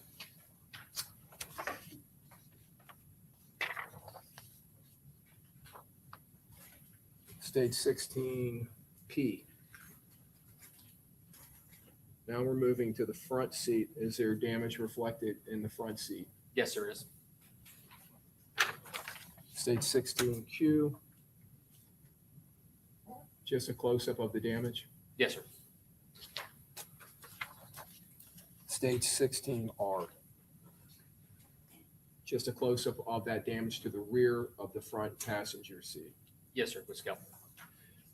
Speaker 15: State 16P. Now we're moving to the front seat. Is there damage reflected in the front seat?
Speaker 16: Yes, there is.
Speaker 15: State 16Q. Just a close-up of the damage.
Speaker 16: Yes, sir.
Speaker 15: State 16R. Just a close-up of that damage to the rear of the front passenger seat.
Speaker 16: Yes, sir. With scale.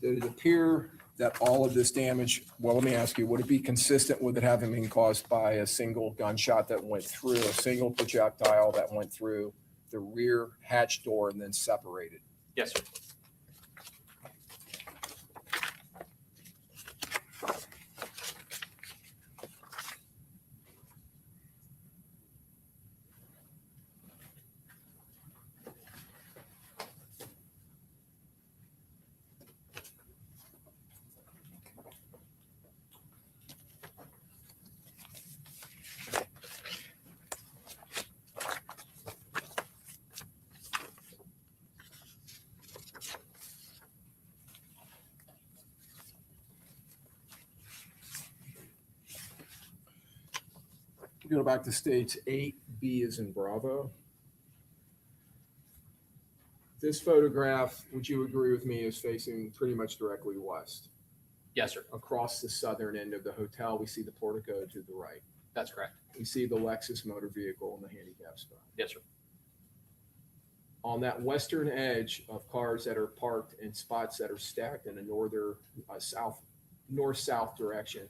Speaker 15: Did it appear that all of this damage, well, let me ask you, would it be consistent with it having been caused by a single gunshot that went through, a single projectile that went through the rear hatch door and then separated?
Speaker 16: Yes, sir.
Speaker 15: Go back to states 8B is in Bravo. This photograph, would you agree with me, is facing pretty much directly west?
Speaker 16: Yes, sir.
Speaker 15: Across the southern end of the hotel, we see the portico to the right.
Speaker 16: That's correct.
Speaker 15: We see the Lexus motor vehicle in the handicap spot.
Speaker 16: Yes, sir.
Speaker 15: On that western edge of cars that are parked in spots that are stacked in a north-south direction,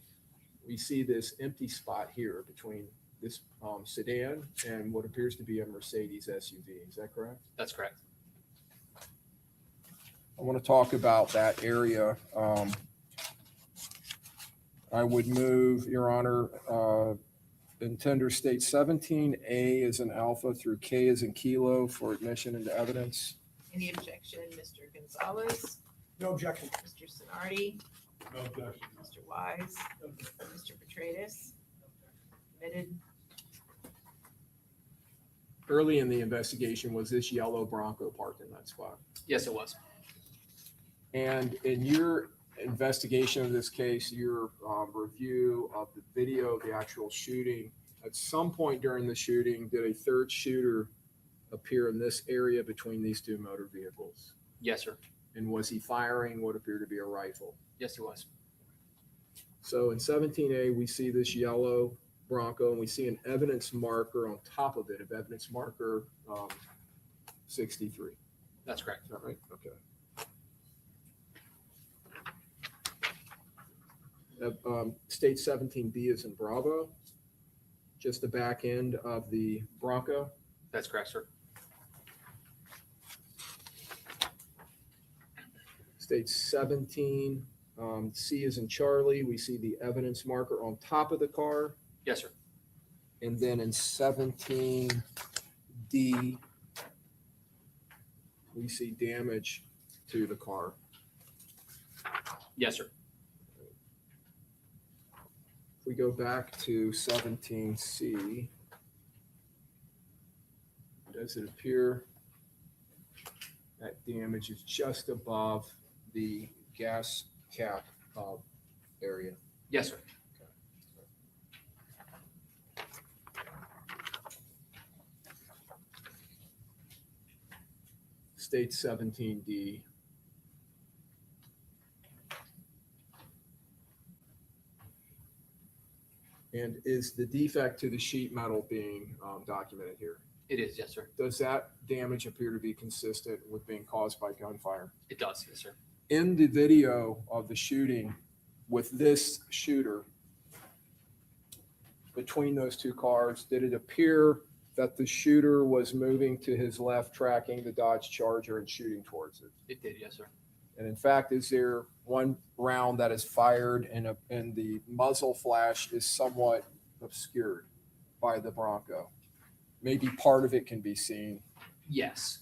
Speaker 15: we see this empty spot here between this sedan and what appears to be a Mercedes SUV. Is that correct?
Speaker 16: That's correct.
Speaker 15: I want to talk about that area. I would move, Your Honor, Intender State 17A as an alpha through K as in kilo for admission into evidence.
Speaker 12: Any objection, Mr. Gonzalez?
Speaker 13: No objection.
Speaker 12: Mr. Sonardi?
Speaker 14: No objection.
Speaker 12: Mr. Wise? Mr. Petratus? Admitted.
Speaker 15: Early in the investigation, was this yellow Bronco parked in that spot?
Speaker 16: Yes, it was.
Speaker 15: And in your investigation of this case, your review of the video of the actual shooting, at some point during the shooting, did a third shooter appear in this area between these two motor vehicles?
Speaker 16: Yes, sir.
Speaker 15: And was he firing what appeared to be a rifle?
Speaker 16: Yes, he was.
Speaker 15: So in 17A, we see this yellow Bronco, and we see an evidence marker on top of it, of evidence marker 63.
Speaker 16: That's correct.
Speaker 15: Is that right? Okay. State 17B is in Bravo, just the back end of the Bronco.
Speaker 16: That's correct, sir.
Speaker 15: State 17, C is in Charlie. We see the evidence marker on top of the car.
Speaker 16: Yes, sir.
Speaker 15: And then in 17D, we see damage to the car.
Speaker 16: Yes, sir.
Speaker 15: If we go back to 17C, does it appear that damage is just above the gas cap area?
Speaker 16: Yes, sir.
Speaker 15: State 17D. And is the defect to the sheet metal being documented here?
Speaker 16: It is, yes, sir.
Speaker 15: Does that damage appear to be consistent with being caused by gunfire?
Speaker 16: It does, yes, sir.
Speaker 15: In the video of the shooting with this shooter between those two cars, did it appear that the shooter was moving to his left, tracking the Dodge Charger and shooting towards it?
Speaker 16: It did, yes, sir.
Speaker 15: And in fact, is there one round that is fired and the muzzle flash is somewhat obscured by the Bronco? Maybe part of it can be seen.
Speaker 16: Yes.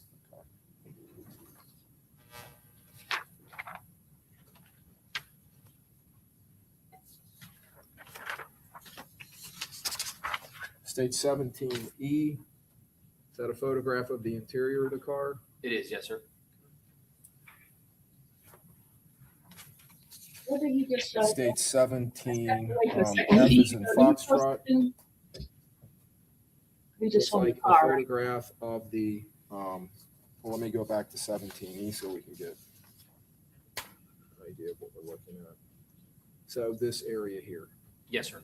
Speaker 15: State 17E, is that a photograph of the interior of the car?
Speaker 16: It is, yes, sir.
Speaker 3: What did you just show?
Speaker 15: State 17,
Speaker 3: Wait a second.
Speaker 15: F is in Foxtrot.
Speaker 3: We just
Speaker 15: It's
Speaker 3: saw the
Speaker 15: like a
Speaker 3: car.
Speaker 15: photograph of the, well, let me go back to 17E so we can get an idea of what we're looking at. So this area here.
Speaker 16: Yes, sir.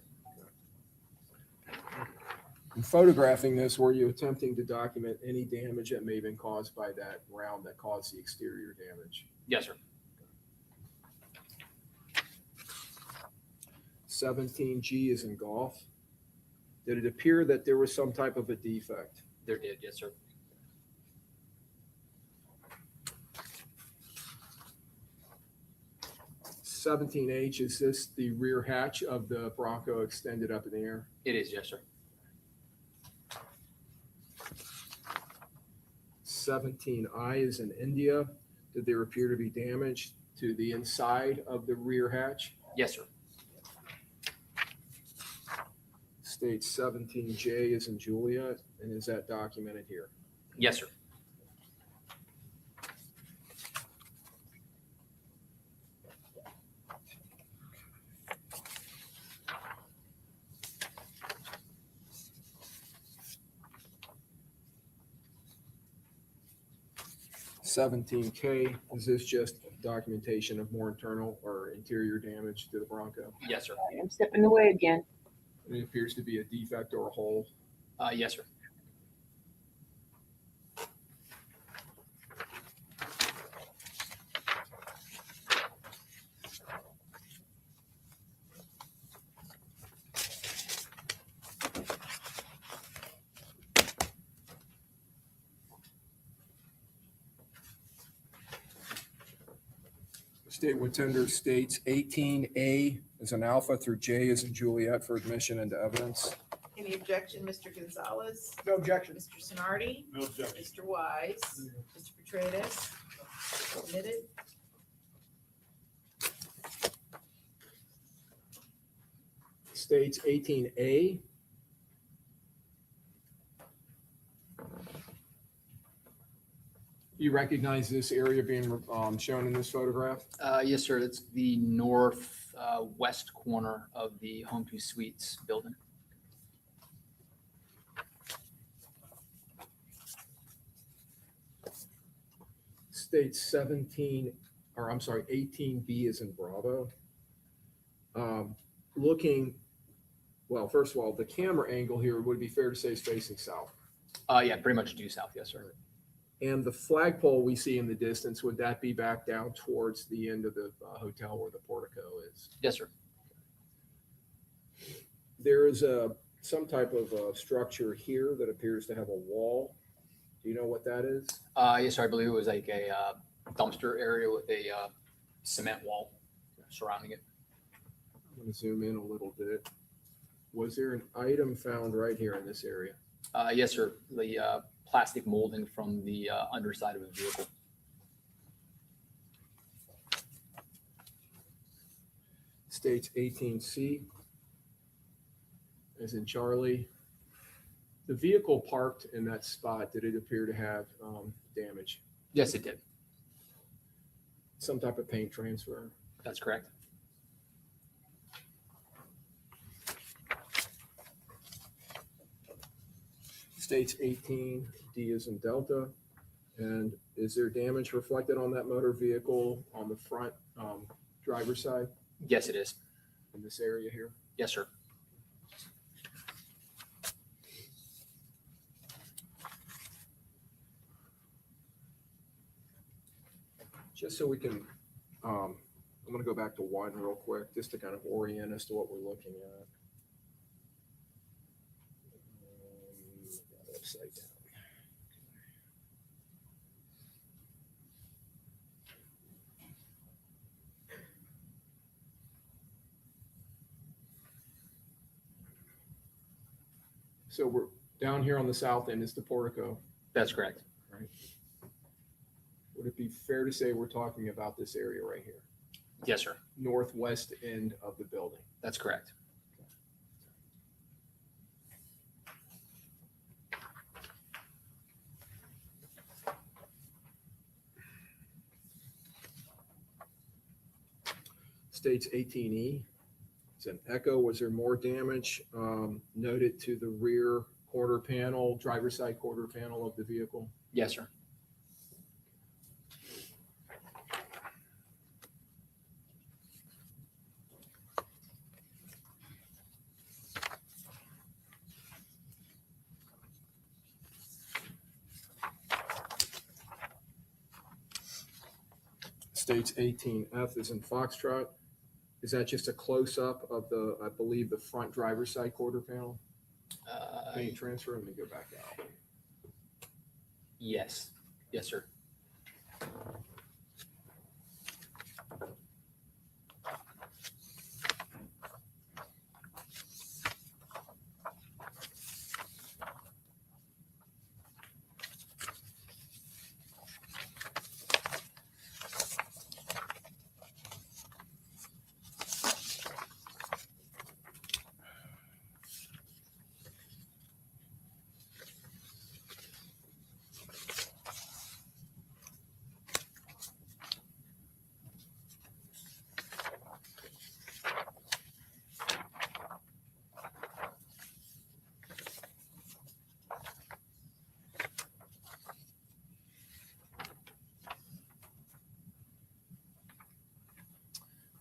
Speaker 15: In photographing this, were you attempting to document any damage that may have been caused by that round that caused the exterior damage?
Speaker 16: Yes, sir.
Speaker 15: 17G is in golf. Did it appear that there was some type of a defect?
Speaker 16: There did, yes, sir.
Speaker 15: (17H), is this the rear hatch of the Bronco extended up in the air?
Speaker 16: It is, yes, sir.
Speaker 15: 17I is in India. Did there appear to be damage to the inside of the rear hatch?
Speaker 16: Yes, sir.
Speaker 15: State 17J is in Julia, and is that documented here?
Speaker 16: Yes, sir.
Speaker 15: (17K), is this just documentation of more internal or interior damage to the Bronco?
Speaker 16: Yes, sir.
Speaker 3: I'm stepping away again.
Speaker 15: It appears to be a defect or a hole.
Speaker 16: Yes, sir.
Speaker 15: State Witender states 18A is an alpha through J is in Juliet for admission into evidence.
Speaker 12: Any objection, Mr. Gonzalez?
Speaker 13: No objection.
Speaker 12: Mr. Sonardi?
Speaker 14: No objection.
Speaker 12: Mr. Wise? Mr. Petratus? Submitted.
Speaker 15: States 18A. You recognize this area being shown in this photograph?
Speaker 16: Yes, sir. It's the north west corner of the Home 2 Suites building.
Speaker 15: States 17, or I'm sorry, 18B is in Bravo. Looking, well, first of all, the camera angle here would be fair to say is facing south.
Speaker 16: Yeah, pretty much due south. Yes, sir.
Speaker 15: And the flagpole we see in the distance, would that be back down towards the end of the hotel where the portico is?
Speaker 16: Yes, sir.
Speaker 15: There is some type of structure here that appears to have a wall. Do you know what that is?
Speaker 16: Yes, sir. I believe it was like a dumpster area with a cement wall surrounding it.
Speaker 15: I'm going to zoom in a little bit. Was there an item found right here in this area?
Speaker 16: Yes, sir. The plastic molding from the underside of the vehicle.
Speaker 15: States 18C, as in Charlie. The vehicle parked in that spot, did it appear to have damage?
Speaker 16: Yes, it did.
Speaker 15: Some type of paint transfer?
Speaker 16: That's correct.
Speaker 15: States 18, D is in Delta. And is there damage reflected on that motor vehicle on the front driver's side?
Speaker 16: Yes, it is.
Speaker 15: In this area here?
Speaker 16: Yes, sir.
Speaker 15: Just so we can, I'm going to go back to one real quick, just to kind of orient us to what we're looking at. Got it upside down. So we're down here on the south end is the portico.
Speaker 16: That's correct.
Speaker 15: Right. Would it be fair to say we're talking about this area right here?
Speaker 16: Yes, sir.
Speaker 15: Northwest end of the building.
Speaker 16: That's correct.
Speaker 15: States 18E. It's an Echo. Was there more damage noted to the rear quarter panel, driver's side quarter panel of the vehicle?
Speaker 16: Yes, sir.
Speaker 15: States 18F is in Foxtrot. Is that just a close-up of the, I believe, the front driver's side quarter panel? Paint transfer, let me go back out.
Speaker 16: Yes. Yes, sir.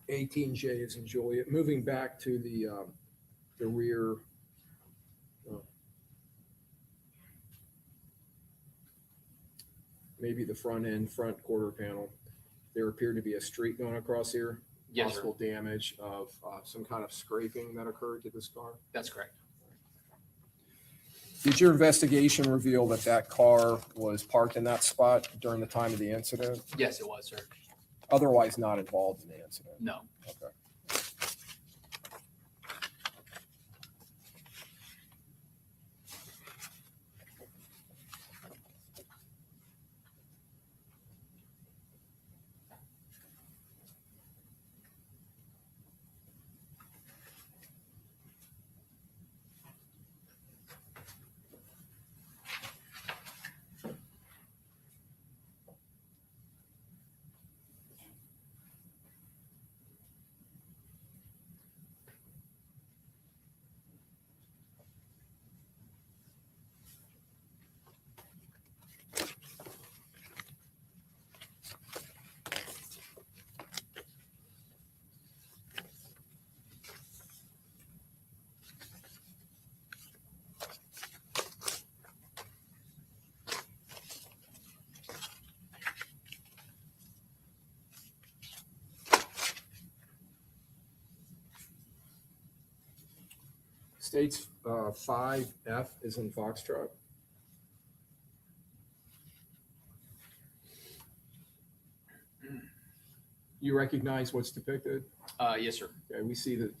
Speaker 15: Eighteen J is in Juliet. Moving back to the rear. Maybe the front quarter panel. There appeared to be a streak going across here.
Speaker 16: Yes, sir.
Speaker 15: Possible damage of some kind of scraping that occurred to this car.
Speaker 16: That's correct.
Speaker 15: Did your investigation reveal that that car was parked in that spot during the time of the incident?
Speaker 16: Yes, it was, sir.
Speaker 15: otherwise not involved in the incident?
Speaker 16: No.
Speaker 15: Okay. States 5F is in Foxtrot. You recognize what's depicted?
Speaker 16: Yes, sir.
Speaker 15: Okay, we see the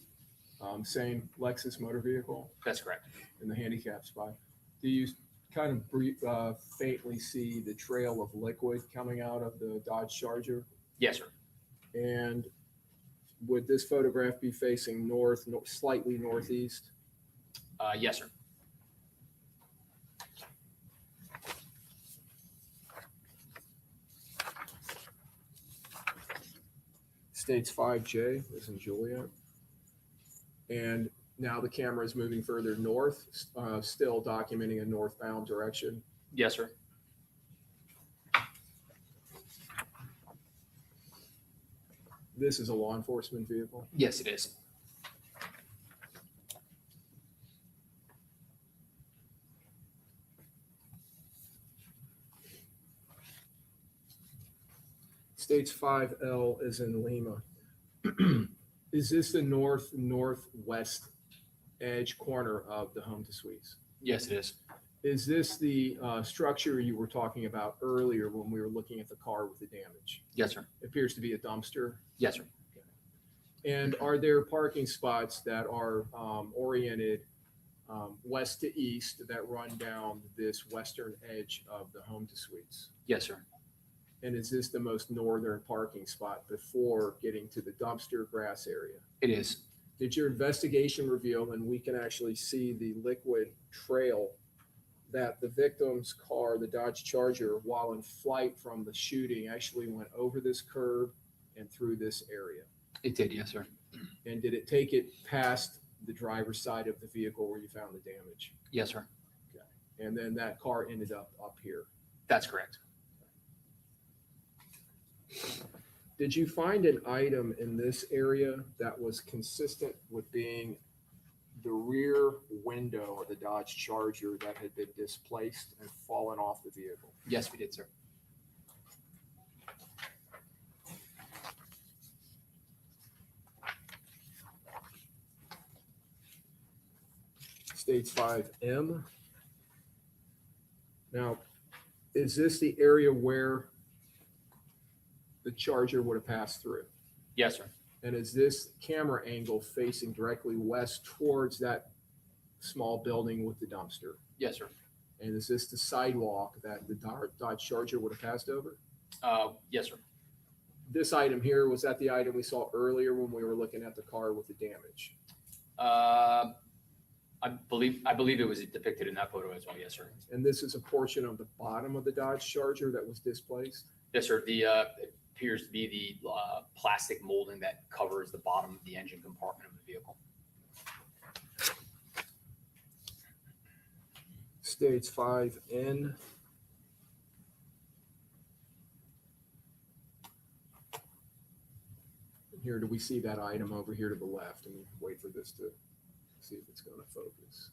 Speaker 15: same Lexus motor vehicle
Speaker 16: That's correct.
Speaker 15: in the handicap spot. Do you kind of faintly see the trail of liquid coming out of the Dodge Charger?
Speaker 16: Yes, sir.
Speaker 15: And would this photograph be facing north, slightly northeast?
Speaker 16: Yes, sir.
Speaker 15: States 5J is in Julio. And now the camera is moving further north, still documenting a northbound direction.
Speaker 16: Yes, sir.
Speaker 15: This is a law enforcement vehicle.
Speaker 16: Yes, it is.
Speaker 15: States 5L is in Lima. Is this the northwest edge corner of the home to suites?
Speaker 16: Yes, it is.
Speaker 15: Is this the structure you were talking about earlier when we were looking at the car with the damage?
Speaker 16: Yes, sir.
Speaker 15: It appears to be a dumpster.
Speaker 16: Yes, sir.
Speaker 15: And are there parking spots that are oriented west to east that run down this western edge of the home to suites?
Speaker 16: Yes, sir.
Speaker 15: And is this the most northern parking spot before getting to the dumpster grass area?
Speaker 16: It is.
Speaker 15: Did your investigation reveal, and we can actually see the liquid trail, that the victim's car, the Dodge Charger, while in flight from the shooting, actually went over this curb and through this area?
Speaker 16: It did, yes, sir.
Speaker 15: And did it take it past the driver's side of the vehicle where you found the damage?
Speaker 16: Yes, sir.
Speaker 15: Okay. And then that car ended up here.
Speaker 16: That's correct.
Speaker 15: Did you find an item in this area that was consistent with being the rear window of the Dodge Charger that had been displaced and fallen off the vehicle?
Speaker 16: Yes, we did, sir.
Speaker 15: States 5M. Now, is this the area where the Charger would have passed through?
Speaker 16: Yes, sir.
Speaker 15: And is this camera angle facing directly west towards that small building with the dumpster?
Speaker 16: Yes, sir.
Speaker 15: And is this the sidewalk that the Dodge Charger would have passed over?
Speaker 16: Yes, sir.
Speaker 15: This item here, was that the item we saw earlier when we were looking at the car with the damage?
Speaker 16: I believe it was depicted in that photo as well. Yes, sir.
Speaker 15: And this is a portion of the bottom of the Dodge Charger that was displaced?
Speaker 16: Yes, sir. It appears to be the plastic molding that covers the bottom of the engine compartment of the vehicle.
Speaker 15: States 5N. Here, do we see that item over here to the left? And wait for this to see if it's going to focus.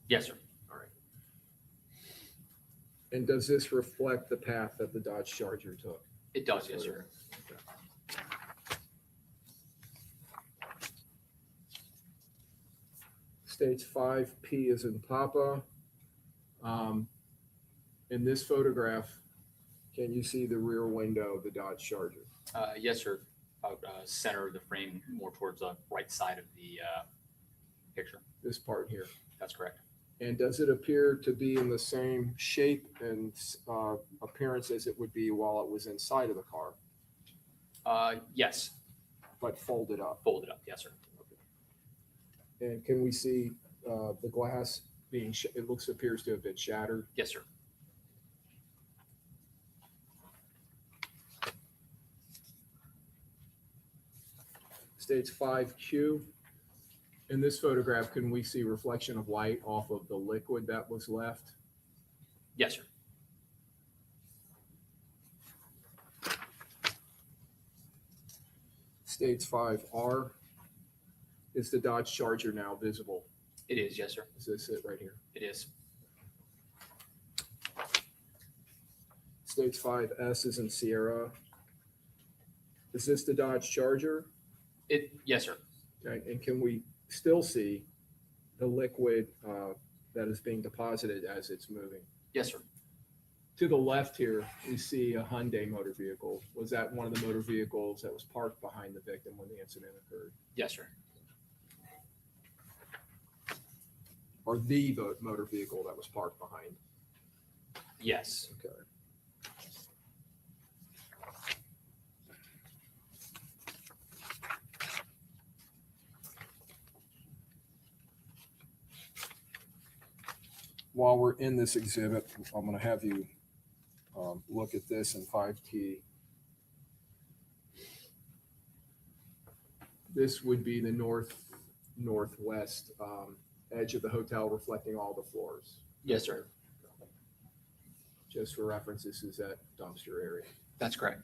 Speaker 16: Yes, sir.
Speaker 15: All right. And does this reflect the path that the Dodge Charger took?
Speaker 16: It does, yes, sir.
Speaker 15: Okay. States 5P is in Papa. In this photograph, can you see the rear window of the Dodge Charger?
Speaker 16: Yes, sir. About center of the frame, more towards the right side of the picture.
Speaker 15: This part here.
Speaker 16: That's correct.
Speaker 15: And does it appear to be in the same shape and appearance as it would be while it was inside of the car?
Speaker 16: Yes.
Speaker 15: But folded up?
Speaker 16: Folded up, yes, sir.
Speaker 15: Okay. And can we see the glass being, appears to have been shattered?
Speaker 16: Yes, sir.
Speaker 15: States 5Q. In this photograph, can we see reflection of light off of the liquid that was left?
Speaker 16: Yes, sir.
Speaker 15: States 5R. Is the Dodge Charger now visible?
Speaker 16: It is, yes, sir.
Speaker 15: Is this it right here?
Speaker 16: It is.
Speaker 15: States 5S is in Sierra. Is this the Dodge Charger?
Speaker 16: Yes, sir.
Speaker 15: Okay. And can we still see the liquid that is being deposited as it's moving?
Speaker 16: Yes, sir.
Speaker 15: To the left here, we see a Hyundai motor vehicle. Was that one of the motor vehicles that was parked behind the victim when the incident occurred?
Speaker 16: Yes, sir.
Speaker 15: Or the motor vehicle that was parked behind?
Speaker 16: Yes.
Speaker 15: Okay. While we're in this exhibit, I'm going to have you look at this in 5T. This would be the northwest edge of the hotel, reflecting all the floors.
Speaker 16: Yes, sir.
Speaker 15: Just for reference, this is that dumpster area.
Speaker 16: That's correct.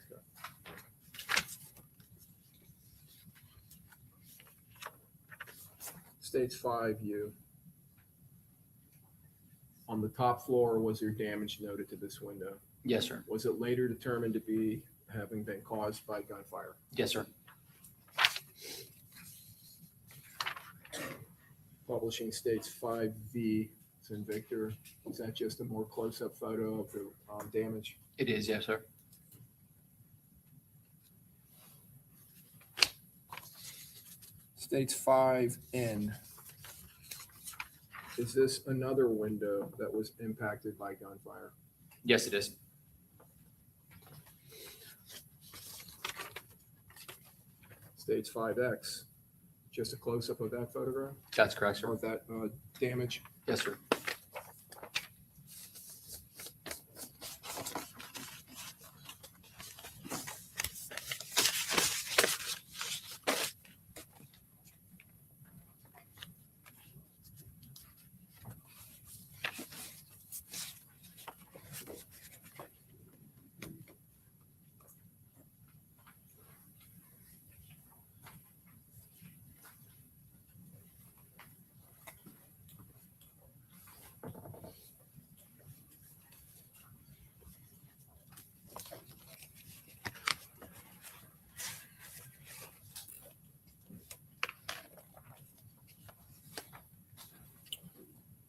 Speaker 15: States 5U. On the top floor, was there damage noted to this window?
Speaker 16: Yes, sir.
Speaker 15: Was it later determined to be having been caused by gunfire?
Speaker 16: Yes, sir.
Speaker 15: Publishing states 5V. It's in Victor. Is that just a more close-up photo of the damage?
Speaker 16: It is, yes, sir.
Speaker 15: States 5N. Is this another window that was impacted by gunfire?
Speaker 16: Yes, it is.
Speaker 15: States 5X. Just a close-up of that photograph?
Speaker 16: That's correct, sir.
Speaker 15: Of that damage?
Speaker 16: Yes, sir.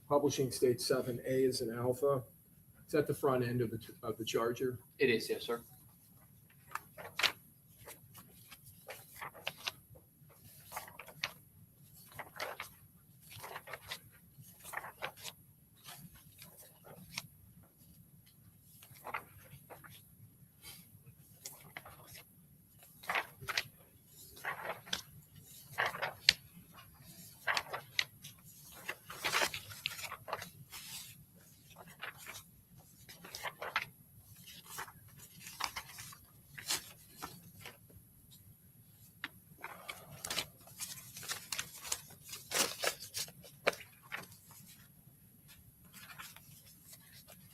Speaker 15: Publishing states 7A is an alpha. It's at the front end of the Charger.
Speaker 16: It is, yes, sir.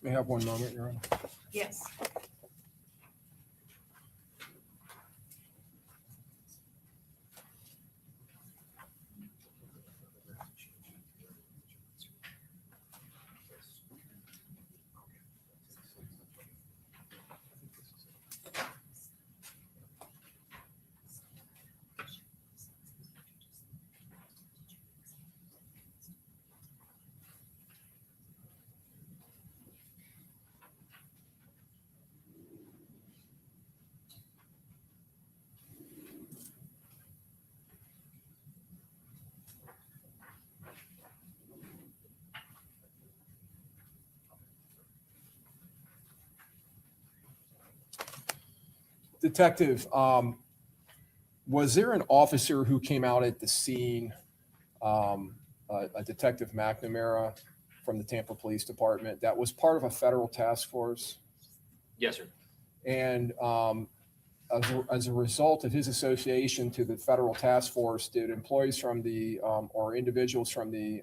Speaker 15: May I have one moment, Your Honor?
Speaker 12: Yes.
Speaker 15: Detective, was there an officer who came out at the scene, a Detective McNamara from the Tampa Police Department that was part of a federal task force?
Speaker 16: Yes, sir.
Speaker 15: And as a result of his association to the federal task force, did employees from the or individuals from the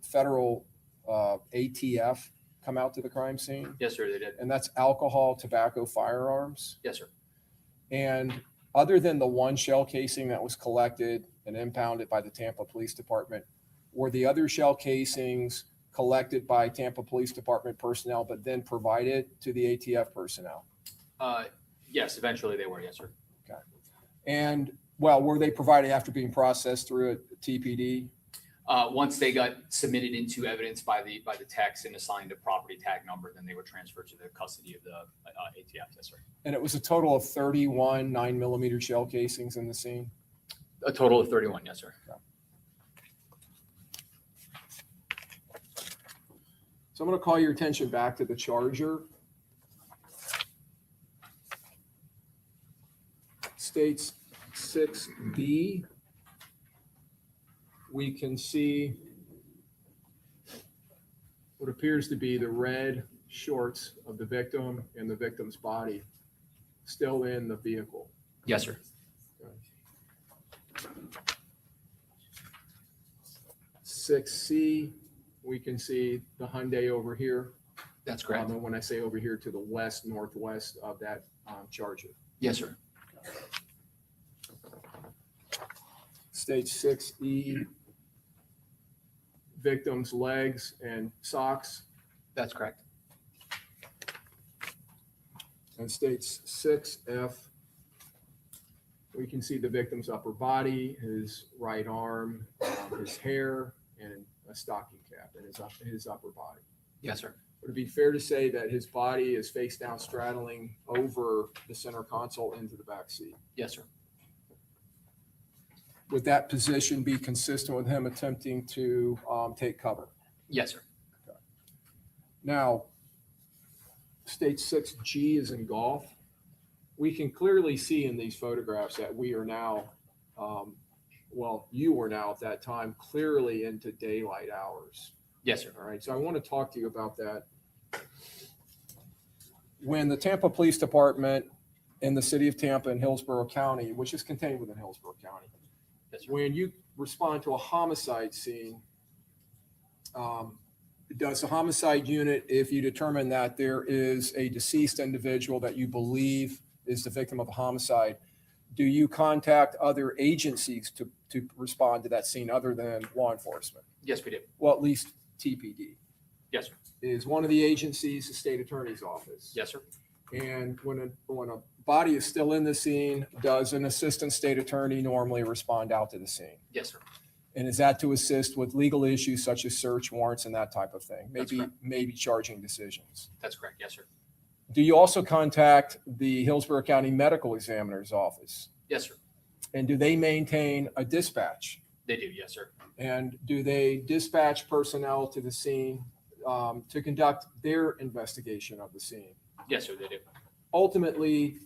Speaker 15: federal ATF come out to the crime scene?
Speaker 16: Yes, sir, they did.
Speaker 15: And that's alcohol, tobacco, firearms?
Speaker 16: Yes, sir.
Speaker 15: And other than the one shell casing that was collected and impounded by the Tampa Police Department, were the other shell casings collected by Tampa Police Department personnel, but then provided to the ATF personnel?
Speaker 16: Yes, eventually they were. Yes, sir.
Speaker 15: Okay. And well, were they provided after being processed through a TPD?
Speaker 16: Once they got submitted into evidence by the techs and assigned a property tag number, then they were transferred to the custody of the ATF. Yes, sir.
Speaker 15: And it was a total of 31 9mm shell casings in the scene?
Speaker 16: A total of 31. Yes, sir.
Speaker 15: Okay. So I'm going to call your attention back to the charger. States 6B. We can see what appears to be the red shorts of the victim and the victim's body still in the vehicle.
Speaker 16: Yes, sir.
Speaker 15: Okay. 6C, we can see the Hyundai over here.
Speaker 16: That's correct.
Speaker 15: And when I say over here, to the west, northwest of that charger.
Speaker 16: Yes, sir.
Speaker 15: Stage 6E, victim's legs and socks.
Speaker 16: That's correct.
Speaker 15: And stage 6F, we can see the victim's upper body, his right arm, his hair, and a stocking cap in his upper body.
Speaker 16: Yes, sir.
Speaker 15: Would it be fair to say that his body is face down, straddling over the center console into the back seat?
Speaker 16: Yes, sir.
Speaker 15: Would that position be consistent with him attempting to take cover?
Speaker 16: Yes, sir.
Speaker 15: Okay. Now, stage 6G is in golf. We can clearly see in these photographs that we are now, well, you were now at that time clearly into daylight hours.
Speaker 16: Yes, sir.
Speaker 15: All right, so I want to talk to you about that. When the Tampa Police Department in the city of Tampa and Hillsborough County, which is contained within Hillsborough County,
Speaker 16: yes, sir.
Speaker 15: when you respond to a homicide scene, does the homicide unit, if you determine that there is a deceased individual that you believe is the victim of a homicide, do you contact other agencies to respond to that scene other than law enforcement?
Speaker 16: Yes, we did.
Speaker 15: Well, at least TPD.
Speaker 16: Yes, sir.
Speaker 15: Is one of the agencies the state attorney's office?
Speaker 16: Yes, sir.
Speaker 15: And when a body is still in the scene, does an assistant state attorney normally respond out to the scene?
Speaker 16: Yes, sir.
Speaker 15: And is that to assist with legal issues such as search warrants and that type of thing?
Speaker 16: That's
Speaker 15: Maybe charging decisions.
Speaker 16: That's correct. Yes, sir.
Speaker 15: Do you also contact the Hillsborough County Medical Examiner's office?
Speaker 16: Yes, sir.
Speaker 15: And do they maintain a dispatch?
Speaker 16: They do. Yes, sir.
Speaker 15: And do they dispatch personnel to the scene to conduct their investigation of the scene?
Speaker 16: Yes, sir. They do.
Speaker 15: Ultimately,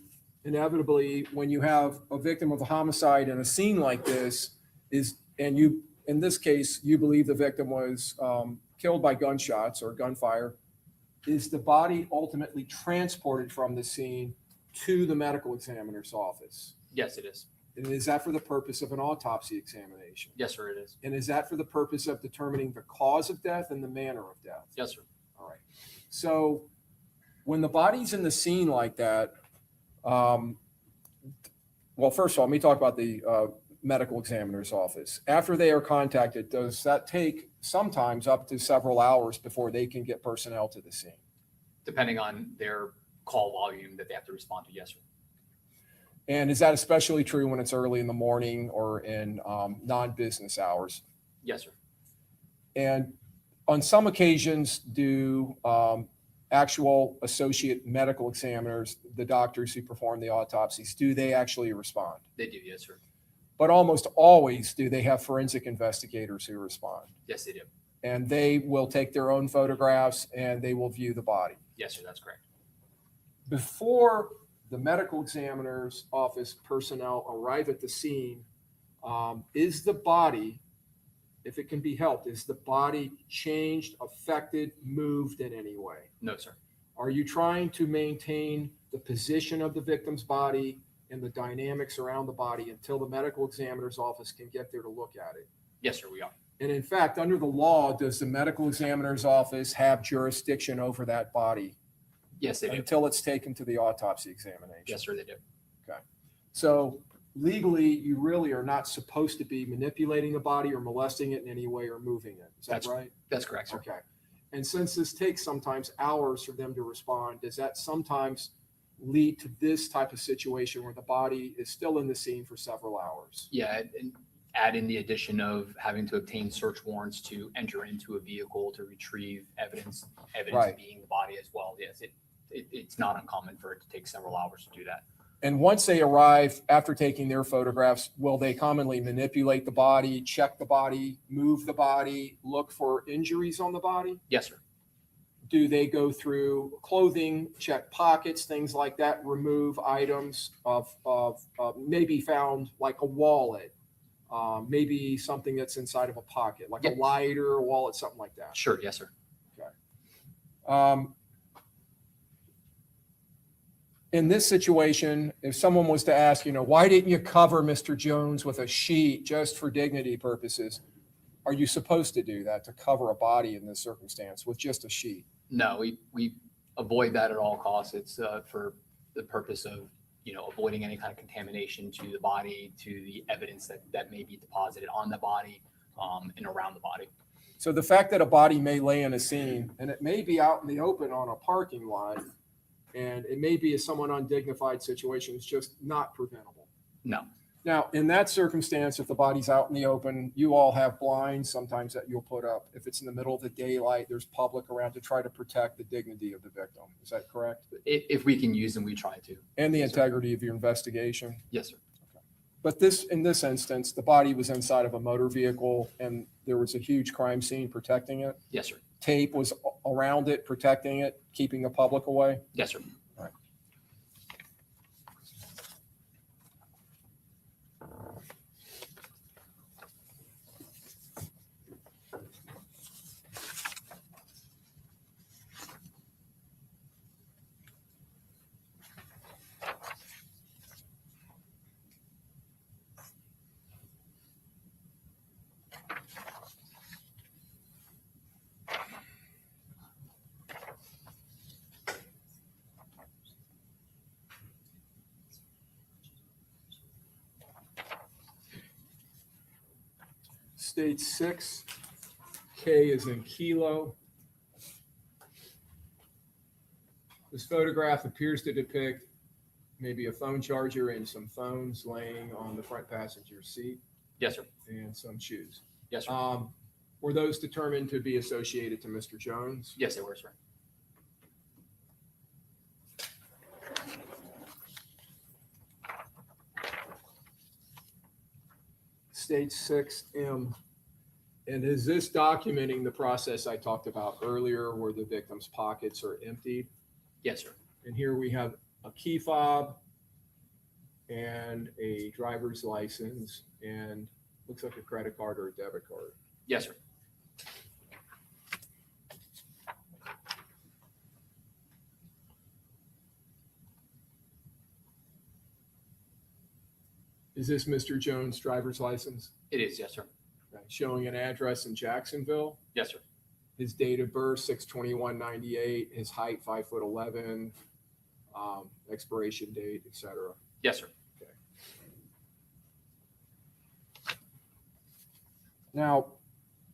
Speaker 15: inevitably, when you have a victim of a homicide in a scene like this, and you, in this case, you believe the victim was killed by gunshots or gunfire, is the body ultimately transported from the scene to the medical examiner's office?
Speaker 16: Yes, it is.
Speaker 15: And is that for the purpose of an autopsy examination?
Speaker 16: Yes, sir. It is.
Speaker 15: And is that for the purpose of determining the cause of death and the manner of death?
Speaker 16: Yes, sir.
Speaker 15: All right. So when the body's in the scene like that, well, first of all, let me talk about the medical examiner's office. After they are contacted, does that take sometimes up to several hours before they can get personnel to the scene?
Speaker 16: Depending on their call volume that they have to respond to. Yes, sir.
Speaker 15: And is that especially true when it's early in the morning or in non-business hours?
Speaker 16: Yes, sir.
Speaker 15: And on some occasions, do actual associate medical examiners, the doctors who perform the autopsies, do they actually respond?
Speaker 16: They do. Yes, sir.
Speaker 15: But almost always do they have forensic investigators who respond?
Speaker 16: Yes, they do.
Speaker 15: And they will take their own photographs and they will view the body.
Speaker 16: Yes, sir. That's correct.
Speaker 15: Before the medical examiner's office personnel arrive at the scene, is the body, if it can be helped, is the body changed, affected, moved in any way?
Speaker 16: No, sir.
Speaker 15: Are you trying to maintain the position of the victim's body and the dynamics around the body until the medical examiner's office can get there to look at it?
Speaker 16: Yes, sir, we are.
Speaker 15: And in fact, under the law, does the medical examiner's office have jurisdiction over that body?
Speaker 16: Yes, they do.
Speaker 15: Until it's taken to the autopsy examination?
Speaker 16: Yes, sir, they do.
Speaker 15: Okay. So legally, you really are not supposed to be manipulating the body or molesting it in any way or moving it. Is that right?
Speaker 16: That's correct, sir.
Speaker 15: Okay. And since this takes sometimes hours for them to respond, does that sometimes lead to this type of situation where the body is still in the scene for several hours?
Speaker 16: Yeah, and add in the addition of having to obtain search warrants to enter into a vehicle to retrieve evidence
Speaker 15: Right.
Speaker 16: being the body as well. Yes, it's not uncommon for it to take several hours to do that.
Speaker 15: And once they arrive after taking their photographs, will they commonly manipulate the body, check the body, move the body, look for injuries on the body?
Speaker 16: Yes, sir.
Speaker 15: Do they go through clothing, check pockets, things like that, remove items of maybe found like a wallet, maybe something that's inside of a pocket, like a lighter, a wallet, something like that?
Speaker 16: Sure. Yes, sir.
Speaker 15: Okay. In this situation, if someone was to ask, why didn't you cover Mr. Jones with a sheet just for dignity purposes? Are you supposed to do that, to cover a body in this circumstance with just a sheet?
Speaker 16: No, we avoid that at all costs. It's for the purpose of, avoiding any kind of contamination to the body, to the evidence that may be deposited on the body and around the body.
Speaker 15: So the fact that a body may lay in a scene, and it may be out in the open on a parking lot, and it may be a somewhat undignified situation, is just not preventable.
Speaker 16: No.
Speaker 15: Now, in that circumstance, if the body's out in the open, you all have blinds sometimes that you'll put up. If it's in the middle of the daylight, there's public around to try to protect the dignity of the victim. Is that correct?
Speaker 16: If we can use them, we try to.
Speaker 15: And the integrity of your investigation?
Speaker 16: Yes, sir.
Speaker 15: Okay. But in this instance, the body was inside of a motor vehicle and there was a huge crime scene protecting it?
Speaker 16: Yes, sir.
Speaker 15: Tape was around it, protecting it, keeping the public away?
Speaker 16: Yes, sir.
Speaker 15: All right. Stage 6, K is in kilo. This photograph appears to depict maybe a phone charger and some phones laying on the front passenger seat.
Speaker 16: Yes, sir.
Speaker 15: And some shoes.
Speaker 16: Yes, sir.
Speaker 15: Were those determined to be associated to Mr. Jones?
Speaker 16: Yes, they were, sir.
Speaker 15: Stage 6M. And is this documenting the process I talked about earlier where the victim's pockets are emptied?
Speaker 16: Yes, sir.
Speaker 15: And here we have a key fob and a driver's license and looks like a credit card or a debit card.
Speaker 16: Yes, sir.
Speaker 15: Is this Mr. Jones' driver's license?
Speaker 16: It is, yes, sir.
Speaker 15: Okay. Showing an address in Jacksonville.
Speaker 16: Yes, sir.
Speaker 15: His date of birth, 6/21/98. His height, 5'11", expiration date, etc.
Speaker 16: Yes, sir.
Speaker 15: Okay. Now,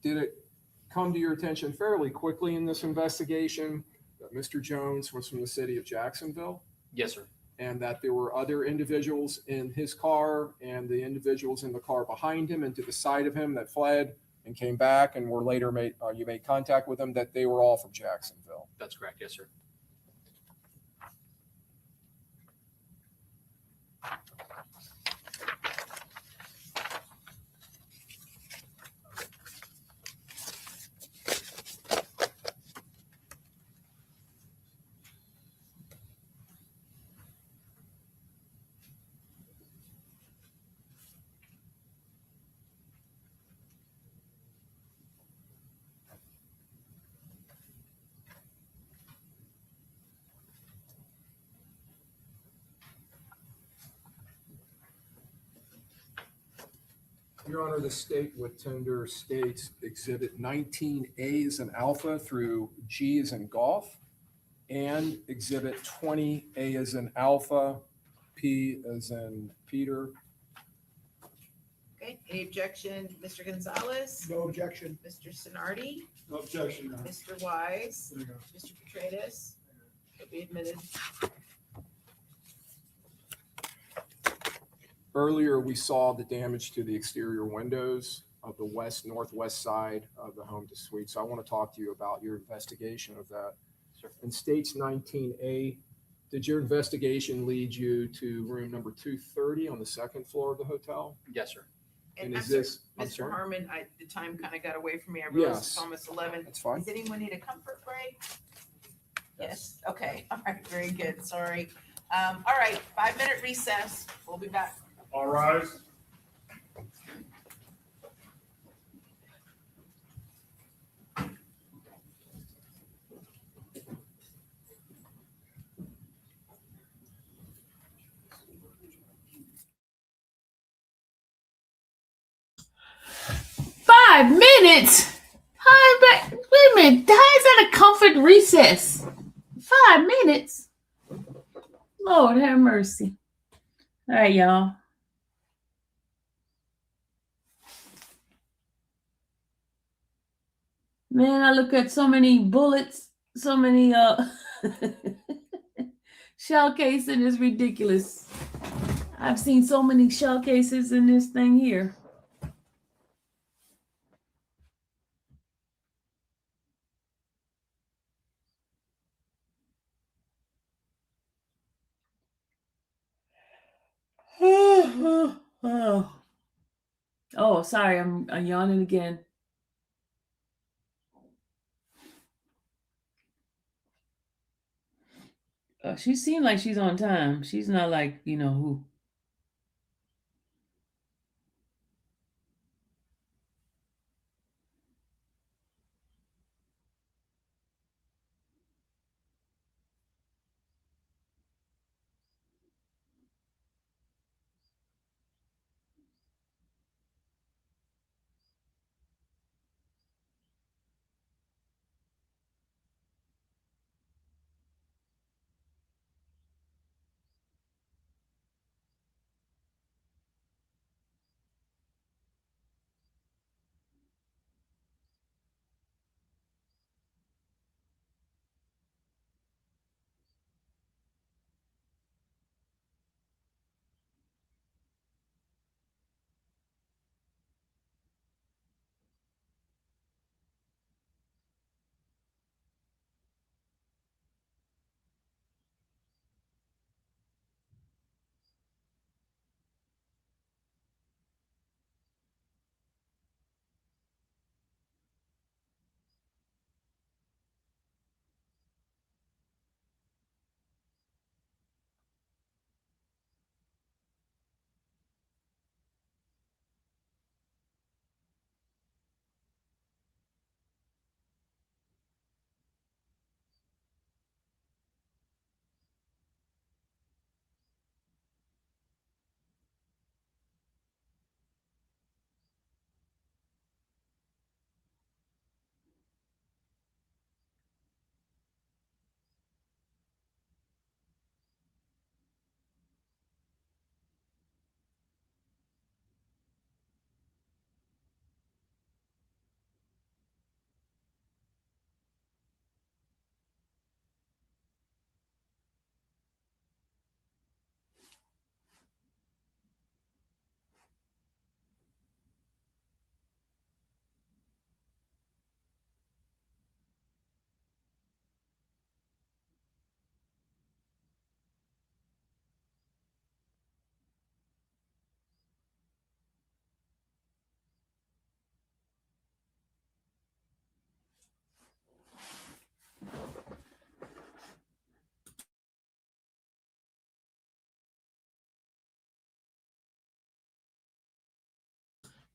Speaker 15: did it come to your attention fairly quickly in this investigation that Mr. Jones was from the city of Jacksonville?
Speaker 16: Yes, sir.
Speaker 15: And that there were other individuals in his car and the individuals in the car behind him and to the side of him that fled and came back and were later you made contact with them, that they were all from Jacksonville?
Speaker 16: That's correct. Yes, sir.
Speaker 15: Your Honor, the state would tender states Exhibit 19A as an alpha through G as in golf, and Exhibit 20A as in alpha, P as in Peter.
Speaker 12: Okay, any objection? Mr. Gonzalez?
Speaker 13: No objection.
Speaker 12: Mr. Sonardi?
Speaker 14: No objection, Your Honor.
Speaker 12: Mr. Wise?
Speaker 14: There you go.
Speaker 12: Mr. Petratus? To be admitted.
Speaker 15: Earlier, we saw the damage to the exterior windows of the northwest side of the home to suite. So I want to talk to you about your investigation of that.
Speaker 16: Sure.
Speaker 15: In states 19A, did your investigation lead you to room number 230 on the second floor of the hotel?
Speaker 16: Yes, sir.
Speaker 15: And
Speaker 12: I'm
Speaker 15: is
Speaker 12: sorry,
Speaker 15: this, I'm
Speaker 12: Mr.
Speaker 15: sorry?
Speaker 12: Harmon, the time kind of got away from me. I realized
Speaker 15: Yes.
Speaker 12: it's almost 11.
Speaker 15: That's fine.
Speaker 12: Does anyone need a comfort break? Yes. Okay. All right. Very good. Sorry. All right. 5-minute recess. We'll be back.
Speaker 14: All rise.
Speaker 3: Five minutes? Wait a minute. How is that a comfort recess? 5 minutes? Lord have mercy. All right, y'all. Man, I look at so many bullets, so many shell cases, it's ridiculous. I've seen so many shell cases in this thing here. Oh, sorry, I'm yawning again. She seemed like she's on time. She's not like, you know who.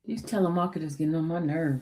Speaker 3: These telemarketers getting on my nerve.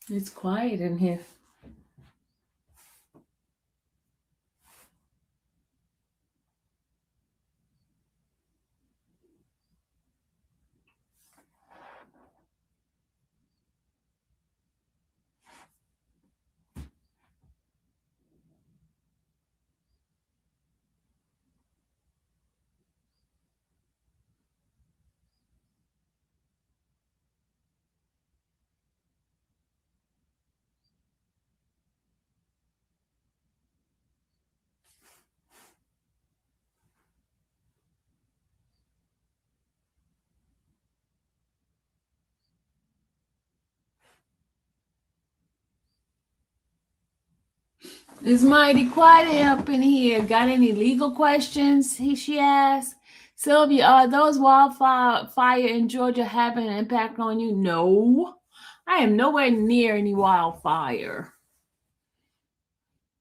Speaker 3: It's quiet in here. It's mighty quiet up in here. Got any legal questions? She asked. Sylvia, are those wildfire in Georgia having an impact on you? No. I am nowhere near any wildfire.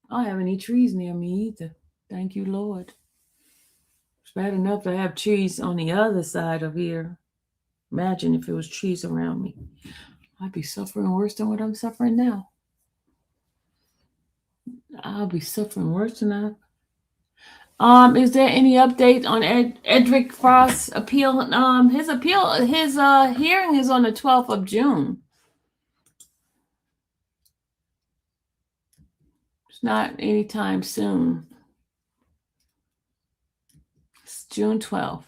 Speaker 3: I don't have any trees near me either. Thank you, Lord. It's bad enough to have trees on the other side of here. Imagine if it was trees around me. I'd be suffering worse than what I'm suffering now. I'll be suffering worse than that. Is there any update on Edric Frost's appeal? His hearing is on the 12th of June. It's not anytime soon. It's June 12th.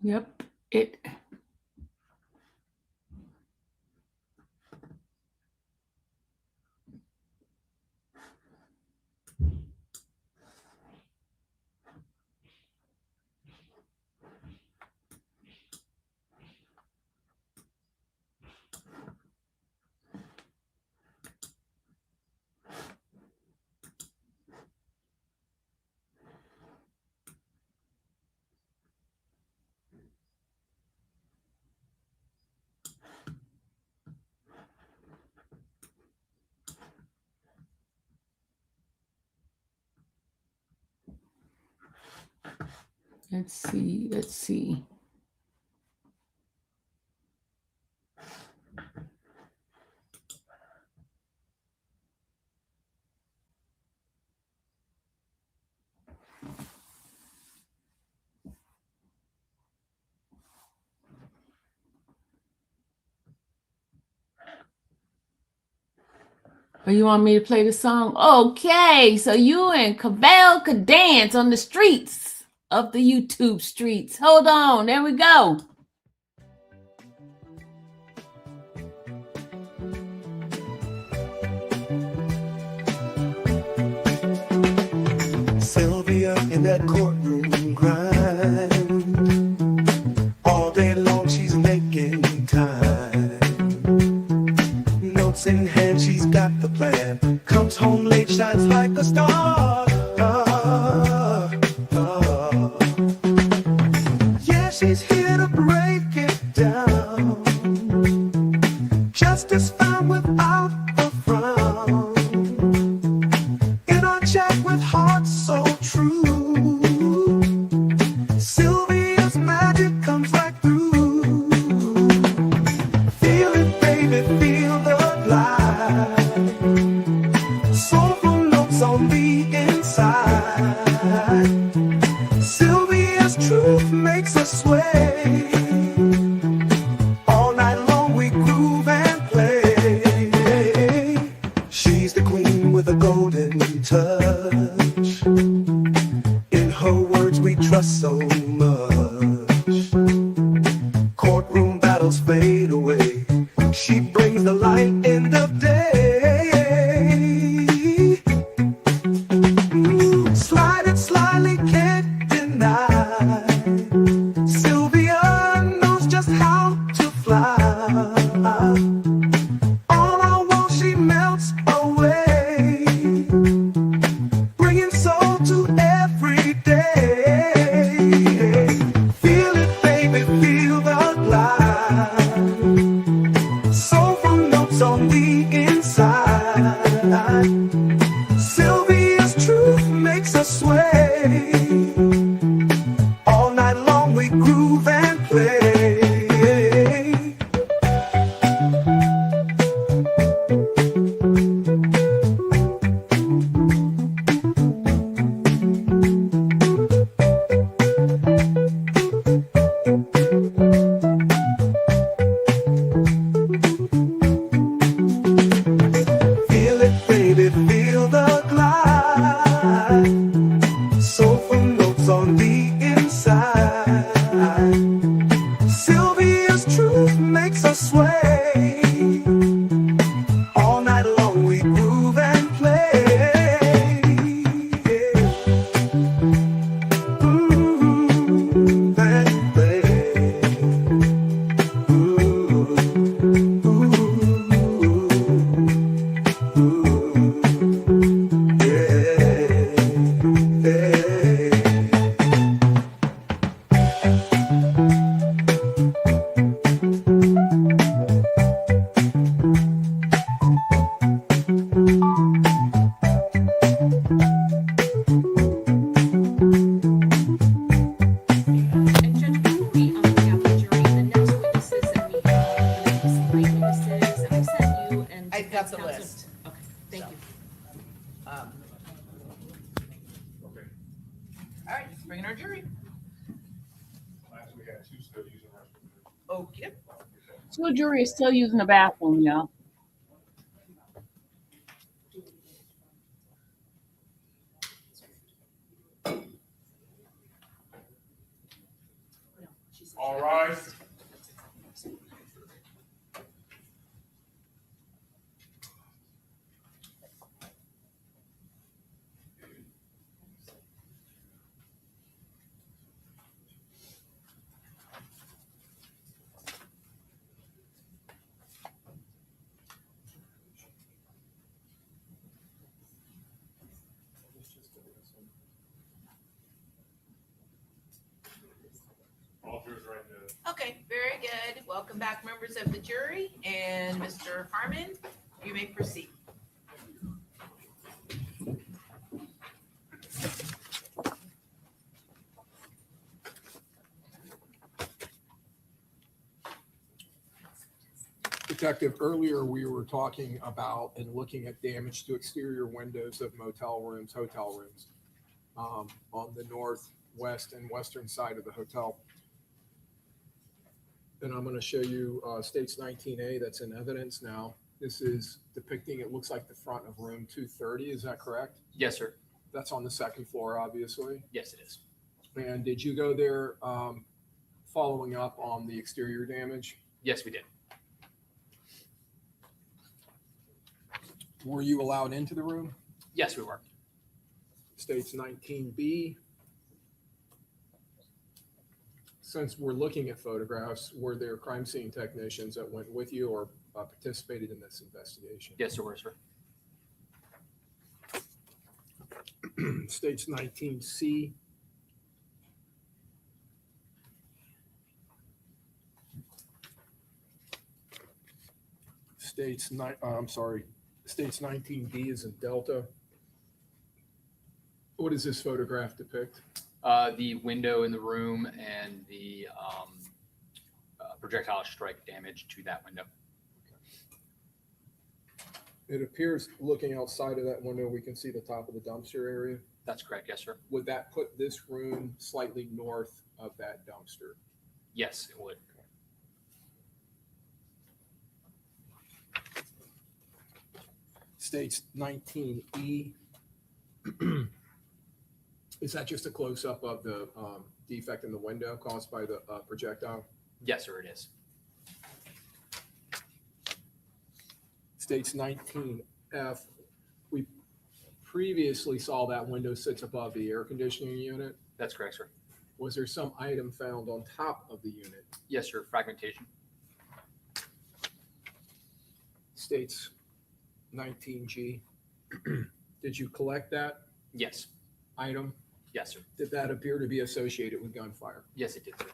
Speaker 3: Yep. Let's see. Oh, you want me to play the song? Okay, so you and Cabell could dance on the streets of the YouTube streets. Hold on, there we go.
Speaker 2: Sylvia in that courtroom grind. All day long she's making time. Notes in hand, she's got the plan. Comes home late, shines like a star. sway. All night long we groove and play. She's the queen with a golden touch. In her words we trust so much. Courtroom battles fade away. She brings the light in the day. Slide it slyly, can't deny. Sylvia knows just how to fly. All I want, she melts away, bringing soul to every day. Feel it, baby, feel the glide. Soulful notes on the inside. Sylvia's truth makes us sway. All night long we groove and play. Feel it, baby, feel the glide. Soulful notes on the inside. Sylvia's truth makes us sway. All night long we groove and play. Groove and play.
Speaker 10: And Judge, before we have the jury, the next witnesses that we have, the next three witnesses, and I sent you and.
Speaker 12: I've got the
Speaker 10: Counsel-
Speaker 12: list.
Speaker 10: Okay, thank you.
Speaker 12: All right, let's bring in our jury.
Speaker 14: Last we had two still using restrooms.
Speaker 12: Okay.
Speaker 3: So the jury is still using the bathroom, y'all.
Speaker 14: All rise. All jurors right now.
Speaker 12: Okay, very good. Welcome back, members of the jury. And Mr. Harmon, you may proceed.
Speaker 15: Detective, earlier we were talking about and looking at damage to exterior windows of motel rooms, hotel rooms, on the northwest and western side of the hotel. And I'm going to show you States 19A that's in evidence now. This is depicting, it looks like the front of room 230. Is that correct?
Speaker 16: Yes, sir.
Speaker 15: That's on the second floor, obviously.
Speaker 16: Yes, it is.
Speaker 15: And did you go there following up on the exterior damage?
Speaker 16: Yes, we did.
Speaker 15: Were you allowed into the room?
Speaker 16: Yes, we were.
Speaker 15: States 19B. Since we're looking at photographs, were there crime scene technicians that went with you or participated in this investigation?
Speaker 16: Yes, there were, sir.
Speaker 15: States 19C. States 19D is in Delta. What does this photograph depict?
Speaker 16: The window in the room and the projectile strike damage to that window.
Speaker 15: It appears, looking outside of that window, we can see the top of the dumpster area.
Speaker 16: That's correct. Yes, sir.
Speaker 15: Would that put this room slightly north of that dumpster?
Speaker 16: Yes, it would.
Speaker 15: States 19E. Is that just a close-up of the defect in the window caused by the projectile?
Speaker 16: Yes, sir, it is.
Speaker 15: States 19F. We previously saw that window sits above the air conditioning unit.
Speaker 16: That's correct, sir.
Speaker 15: Was there some item found on top of the unit?
Speaker 16: Yes, sir. Fragmentation.
Speaker 15: States 19G. Did you collect that
Speaker 16: Yes.
Speaker 15: item?
Speaker 16: Yes, sir.
Speaker 15: Did that appear to be associated with gunfire?
Speaker 16: Yes, it did, sir.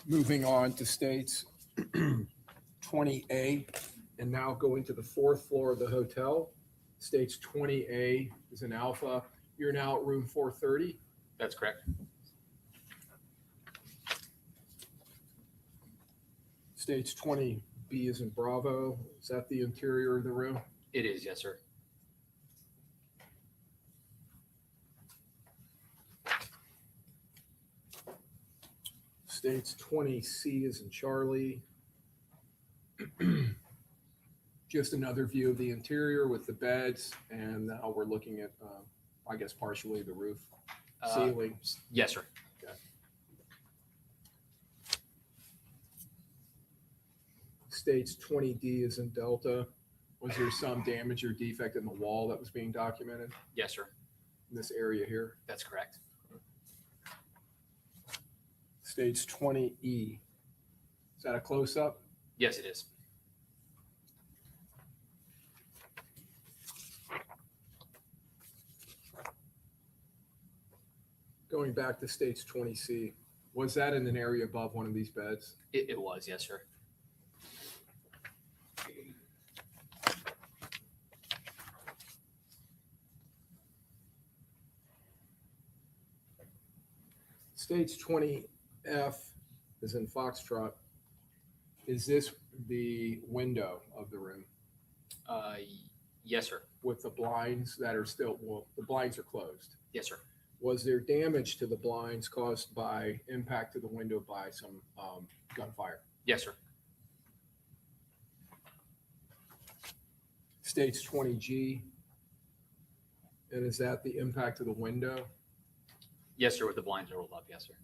Speaker 15: Moving on to states 20A, and now going to the fourth floor of the hotel. States 20A is an alpha. You're now at room 430.
Speaker 16: That's correct.
Speaker 15: States 20B is in Bravo. Is that the interior of the room?
Speaker 16: It is, yes, sir.
Speaker 15: States 20C is in Charlie. Just another view of the interior with the beds, and now we're looking at, I guess, partially the roof, ceiling.
Speaker 16: Yes, sir.
Speaker 15: Okay. States 20D is in Delta. Was there some damage or defect in the wall that was being documented
Speaker 16: Yes, sir.
Speaker 15: in this area here?
Speaker 16: That's correct.
Speaker 15: States 20E. Is that a close-up?
Speaker 16: Yes, it is.
Speaker 15: Going back to states 20C, was that in an area above one of these beds?
Speaker 16: It was, yes, sir.
Speaker 15: States 20F is in Foxtrot. Is this the window of the room
Speaker 16: Yes, sir.
Speaker 15: with the blinds that are still, well, the blinds are closed?
Speaker 16: Yes, sir.
Speaker 15: Was there damage to the blinds caused by impact to the window by some gunfire?
Speaker 16: Yes, sir.
Speaker 15: States 20G. And is that the impact of the window?
Speaker 16: Yes, sir. With the blinds rolled up. Yes, sir.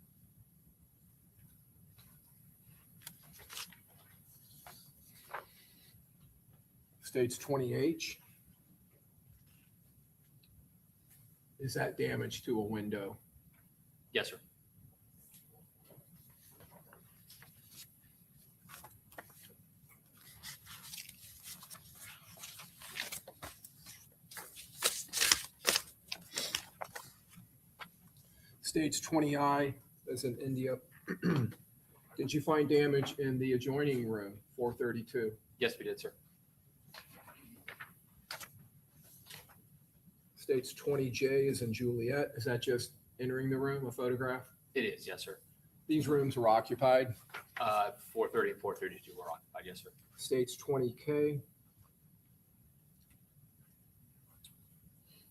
Speaker 15: States 20H. Is that damage to a window?
Speaker 16: Yes, sir.
Speaker 15: States 20I, as in India. Did you find damage in the adjoining room, 432?
Speaker 16: Yes, we did, sir.
Speaker 15: States 20J is in Juliet. Is that just entering the room, a photograph?
Speaker 16: It is, yes, sir.
Speaker 15: These rooms were occupied.
Speaker 16: 430 and 432 were occupied. Yes, sir.
Speaker 15: States 20K.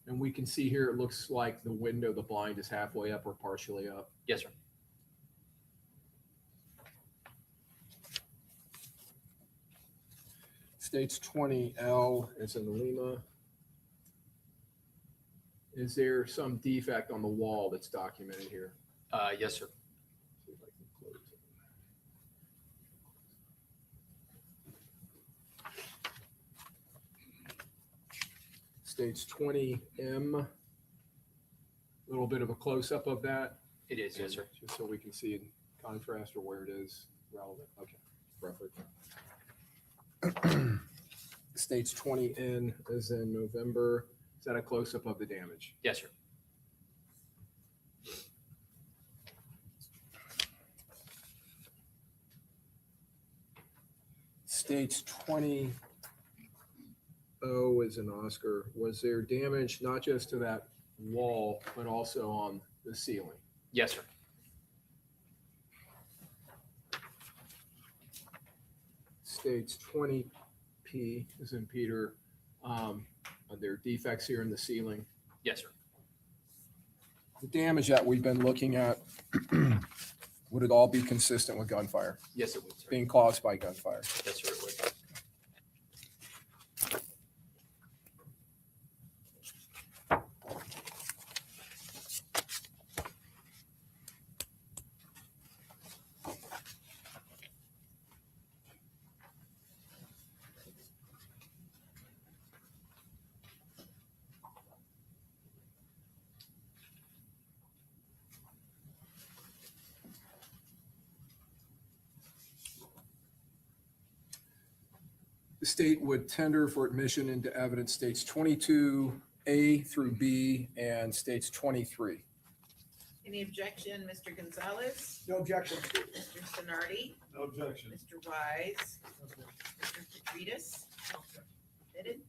Speaker 15: And we can see here, it looks like the window, the blind is halfway up or partially up.
Speaker 16: Yes, sir.
Speaker 15: States 20L is in Lima. Is there some defect on the wall that's documented here?
Speaker 16: Yes, sir.
Speaker 15: See if I can close it. States 20M. A little bit of a close-up of that.
Speaker 16: It is, yes, sir.
Speaker 15: Just so we can see in contrast or where it is relevant. Okay, perfect. States 20N is in November. Is that a close-up of the damage?
Speaker 16: Yes, sir.
Speaker 15: States 20O is an Oscar. Was there damage not just to that wall, but also on the ceiling?
Speaker 16: Yes, sir.
Speaker 15: states 20P is in Peter. Are there defects here in the ceiling?
Speaker 16: Yes, sir.
Speaker 15: The damage that we've been looking at, would it all be consistent with gunfire?
Speaker 16: Yes, it would, sir.
Speaker 15: Being caused by gunfire?
Speaker 16: Yes, sir, it would.
Speaker 15: The state would tender for admission into evidence states 22A through B and states 23.
Speaker 12: Any objection, Mr. Gonzalez?
Speaker 13: No objection.
Speaker 12: Mr. Sonardi?
Speaker 14: No objection.
Speaker 12: Mr. Wise? Mr. Petridis? Admitted?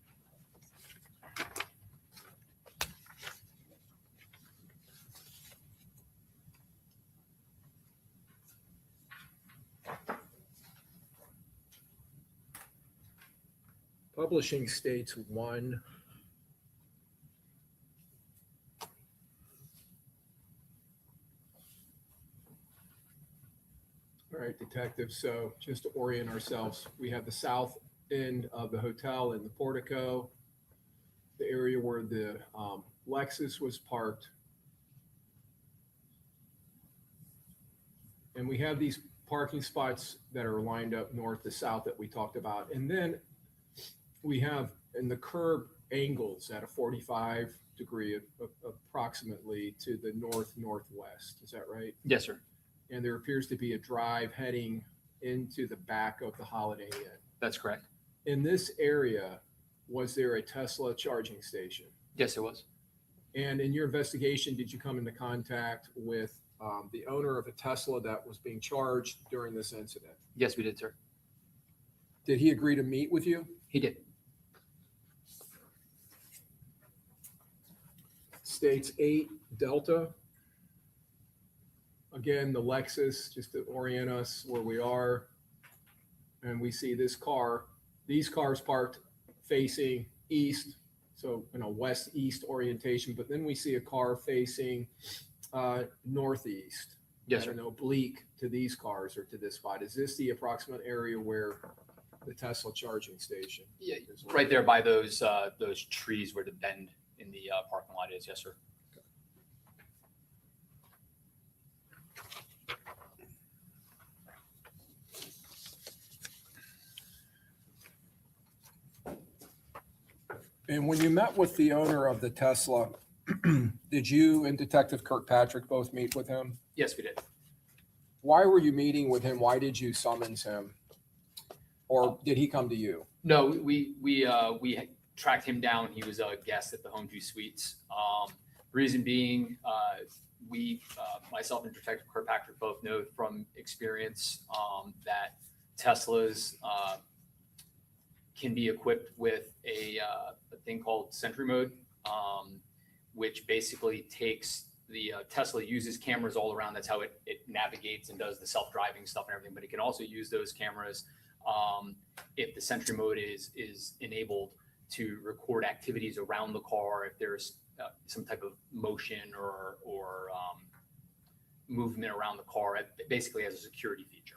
Speaker 15: Publishing states 1. All right, detective. So just to orient ourselves, we have the south end of the hotel in the portico, the area where the Lexus was parked. And we have these parking spots that are lined up north to south that we talked about. And then we have in the curb angles at a 45 degree approximately to the northwest. Is that right?
Speaker 16: Yes, sir.
Speaker 15: And there appears to be a drive heading into the back of the Holiday Inn.
Speaker 16: That's correct.
Speaker 15: In this area, was there a Tesla charging station?
Speaker 16: Yes, it was.
Speaker 15: And in your investigation, did you come into contact with the owner of a Tesla that was being charged during this incident?
Speaker 16: Yes, we did, sir.
Speaker 15: Did he agree to meet with you?
Speaker 16: He did.
Speaker 15: States 8 Delta. Again, the Lexus, just to orient us where we are. And we see this car, these cars parked facing east, so in a west-east orientation, but then we see a car facing northeast.
Speaker 16: Yes, sir.
Speaker 15: And oblique to these cars or to this spot. Is this the approximate area where the Tesla charging station?
Speaker 16: Yeah, right there by those trees where the bend in the parking lot is. Yes, sir.
Speaker 15: And when you met with the owner of the Tesla, did you and Detective Kirkpatrick both meet with him?
Speaker 16: Yes, we did.
Speaker 15: Why were you meeting with him? Why did you summons him? Or did he come to you?
Speaker 16: No, we tracked him down. He was a guest at the Home 2 Suites. Reason being, myself and Detective Kirkpatrick both know from experience that Teslas can be equipped with a thing called Sentry Mode, which basically takes the Tesla uses cameras all around. That's how it navigates and does the self-driving stuff and everything. But it can also use those cameras if the Sentry Mode is enabled to record activities around the car. If there's some type of motion or movement around the car, basically as a security feature.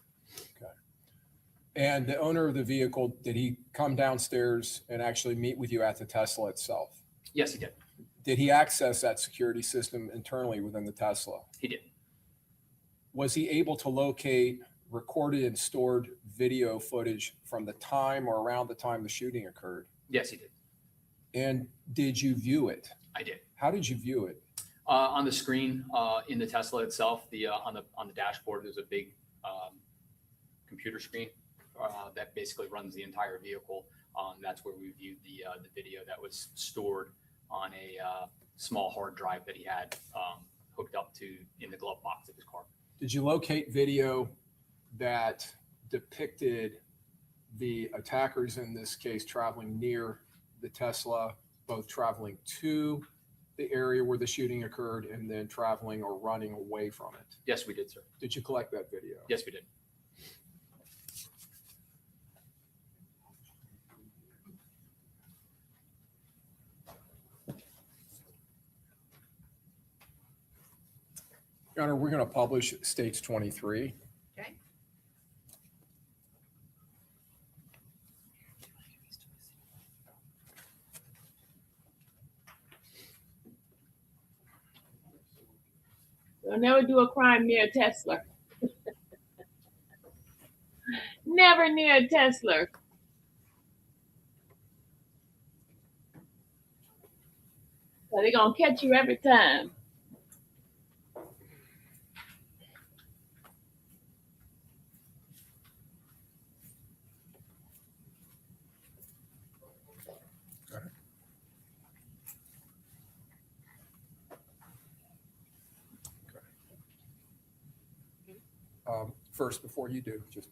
Speaker 15: Okay. And the owner of the vehicle, did he come downstairs and actually meet with you at the Tesla itself?
Speaker 16: Yes, he did.
Speaker 15: Did he access that security system internally within the Tesla?
Speaker 16: He did.
Speaker 15: Was he able to locate recorded and stored video footage from the time or around the time the shooting occurred?
Speaker 16: Yes, he did.
Speaker 15: And did you view it?
Speaker 16: I did.
Speaker 15: How did you view it?
Speaker 16: On the screen in the Tesla itself, on the dashboard, there's a big computer screen that basically runs the entire vehicle. That's where we viewed the video that was stored on a small hard drive that he had hooked up to in the glove box of his car.
Speaker 15: Did you locate video that depicted the attackers in this case traveling near the Tesla, both traveling to the area where the shooting occurred and then traveling or running away from it?
Speaker 16: Yes, we did, sir.
Speaker 15: Did you collect that video?
Speaker 16: Yes, we did.
Speaker 15: Your Honor, we're going to publish States 23.
Speaker 12: Okay.
Speaker 3: They'll never do a crime near a Tesla. Never near a Tesla. So they're going to catch you every time.
Speaker 15: First, before you do, just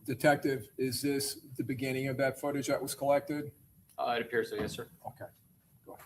Speaker 15: Detective, is this the beginning of that footage that was collected?
Speaker 16: It appears so, yes, sir.
Speaker 15: Okay. Go ahead.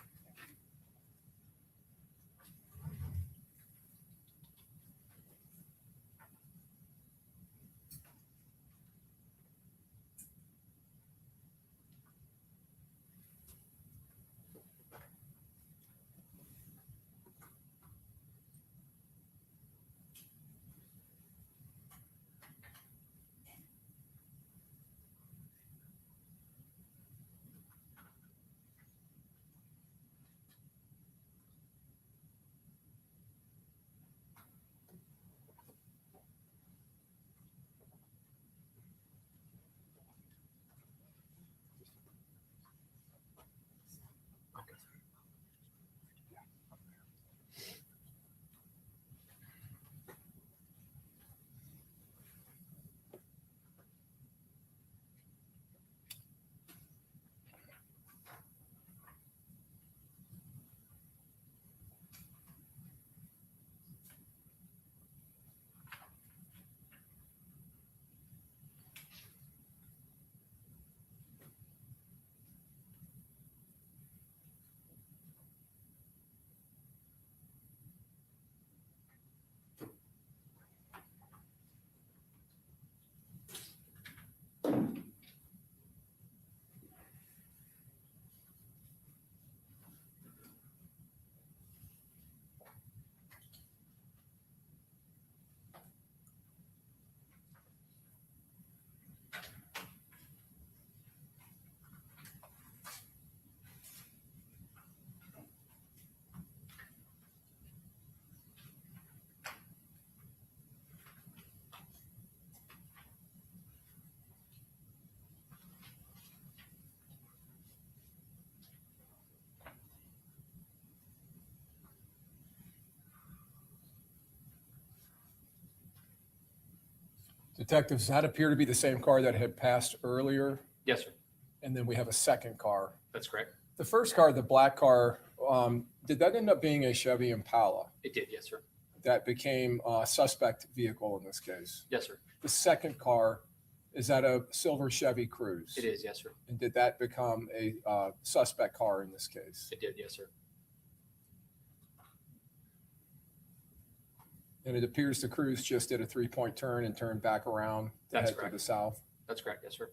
Speaker 15: Detective, does that appear to be the same car that had passed earlier?
Speaker 16: Yes, sir.
Speaker 15: And then we have a second car.
Speaker 16: That's correct.
Speaker 15: The first car, the black car, did that end up being a Chevy Impala?
Speaker 16: It did, yes, sir.
Speaker 15: That became a suspect vehicle in this case.
Speaker 16: Yes, sir.
Speaker 15: The second car, is that a silver Chevy Cruze?
Speaker 16: It is, yes, sir.
Speaker 15: And did that become a suspect car in this case?
Speaker 16: It did, yes, sir.
Speaker 15: And it appears the Cruze just did a 3-point turn and turned back around to
Speaker 16: That's
Speaker 15: head
Speaker 16: correct.
Speaker 15: to the south.
Speaker 16: That's correct, yes, sir.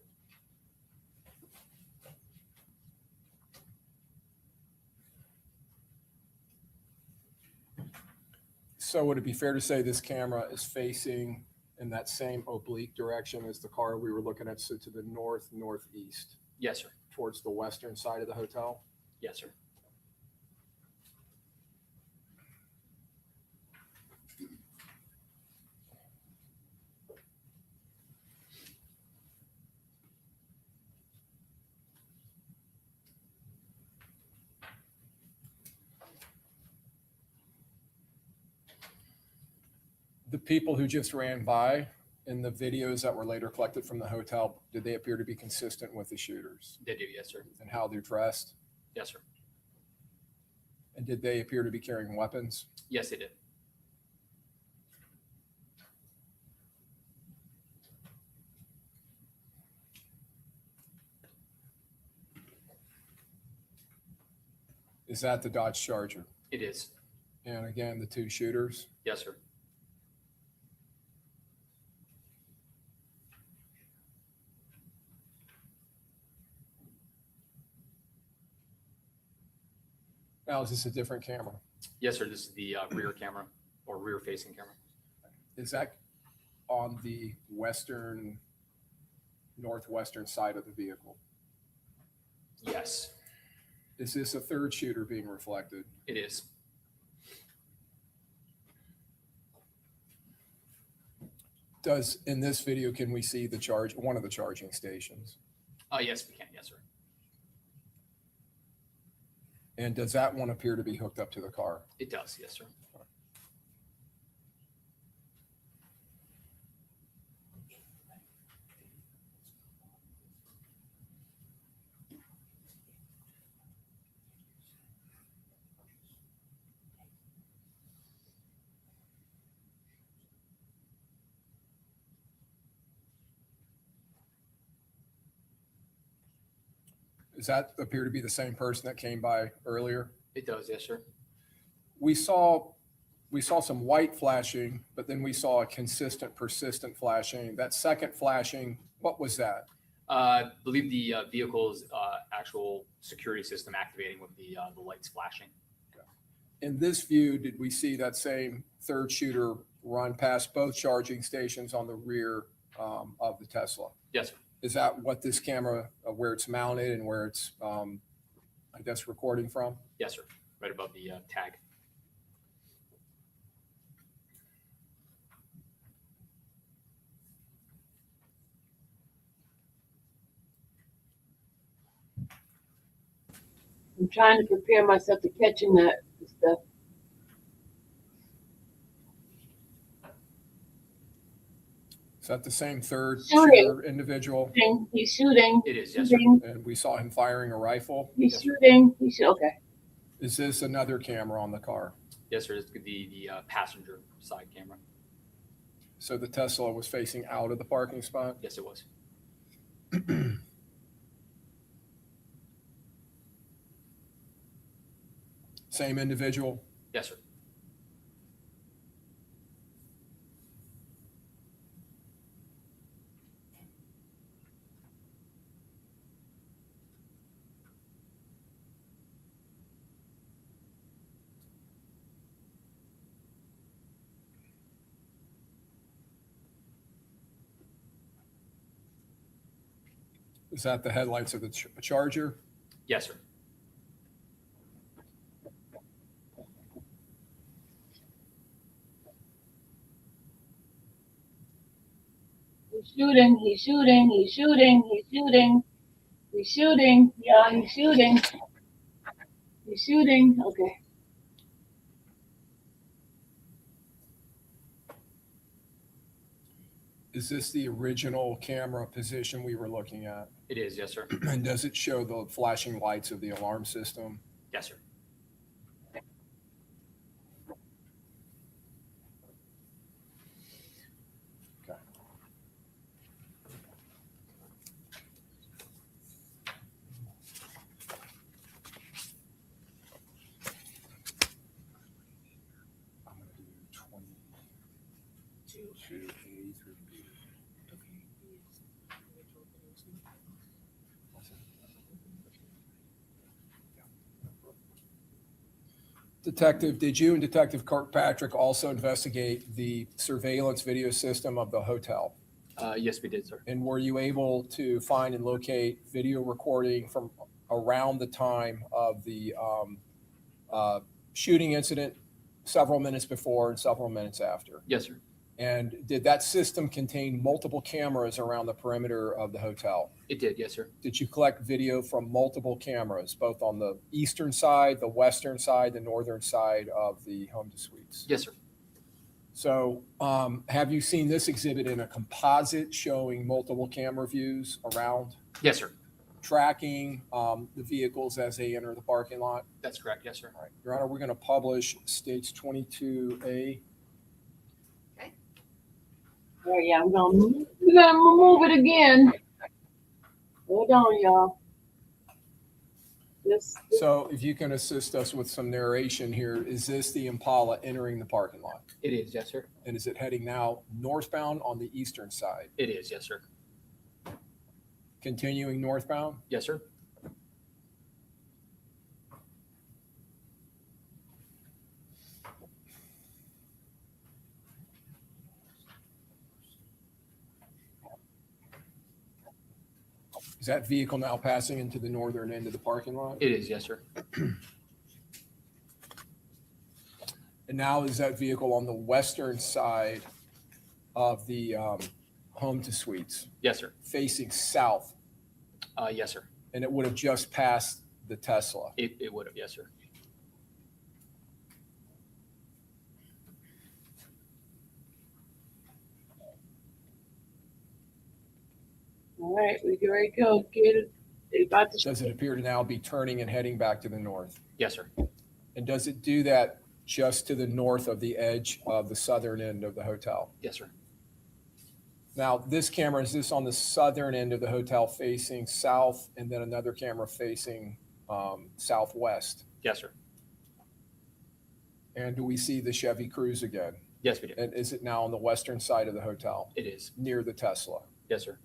Speaker 15: So would it be fair to say this camera is facing in that same oblique direction as the car we were looking at, so to the northeast,
Speaker 16: Yes, sir.
Speaker 15: towards the western side of the hotel?
Speaker 16: Yes, sir.
Speaker 15: The people who just ran by in the videos that were later collected from the hotel, did they appear to be consistent with the shooters?
Speaker 16: They do, yes, sir.
Speaker 15: And how they're dressed?
Speaker 16: Yes, sir.
Speaker 15: And did they appear to be carrying weapons?
Speaker 16: Yes, they did.
Speaker 15: Is that the Dodge Charger?
Speaker 16: It is.
Speaker 15: And again, the two shooters?
Speaker 16: Yes, sir.
Speaker 15: Now, is this a different camera?
Speaker 16: Yes, sir. This is the rear camera or rear facing camera.
Speaker 15: Is that on the northwestern side of the vehicle?
Speaker 16: Yes,
Speaker 15: Is this a third shooter being reflected?
Speaker 16: it is.
Speaker 15: In this video, can we see one of the charging stations?
Speaker 16: Yes, we can. Yes, sir.
Speaker 15: And does that one appear to be hooked up to the car?
Speaker 16: It does. Yes, sir.
Speaker 15: Does that appear to be the same person that came by earlier?
Speaker 16: It does. Yes, sir.
Speaker 15: We saw some white flashing, but then we saw a consistent, persistent flashing. That second flashing, what was that?
Speaker 16: I believe the vehicle's actual security system activating with the lights flashing.
Speaker 15: In this view, did we see that same third shooter run past both charging stations on the rear of the Tesla?
Speaker 16: Yes, sir.
Speaker 15: Is that what this camera, where it's mounted and where it's, I guess, recording from?
Speaker 16: Yes, sir. Right above the tag.
Speaker 3: I'm trying to prepare myself to catching that stuff.
Speaker 15: Is that the same third
Speaker 3: Shooting.
Speaker 15: shooter individual?
Speaker 3: He's shooting.
Speaker 16: It is. Yes, sir.
Speaker 15: And we saw him firing a rifle?
Speaker 3: He's shooting. Okay.
Speaker 15: Is this another camera on the car?
Speaker 16: Yes, sir. It's the passenger side camera.
Speaker 15: So the Tesla was facing out of the parking spot?
Speaker 16: Yes, it was.
Speaker 15: Same individual?
Speaker 16: Yes, sir.
Speaker 15: Is that the headlights of the Charger?
Speaker 16: Yes, sir.
Speaker 3: He's shooting. He's shooting. He's shooting. He's shooting. He's shooting. Yeah, he's shooting. He's shooting. Okay.
Speaker 15: Is this the original camera position we were looking at?
Speaker 16: It is. Yes, sir.
Speaker 15: And does it show the flashing lights of the alarm system?
Speaker 16: Yes, sir.
Speaker 15: Okay. I'm going to do 22A through B. Detective, did you and Detective Kirkpatrick also investigate the surveillance video system of the hotel?
Speaker 16: Yes, we did, sir.
Speaker 15: And were you able to find and locate video recording from around the time of the shooting incident, several minutes before and several minutes after?
Speaker 16: Yes, sir.
Speaker 15: And did that system contain multiple cameras around the perimeter of the hotel?
Speaker 16: It did. Yes, sir.
Speaker 15: Did you collect video from multiple cameras, both on the eastern side, the western side, the northern side of the home to suites?
Speaker 16: Yes, sir.
Speaker 15: So have you seen this exhibit in a composite showing multiple camera views around?
Speaker 16: Yes, sir.
Speaker 15: Tracking the vehicles as they enter the parking lot?
Speaker 16: That's correct. Yes, sir.
Speaker 15: All right. Your Honor, we're going to publish States 22A.
Speaker 3: Oh yeah, we're gonna move it again. Hold on, y'all.
Speaker 15: So if you can assist us with some narration here, is this the Impala entering the parking lot?
Speaker 16: It is. Yes, sir.
Speaker 15: And is it heading now northbound on the eastern side?
Speaker 16: It is. Yes, sir.
Speaker 15: Continuing northbound?
Speaker 16: Yes, sir.
Speaker 15: that vehicle now passing into the northern end of the parking lot?
Speaker 16: It is, yes, sir.
Speaker 15: And now is that vehicle on the western side of the home to suites,
Speaker 16: Yes, sir.
Speaker 15: facing south?
Speaker 16: Yes, sir.
Speaker 15: And it would have just passed the Tesla?
Speaker 16: It would have, yes, sir.
Speaker 3: All right, we get ready to go. Get it. They about to.
Speaker 15: Does it appear to now be turning and heading back to the north?
Speaker 16: Yes, sir.
Speaker 15: And does it do that just to the north of the edge of the southern end of the hotel?
Speaker 16: Yes, sir.
Speaker 15: Now, this camera, is this on the southern end of the hotel facing south, and then another camera facing southwest?
Speaker 16: Yes, sir.
Speaker 15: And do we see the Chevy Cruze again?
Speaker 16: Yes, we do.
Speaker 15: And is it now on the western side of the hotel?
Speaker 16: It is.
Speaker 15: Near the Tesla?
Speaker 16: Yes, sir.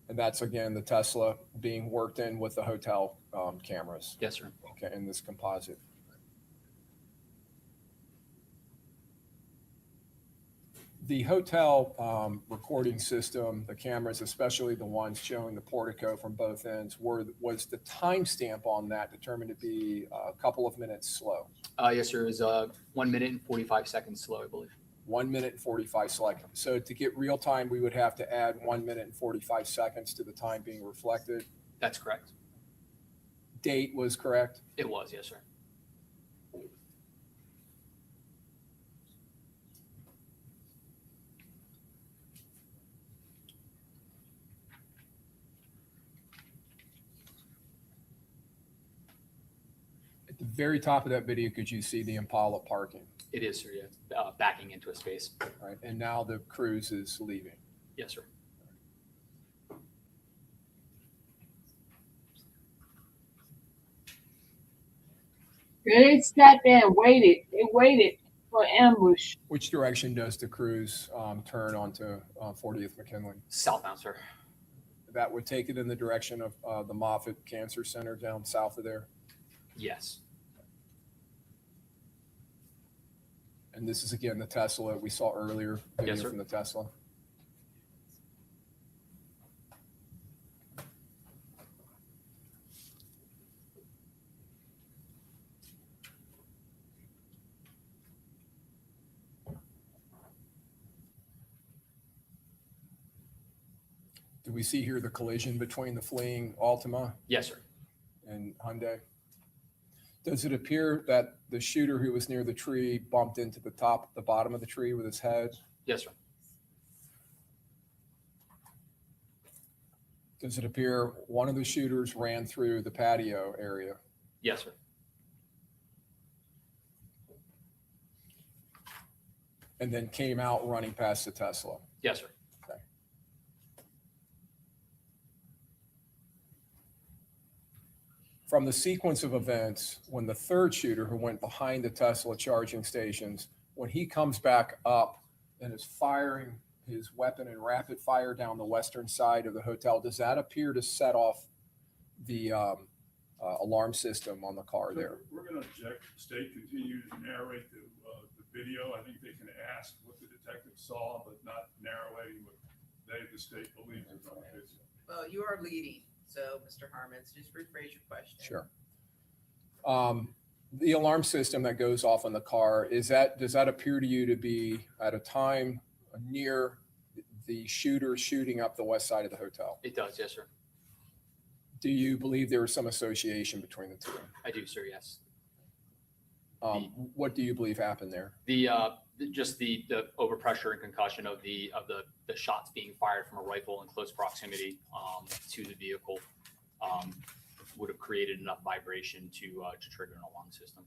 Speaker 15: And that's, again, the Tesla being worked in with the hotel cameras?
Speaker 16: Yes, sir.
Speaker 15: Okay, in this composite. The hotel recording system, the cameras, especially the ones showing the portico from both ends, was the timestamp on that determined to be a couple of minutes slow?
Speaker 16: Yes, sir. It was 1 minute and 45 seconds slow, I believe.
Speaker 15: 1 minute and 45 seconds. So to get real time, we would have to add 1 minute and 45 seconds to the time being reflected.
Speaker 16: That's correct.
Speaker 15: Date was correct?
Speaker 16: It was, yes, sir.
Speaker 15: At the very top of that video, could you see the Impala parking?
Speaker 16: It is, sir, yeah. Backing into a space.
Speaker 15: Right, and now the Cruze is leaving.
Speaker 16: Yes, sir.
Speaker 3: They sat there and waited. They waited for ambush.
Speaker 15: Which direction does the Cruze turn onto 40th McKinley?
Speaker 16: Southbound, sir.
Speaker 15: That would take it in the direction of the Moffitt Cancer Center down south of there?
Speaker 16: Yes.
Speaker 15: And this is, again, the Tesla we saw earlier, video
Speaker 16: Yes, sir.
Speaker 15: from the Tesla. Do we see here the collision between the fleeing Altima
Speaker 16: Yes, sir.
Speaker 15: and Hyundai? Does it appear that the shooter who was near the tree bumped into the bottom of the tree with his head?
Speaker 16: Yes, sir.
Speaker 15: Does it appear one of the shooters ran through the patio area?
Speaker 16: Yes, sir.
Speaker 15: And then came out running past the Tesla?
Speaker 16: Yes, sir.
Speaker 15: Okay. From the sequence of events, when the third shooter who went behind the Tesla charging stations, when he comes back up and is firing his weapon in rapid fire down the western side of the hotel, does that appear to set off the alarm system on the car there?
Speaker 14: We're going to object. The state continues to narrate the video. I think they can ask what the detective saw, but not narrating what the state believes is on the video.
Speaker 12: Well, you are leading, so Mr. Harmons, just rephrase your question.
Speaker 15: Sure. The alarm system that goes off on the car, does that appear to you to be at a time near the shooter shooting up the west side of the hotel?
Speaker 16: It does, yes, sir.
Speaker 15: Do you believe there was some association between the two?
Speaker 16: I do, sir, yes.
Speaker 15: What do you believe happened there?
Speaker 16: Just the overpressure and concussion of the shots being fired from a rifle in close proximity to the vehicle would have created enough vibration to trigger an alarm system,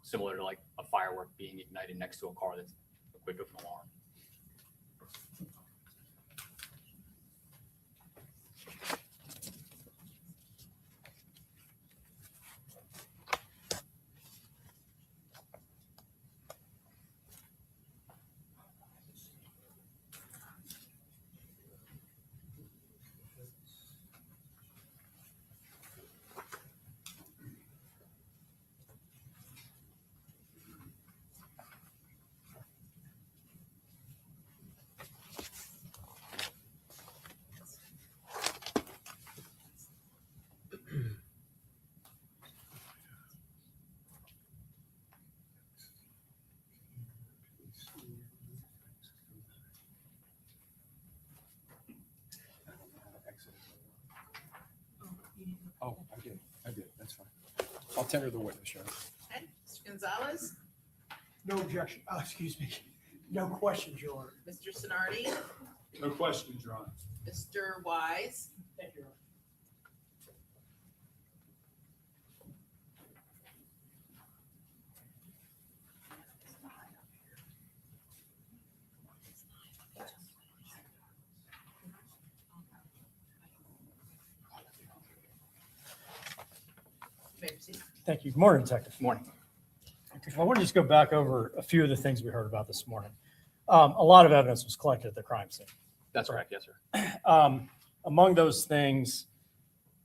Speaker 16: similar to like a firework being ignited next to a car that's equipped with an alarm.
Speaker 15: I'll tender the witness, Your Honor.
Speaker 12: Okay, Mr. Gonzalez,
Speaker 13: No objection. Excuse me. No questions, Your Honor.
Speaker 12: Mr. Sonardi,
Speaker 14: No questions, Your Honor.
Speaker 12: Mr. Wise.
Speaker 13: Thank you, Your Honor.
Speaker 12: You may proceed.
Speaker 17: Thank you. Good morning, Detective.
Speaker 16: Morning.
Speaker 17: I want to just go back over a few of the things we heard about this morning. A lot of evidence was collected at the crime scene.
Speaker 16: That's correct. Yes, sir.
Speaker 17: Among those things,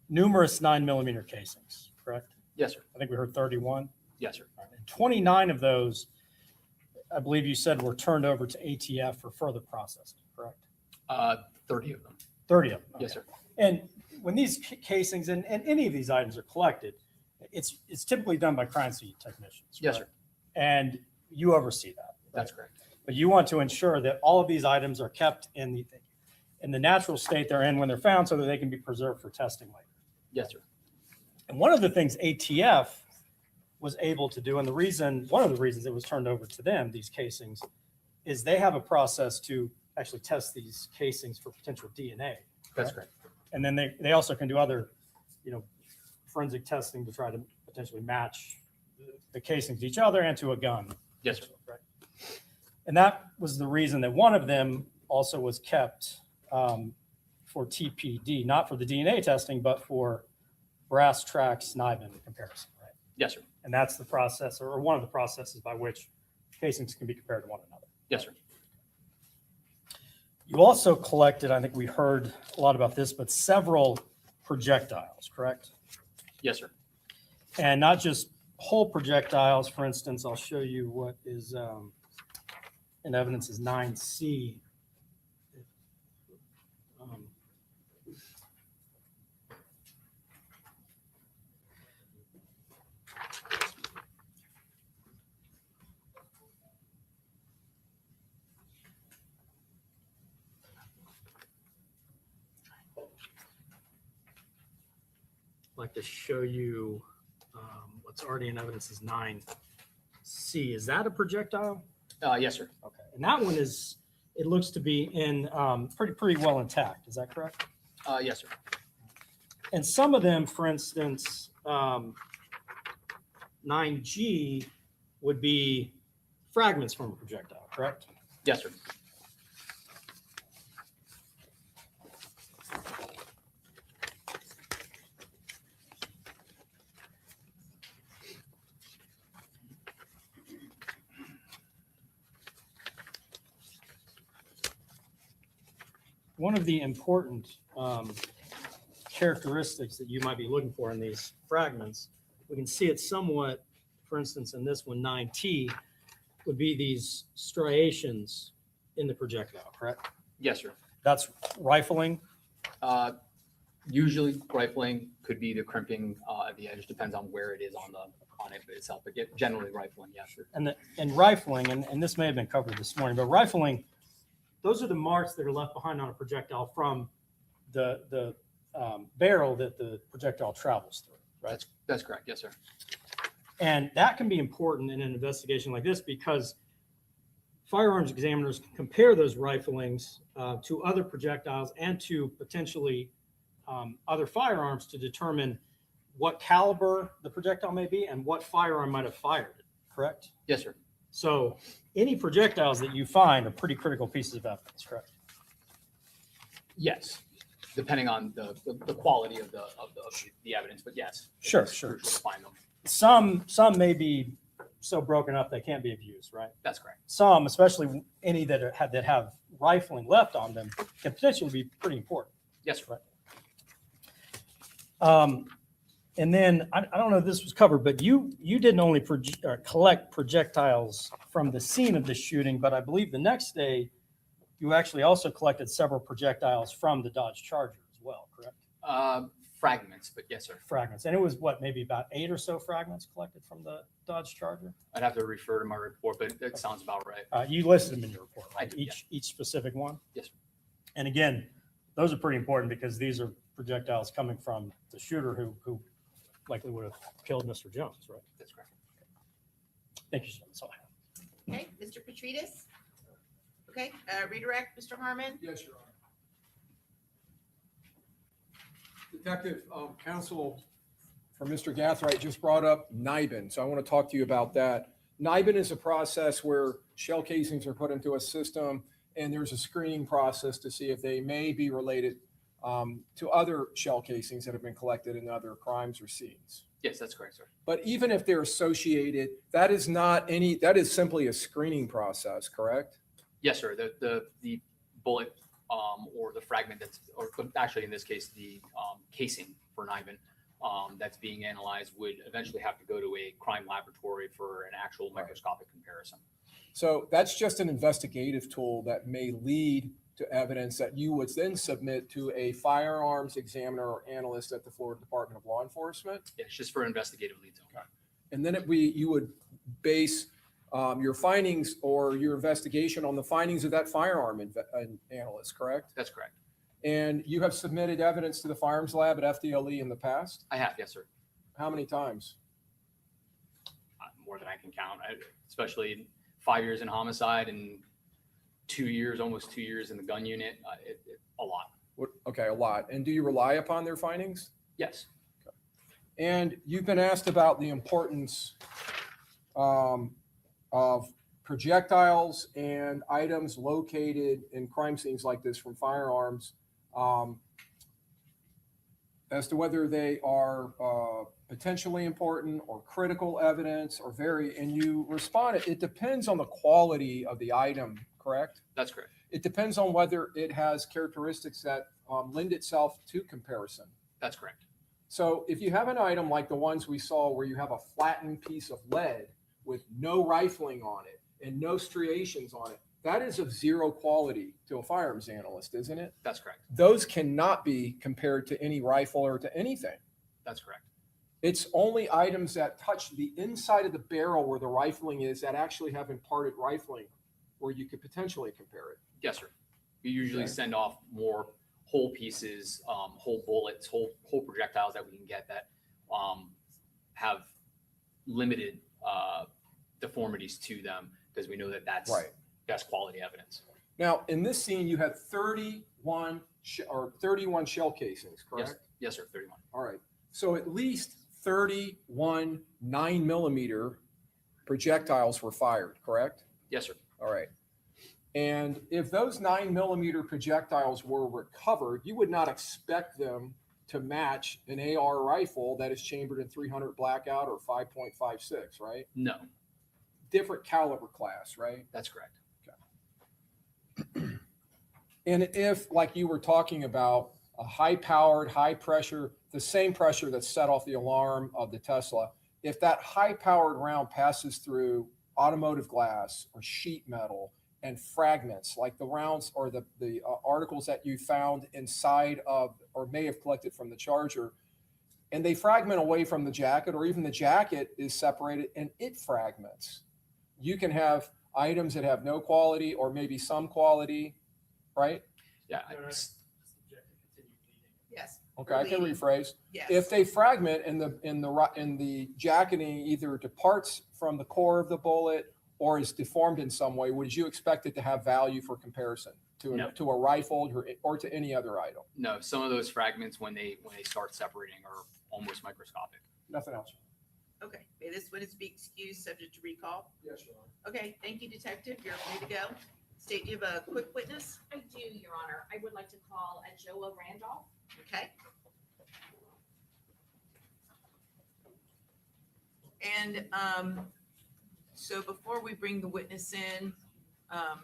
Speaker 17: numerous 9mm casings, correct?
Speaker 16: Yes, sir.
Speaker 17: I think we heard 31.
Speaker 16: Yes, sir.
Speaker 17: And 29 of those, I believe you said, were turned over to ATF for further processing, correct?
Speaker 16: 30 of them.
Speaker 17: 30 of them.
Speaker 16: Yes,
Speaker 17: okay.
Speaker 16: sir.
Speaker 17: And when these casings and any of these items are collected, it's typically done by crime scene technicians.
Speaker 16: Yes,
Speaker 17: correct?
Speaker 16: sir.
Speaker 17: And you oversee that. Right?
Speaker 16: That's correct.
Speaker 17: But you want to ensure that all of these items are kept in the natural state they're in when they're found so that they can be preserved for testing later.
Speaker 16: Yes, sir.
Speaker 17: And one of the things ATF was able to do, and one of the reasons it was turned over to them, these casings, is they have a process to actually test these casings for potential DNA.
Speaker 16: That's correct.
Speaker 17: And then they also can do other, forensic testing to try to potentially match the casings to each other and to a gun.
Speaker 16: Yes, sir.
Speaker 17: Right. And that was the reason that one of them also was kept for TPD, not for the DNA testing, but for brass tracks Niven comparison, right?
Speaker 16: Yes, sir.
Speaker 17: And that's the process, or one of the processes by which casings can be compared to one another.
Speaker 16: Yes, sir.
Speaker 17: You also collected, I think we heard a lot about this, but several projectiles, correct?
Speaker 16: Yes, sir.
Speaker 17: And not just whole projectiles. For instance, I'll show you what is in evidence is 9C. I'd like to show you what's already in evidence is 9C. Is that a projectile?
Speaker 16: Yes, sir.
Speaker 17: Okay. And that one is, it looks to be in pretty well intact. Is that correct?
Speaker 16: Yes, sir.
Speaker 17: And some of them, for instance, 9G would be fragments from a projectile, correct?
Speaker 16: Yes, sir.
Speaker 17: One of the important characteristics that you might be looking for in these fragments, we can see it somewhat, for instance, in this one, 9T, would be these striations in the projectile, correct?
Speaker 16: Yes, sir.
Speaker 17: That's rifling?
Speaker 16: Usually rifling, could be the crimping at the edge, depends on where it is on it itself, but generally rifling, yes, sir.
Speaker 17: And rifling, and this may have been covered this morning, but rifling, those are the marks that are left behind on a projectile from the barrel that the projectile travels through, right?
Speaker 16: That's correct. Yes, sir.
Speaker 17: And that can be important in an investigation like this because firearms examiners can compare those riflings to other projectiles and to potentially other firearms to determine what caliber the projectile may be and what firearm might have fired it, correct?
Speaker 16: Yes, sir.
Speaker 17: So any projectiles that you find are pretty critical pieces of evidence, correct?
Speaker 16: Yes, depending on the quality of the evidence, but yes.
Speaker 17: Sure.
Speaker 16: Crucial to find them.
Speaker 17: Some may be so broken up they can't be of use, right?
Speaker 16: That's correct.
Speaker 17: Some, especially any that have rifling left on them, can potentially be pretty important.
Speaker 16: Yes, sir.
Speaker 17: Right. And then I don't know if this was covered, but you didn't only collect projectiles from the scene of the shooting, but I believe the next day you actually also collected several projectiles from the Dodge Charger as well, correct?
Speaker 16: Fragments, but yes, sir.
Speaker 17: Fragments. And it was what, maybe about 8 or so fragments collected from the Dodge Charger?
Speaker 16: I'd have to refer to my report, but that sounds about right.
Speaker 17: You listed them in your report, right?
Speaker 16: I did,
Speaker 17: Each specific one?
Speaker 16: Yes, sir.
Speaker 17: And again, those are pretty important because these are projectiles coming from the shooter who likely would have killed Mr. Jones, right?
Speaker 16: That's correct.
Speaker 17: Thank you, sir. That's all I have.
Speaker 12: Okay, Mr. Petridis? Okay, redirect, Mr. Harmon?
Speaker 15: Yes, Your Honor. Detective, counsel for Mr. Gathright just brought up NIBIN, so I want to talk to you about that. NIBIN is a process where shell casings are put into a system, and there's a screening process to see if they may be related to other shell casings that have been collected in other crimes or scenes.
Speaker 16: Yes, that's correct, sir.
Speaker 15: But even if they're associated, that is simply a screening process, correct?
Speaker 16: Yes, sir. The bullet or the fragment or actually in this case, the casing for NIBIN that's being analyzed would eventually have to go to a crime laboratory for an actual microscopic comparison.
Speaker 15: So that's just an investigative tool that may lead to evidence that you would then submit to a firearms examiner or analyst at the Florida Department of Law Enforcement.
Speaker 16: Yeah, it's just for investigative leads.
Speaker 15: Okay. And then you would base your findings or your investigation on the findings of that firearm analyst, correct?
Speaker 16: That's correct.
Speaker 15: And you have submitted evidence to the firearms lab at FDLE in the past?
Speaker 16: I have, yes, sir.
Speaker 15: How many times?
Speaker 16: More than I can count, especially 5 years in homicide and 2 years, almost 2 years in the gun unit. A lot.
Speaker 15: Okay, a lot. And do you rely upon their findings?
Speaker 16: Yes.
Speaker 15: Okay. And you've been asked about the importance of projectiles and items located in crime scenes like this from firearms, as to whether they are potentially important or critical evidence or and you responded, it depends on the quality of the item, correct?
Speaker 16: That's correct.
Speaker 15: It depends on whether it has characteristics that lend itself to comparison.
Speaker 16: That's correct.
Speaker 15: So if you have an item like the ones we saw where you have a flattened piece of lead with no rifling on it and no striations on it, that is of zero quality to a firearms analyst, isn't it?
Speaker 16: That's correct.
Speaker 15: Those cannot be compared to any rifle or to anything.
Speaker 16: That's correct.
Speaker 15: It's only items that touch the inside of the barrel where the rifling is that actually have imparted rifling where you could potentially compare it.
Speaker 16: Yes, sir. We usually send off more whole pieces, whole bullets, whole projectiles that we can get that have limited deformities to them because we know that that's best quality evidence.
Speaker 15: Now, in this scene, you had 31 shell casings, correct?
Speaker 16: Yes, sir, 31.
Speaker 15: All right. So at least 31 9mm projectiles were fired, correct?
Speaker 16: Yes, sir.
Speaker 15: All right. And if those 9mm projectiles were recovered, you would not expect them to match an AR rifle that is chambered in 300 blackout or 5.56, right?
Speaker 16: No.
Speaker 15: Different caliber class, right?
Speaker 16: That's correct.
Speaker 15: Okay. And if, like you were talking about, a high-powered, high-pressure, the same pressure that set off the alarm of the Tesla, if that high-powered round passes through automotive glass or sheet metal and fragments, like the rounds or the articles that you found inside of or may have collected from the Charger, and they fragment away from the jacket, or even the jacket is separated and it fragments, you can have items that have no quality or maybe some quality, right?
Speaker 16: Yeah.
Speaker 12: Yes.
Speaker 15: Okay, I can rephrase.
Speaker 12: Yes.
Speaker 15: If they fragment and the jacketing either departs from the core of the bullet or is deformed in some way, would you expect it to have value for comparison to a rifle or to any other item?
Speaker 16: No, some of those fragments when they start separating are almost microscopic.
Speaker 15: Nothing else.
Speaker 12: Okay, this witness be excused, subject to recall.
Speaker 15: Yes, Your Honor.
Speaker 12: Okay, thank you, Detective. You're free to go. State, do you have a quick witness?
Speaker 11: I do, Your Honor. I would like to call Joa Randolph.
Speaker 12: Okay. And so before we bring the witness in, I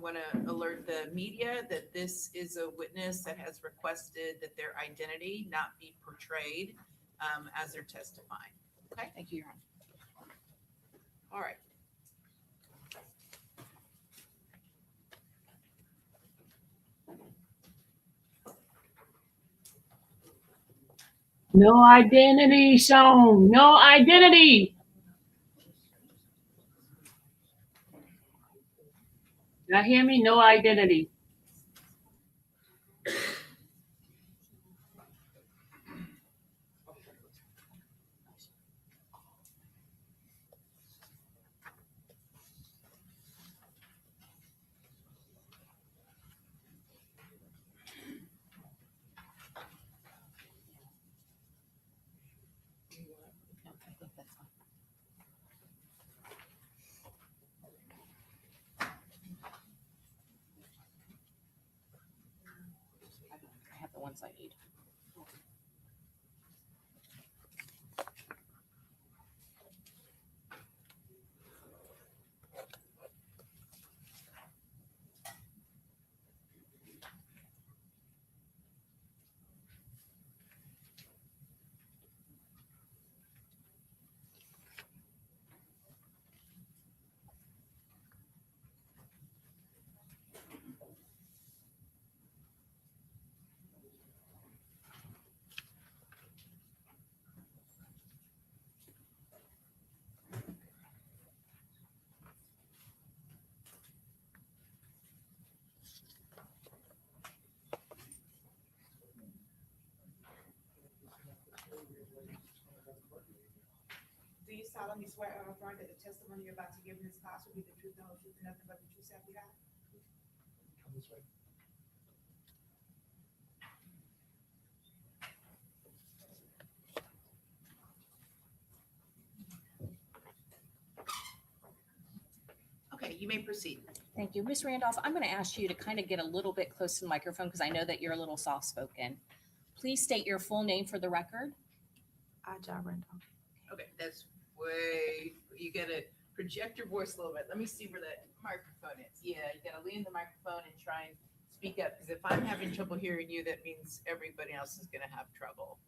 Speaker 12: want to alert the media that this is a witness that has requested that their identity not be portrayed as they're testifying. Okay, thank you, Your Honor. All right.
Speaker 3: No identity shown. No identity. Y'all hear me? No identity. ones I need.
Speaker 12: Do you solemnly swear or affirm that the testimony you're about to give in this class will be the truth, the whole truth, and nothing but the truth, so help you God?
Speaker 2: Come this way.
Speaker 12: Okay, you may proceed.
Speaker 3: Thank you. Ms. Randolph, I'm going to ask you to kind of get a little bit close to the microphone because I know that you're a little soft-spoken. Please state your full name for the record.
Speaker 12: Randolph. Okay, that's way, you gotta project your voice a little bit. Let me see where that microphone is. Yeah, you gotta lean the microphone and try and speak up, because if I'm having trouble hearing you, that means everybody else is gonna have trouble.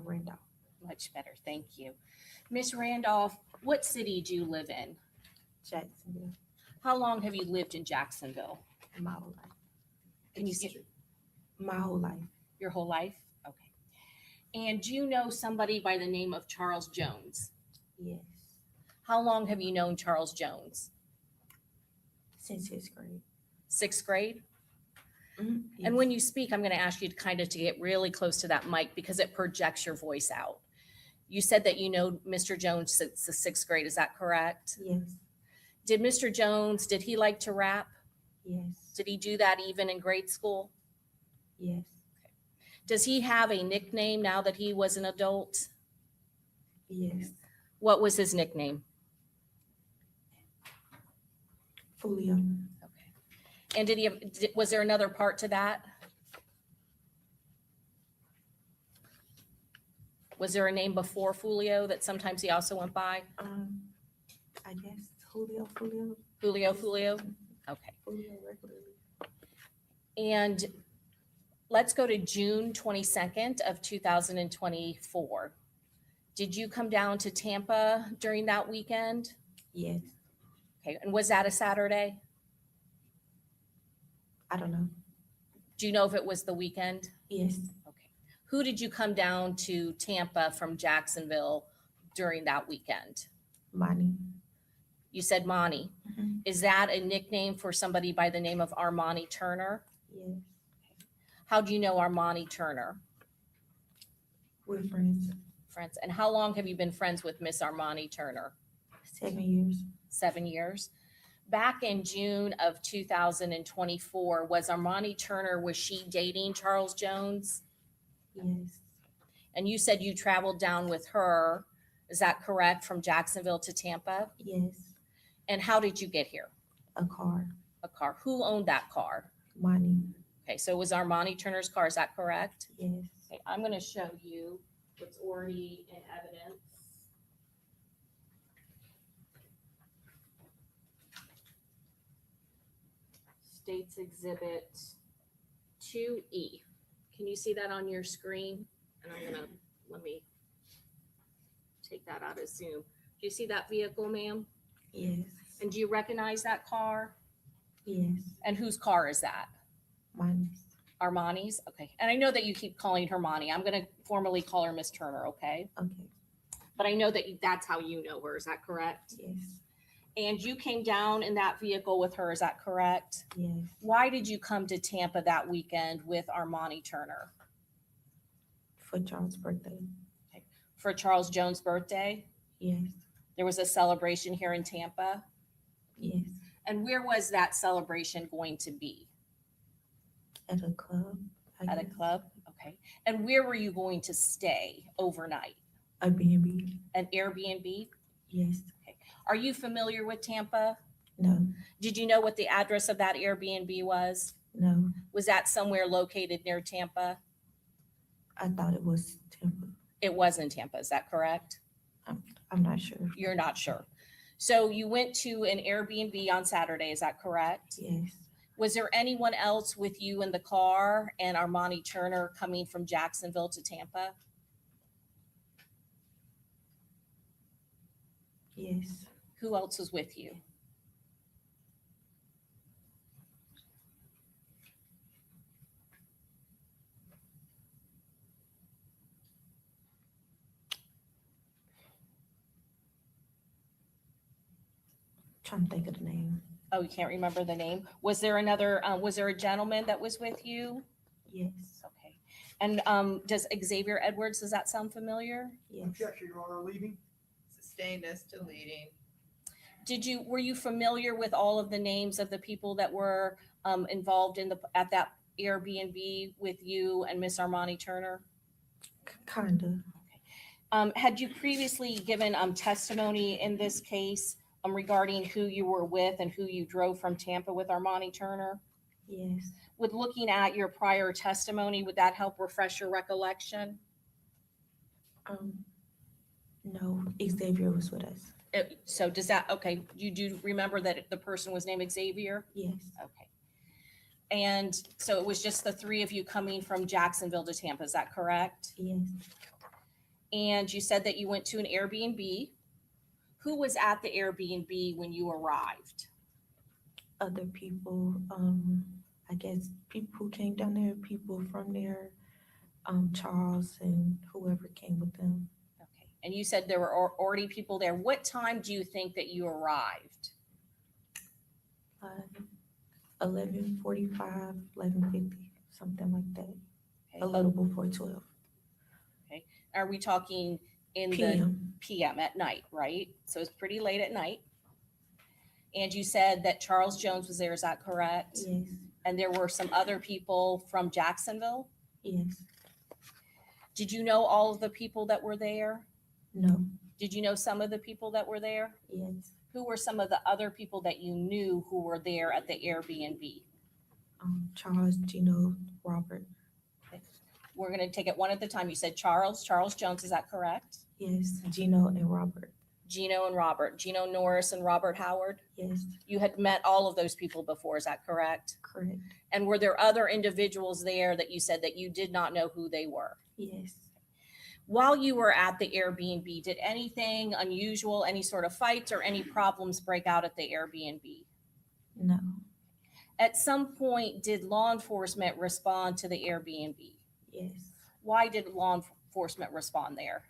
Speaker 3: Randolph. Much better. Thank you. Ms. Randolph, what city do you live in?
Speaker 12: Jacksonville.
Speaker 3: How long have you lived in Jacksonville?
Speaker 12: My whole life.
Speaker 3: Can you say
Speaker 12: My whole life.
Speaker 3: your whole life? Okay. And do you know somebody by the name of Charles Jones?
Speaker 12: Yes.
Speaker 3: How long have you known Charles Jones?
Speaker 12: Since 6th grade.
Speaker 3: 6th grade?
Speaker 12: Mm-hmm.
Speaker 3: And when you speak, I'm going to ask you to kind of to get really close to that mic because it projects your voice out. You said that you know Mr. Jones since the 6th grade. Is that correct?
Speaker 12: Yes.
Speaker 3: Did Mr. Jones, did he like to rap?
Speaker 12: Yes.
Speaker 3: Did he do that even in grade school?
Speaker 12: Yes.
Speaker 3: Does he have a nickname now that he was an adult?
Speaker 12: Yes.
Speaker 3: What was his nickname?
Speaker 12: Folio.
Speaker 3: Okay. And was there another part to that? Was there a name before Folio that sometimes he also went by?
Speaker 12: I guess Julio.
Speaker 3: Julio? Okay.
Speaker 12: Folio regularly.
Speaker 3: And let's go to June 22nd of 2024. Did you come down to Tampa during that weekend?
Speaker 12: Yes.
Speaker 3: Okay. And was that a Saturday?
Speaker 12: I don't know.
Speaker 3: Do you know if it was the weekend?
Speaker 12: Yes.
Speaker 3: Okay. Who did you come down to Tampa from Jacksonville during that weekend?
Speaker 12: Money.
Speaker 3: You said Monty.
Speaker 12: Mm-hmm.
Speaker 3: Is that a nickname for somebody by the name of Armani Turner?
Speaker 12: Yes.
Speaker 3: How do you know Armani Turner?
Speaker 12: We're friends.
Speaker 3: Friends. And how long have you been friends with Miss Armani Turner?
Speaker 12: 7 years.
Speaker 3: 7 years. Back in June of 2024, was Armani Turner, was she dating Charles Jones?
Speaker 12: Yes.
Speaker 3: And you said you traveled down with her. Is that correct? From Jacksonville to Tampa?
Speaker 12: Yes.
Speaker 3: And how did you get here?
Speaker 12: A car.
Speaker 3: A car. Who owned that car?
Speaker 12: Money.
Speaker 3: Okay, so it was Armani Turner's car. Is that correct?
Speaker 12: Yes.
Speaker 3: Okay, I'm going to show you what's already in evidence. States Exhibit 2E. Can you see that on your screen? And I'm going to, let me take that out of Zoom. Do you see that vehicle, ma'am?
Speaker 12: Yes.
Speaker 3: And do you recognize that car?
Speaker 12: Yes.
Speaker 3: And whose car is that?
Speaker 12: Mine.
Speaker 3: Armani's? Okay. And I know that you keep calling her Monty. I'm going to formally call her Miss Turner, okay?
Speaker 12: Okay.
Speaker 3: But I know that that's how you know her. Is that correct?
Speaker 12: Yes.
Speaker 3: And you came down in that vehicle with her. Is that correct?
Speaker 12: Yes.
Speaker 3: Why did you come to Tampa that weekend with Armani Turner?
Speaker 12: For Charles' birthday.
Speaker 3: Okay. For Charles Jones' birthday?
Speaker 12: Yes.
Speaker 3: There was a celebration here in Tampa?
Speaker 12: Yes.
Speaker 3: And where was that celebration going to be?
Speaker 12: At a club.
Speaker 3: At a club? Okay. And where were you going to stay overnight?
Speaker 12: A B&B.
Speaker 3: An Airbnb?
Speaker 12: Yes.
Speaker 3: Okay. Are you familiar with Tampa?
Speaker 18: No.
Speaker 10: Did you know what the address of that Airbnb was?
Speaker 18: No.
Speaker 10: Was that somewhere located near Tampa?
Speaker 18: I thought it was Tampa.
Speaker 10: It was in Tampa, is that correct?
Speaker 18: I'm not sure.
Speaker 10: You're not sure. So you went to an Airbnb on Saturday, is that correct?
Speaker 18: Yes.
Speaker 10: Was there anyone else with you in the car and Armani Turner coming from Jacksonville to Tampa?
Speaker 18: Yes.
Speaker 10: Who else was with you?
Speaker 18: Trying to think of the name.
Speaker 10: Oh, you can't remember the name? Was there a gentleman that was with you?
Speaker 18: Yes.
Speaker 10: Okay. And does Xavier Edwards, does that sound familiar?
Speaker 18: Yes.
Speaker 13: Objection, Your Honor, leaving.
Speaker 12: Sustained as to leading.
Speaker 10: Were you familiar with all of the names of the people that were involved at that Airbnb with you and Miss Armani Turner?
Speaker 18: Kinda.
Speaker 10: Had you previously given testimony in this case regarding who you were with and who you drove from Tampa with Armani Turner?
Speaker 18: Yes.
Speaker 10: With looking at your prior testimony, would that help refresh your recollection?
Speaker 18: No, Xavier was with us.
Speaker 10: So does that, okay, you do remember that the person was named Xavier?
Speaker 18: Yes.
Speaker 10: Okay. And so it was just the three of you coming from Jacksonville to Tampa, is that correct?
Speaker 18: Yes.
Speaker 10: And you said that you went to an Airbnb. Who was at the Airbnb when you arrived?
Speaker 18: Other people, I guess people who came down there, people from there, Charles and whoever came with them.
Speaker 10: Okay. And you said there were already people there. What time do you think that you arrived?
Speaker 18: 11:45, 11:50, something like that.
Speaker 10: Okay.
Speaker 18: A little before 12.
Speaker 10: Okay. Are we talking in the PM at night, right? So it's pretty late at night. And you said that Charles Jones was there, is that correct?
Speaker 18: Yes.
Speaker 10: And there were some other people from Jacksonville?
Speaker 18: Yes.
Speaker 10: Did you know all of the people that were there?
Speaker 18: No.
Speaker 10: Did you know some of the people that were there?
Speaker 18: Yes.
Speaker 10: Who were some of the other people that you knew who were there at the Airbnb?
Speaker 18: Charles, Gino, Robert.
Speaker 10: We're going to take it one at a time. You said Charles Jones, is that correct?
Speaker 18: Yes. Gino and Robert.
Speaker 10: Gino and Robert. Gino Norris and Robert Howard?
Speaker 18: Yes.
Speaker 10: You had met all of those people before, is that correct?
Speaker 18: Correct.
Speaker 10: And were there other individuals there that you said that you did not know who they were?
Speaker 18: Yes.
Speaker 10: While you were at the Airbnb, did anything unusual, any sort of fights or any problems break out at the Airbnb?
Speaker 18: No.
Speaker 10: At some point, did law enforcement respond to the Airbnb?
Speaker 18: Yes.
Speaker 10: Why did law enforcement respond there?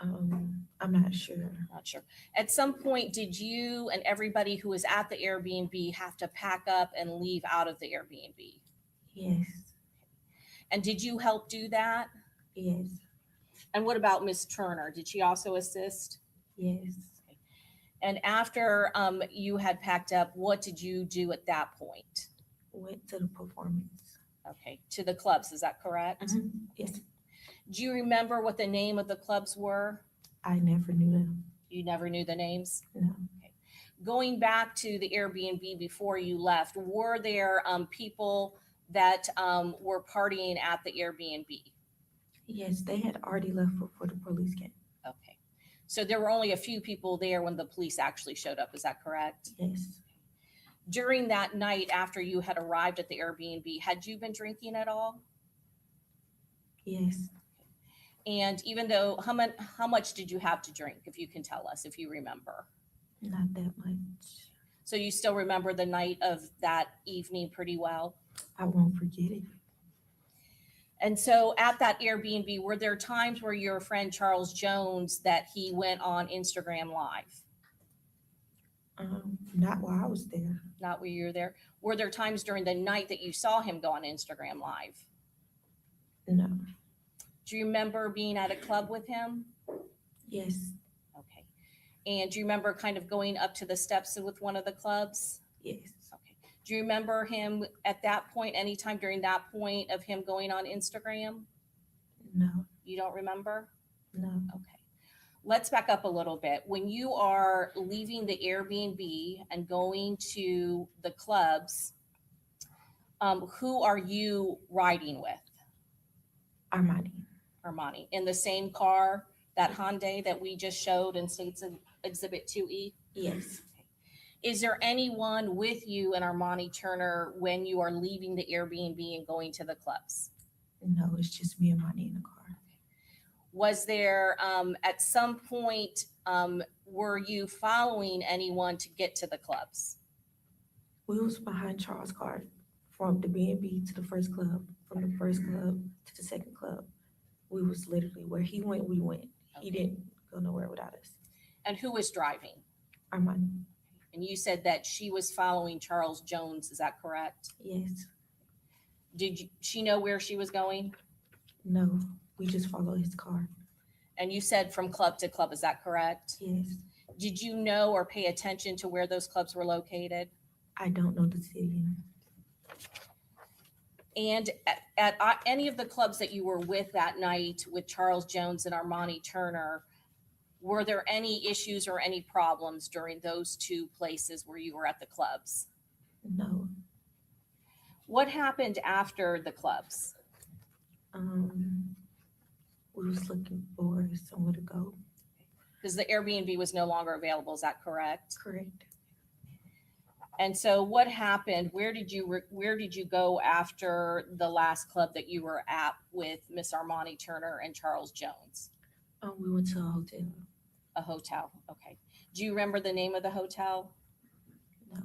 Speaker 18: I'm not sure.
Speaker 10: Not sure. At some point, did you and everybody who was at the Airbnb have to pack up and leave out of the Airbnb?
Speaker 18: Yes.
Speaker 10: And did you help do that?
Speaker 18: Yes.
Speaker 10: And what about Miss Turner? Did she also assist?
Speaker 18: Yes.
Speaker 10: And after you had packed up, what did you do at that point?
Speaker 18: Went to the performance.
Speaker 10: Okay, to the clubs, is that correct?
Speaker 18: Yes.
Speaker 10: Do you remember what the name of the clubs were?
Speaker 18: I never knew them.
Speaker 10: You never knew the names?
Speaker 18: No.
Speaker 10: Okay. Going back to the Airbnb before you left, were there people that were partying at the Airbnb?
Speaker 18: Yes, they had already left before the police came.
Speaker 10: Okay. So there were only a few people there when the police actually showed up, is that correct?
Speaker 18: Yes.
Speaker 10: During that night after you had arrived at the Airbnb, had you been drinking at all?
Speaker 18: Yes.
Speaker 10: And even though, how much did you have to drink, if you can tell us, if you remember?
Speaker 18: Not that much.
Speaker 10: So you still remember the night of that evening pretty well?
Speaker 18: I won't forget it.
Speaker 10: And so at that Airbnb, were there times where your friend Charles Jones that he went on Instagram Live?
Speaker 18: Not while I was there.
Speaker 10: Not while you were there. Were there times during the night that you saw him go on Instagram Live?
Speaker 18: No.
Speaker 10: Do you remember being at a club with him?
Speaker 18: Yes.
Speaker 10: Okay. And do you remember kind of going up to the steps with one of the clubs?
Speaker 18: Yes.
Speaker 10: Okay. Do you remember him at that point, anytime during that point of him going on Instagram?
Speaker 18: No.
Speaker 10: You don't remember?
Speaker 18: No.
Speaker 10: Okay. let's back up a little bit. When you are leaving the Airbnb and going to the clubs, who are you riding with?
Speaker 18: Armani.
Speaker 10: Armani. In the same car, that Hyundai that we just showed in States Exhibit 2E?
Speaker 18: Yes.
Speaker 10: Is there anyone with you in Armani Turner when you are leaving the Airbnb and going to the clubs?
Speaker 18: No, it's just me and Armani in the car.
Speaker 10: Was there at some point, were you following anyone to get to the clubs?
Speaker 18: We was behind Charles' car from the B&B to the first club, from the first club to the second club. We was literally where he went, we went. He didn't go nowhere without us.
Speaker 10: And who was driving?
Speaker 18: Armani.
Speaker 10: And you said that she was following Charles Jones, is that correct?
Speaker 18: Yes.
Speaker 10: Did she know where she was going?
Speaker 18: No, we just follow his car.
Speaker 10: And you said from club to club, is that correct?
Speaker 18: Yes.
Speaker 10: Did you know or pay attention to where those clubs were located?
Speaker 18: I don't know the city.
Speaker 10: And at any of the clubs that you were with that night with Charles Jones and Armani Turner, were there any issues or any problems during those two places where you were at the clubs?
Speaker 18: No.
Speaker 10: What happened after the clubs?
Speaker 18: We was looking for somewhere to go.
Speaker 10: Because the Airbnb was no longer available, is that correct?
Speaker 18: Correct.
Speaker 10: And so what happened? Where did you go after the last club that you were at with Miss Armani Turner and Charles Jones?
Speaker 18: We went to a hotel.
Speaker 10: A hotel, okay. Do you remember the name of the hotel?
Speaker 18: No.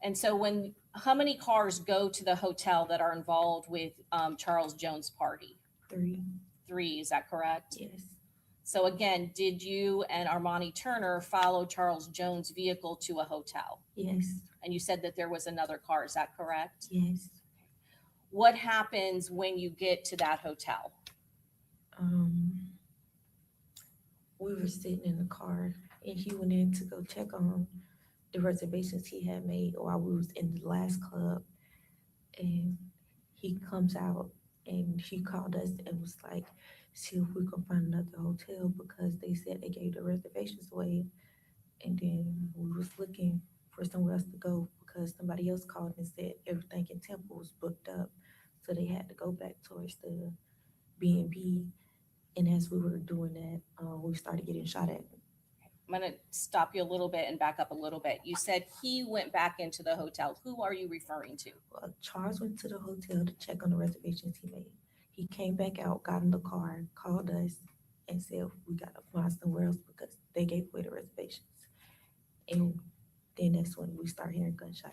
Speaker 10: And so how many cars go to the hotel that are involved with Charles Jones' party?
Speaker 18: 3.
Speaker 10: 3, is that correct?
Speaker 18: Yes.
Speaker 10: So again, did you and Armani Turner follow Charles Jones' vehicle to a hotel?
Speaker 18: Yes.
Speaker 10: And you said that there was another car, is that correct?
Speaker 18: Yes.
Speaker 10: What happens when you get to that hotel?
Speaker 18: We were sitting in the car and he went in to go check on the reservations he had made while we was in the last club. And he comes out and he called us and was like, see if we can find another hotel because they said they gave the reservations away. And then we was looking for somewhere else to go because somebody else called and said everything in Temple was booked up. So they had to go back towards the B&B. And as we were doing that, we started getting shot at.
Speaker 10: I'm going to stop you a little bit and back up a little bit. You said he went back into the hotel. Who are you referring to?
Speaker 18: Well, Charles went to the hotel to check on the reservations he made. He came back out, got in the car, called us, and said we got to find somewhere else because they gave away the reservations. And then that's when we start hearing gunshots.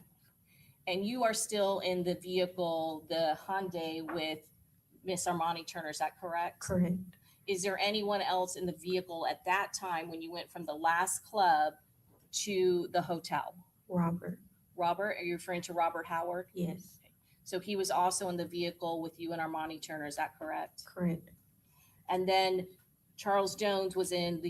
Speaker 10: And you are still in the vehicle, the Hyundai with Miss Armani Turner, is that correct?
Speaker 18: Correct.
Speaker 10: Is there anyone else in the vehicle at that time when you went from the last club to the hotel?
Speaker 18: Robert.
Speaker 10: Robert, are you referring to Robert Howard?
Speaker 18: Yes.
Speaker 10: So he was also in the vehicle with you and Armani Turner, is that correct?
Speaker 18: Correct.
Speaker 10: And then Charles Jones was in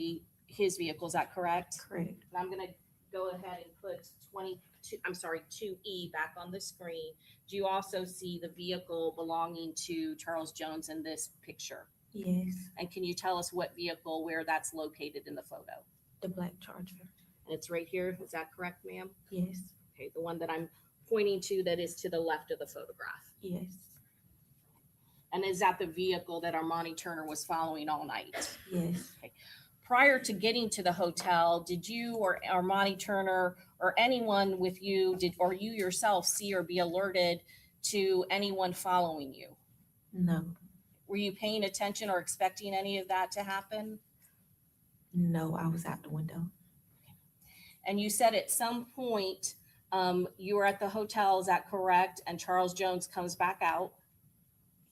Speaker 10: his vehicle, is that correct?
Speaker 18: Correct.
Speaker 10: And I'm gonna go ahead and put 2E back on the screen. Do you also see the vehicle belonging to Charles Jones in this picture?
Speaker 18: Yes.
Speaker 10: And can you tell us what vehicle, where that's located in the photo?
Speaker 18: The black Charger.
Speaker 10: And it's right here, is that correct, ma'am?
Speaker 18: Yes.
Speaker 10: Okay, the one that I'm pointing to that is to the left of the photograph.
Speaker 18: Yes.
Speaker 10: And is that the vehicle that Armani Turner was following all night?
Speaker 18: Yes.
Speaker 10: Okay. Prior to getting to the hotel, did you or Armani Turner or anyone with you, or you yourself see or be alerted to anyone following you?
Speaker 18: No.
Speaker 10: Were you paying attention or expecting any of that to happen?
Speaker 18: No, I was out the window.
Speaker 10: And you said at some point you were at the hotel, is that correct? And Charles Jones comes back out.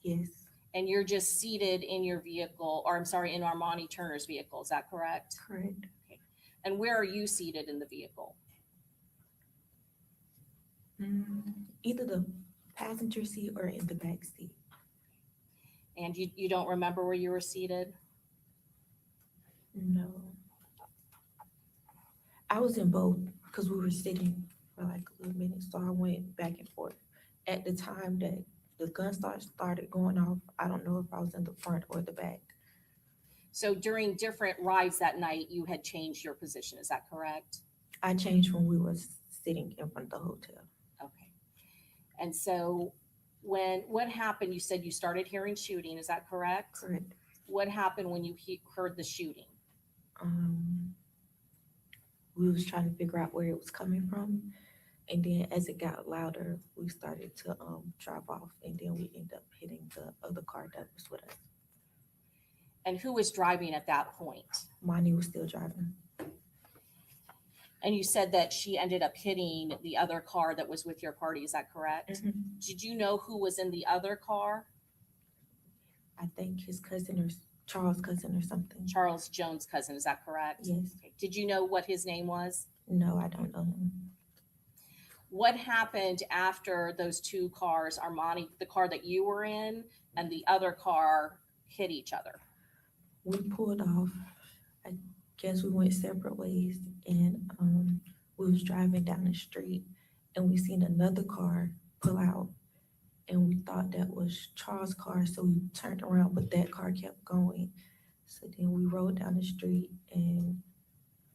Speaker 18: Yes.
Speaker 10: And you're just seated in your vehicle, or I'm sorry, in Armani Turner's vehicle, is that correct?
Speaker 18: Correct.
Speaker 10: Okay. And where are you seated in the vehicle?
Speaker 18: Either the passenger seat or in the back seat.
Speaker 10: And you don't remember where you were seated?
Speaker 18: No. I was in both because we were sitting for like a little minute, so I went back and forth. At the time that the gun started going off, I don't know if I was in the front or the back.
Speaker 10: So during different rides that night, you had changed your position. Is that correct?
Speaker 18: I changed when we was sitting in front of the hotel.
Speaker 10: Okay. And so what happened? You said you started hearing shooting. Is that correct?
Speaker 18: Correct.
Speaker 10: What happened when you heard the shooting?
Speaker 18: We was trying to figure out where it was coming from. And then as it got louder, we started to drive off, and then we ended up hitting the other car that was with us.
Speaker 10: And who was driving at that point?
Speaker 18: Monty was still driving.
Speaker 10: And you said that she ended up hitting the other car that was with your party. Is that correct? Did you know who was in the other car?
Speaker 18: I think his cousin or Charles' cousin or something.
Speaker 10: Charles Jones' cousin. Is that correct?
Speaker 18: Yes.
Speaker 10: Okay. Did you know what his name was?
Speaker 18: No, I don't know him.
Speaker 10: What happened after those two cars, Armani, the car that you were in and the other car, hit each other?
Speaker 18: We pulled off. I guess we went separate ways, and we was driving down the street, and we seen another car pull out, and we thought that was Charles' car, so we turned around, but that car kept going. So then we rode down the street and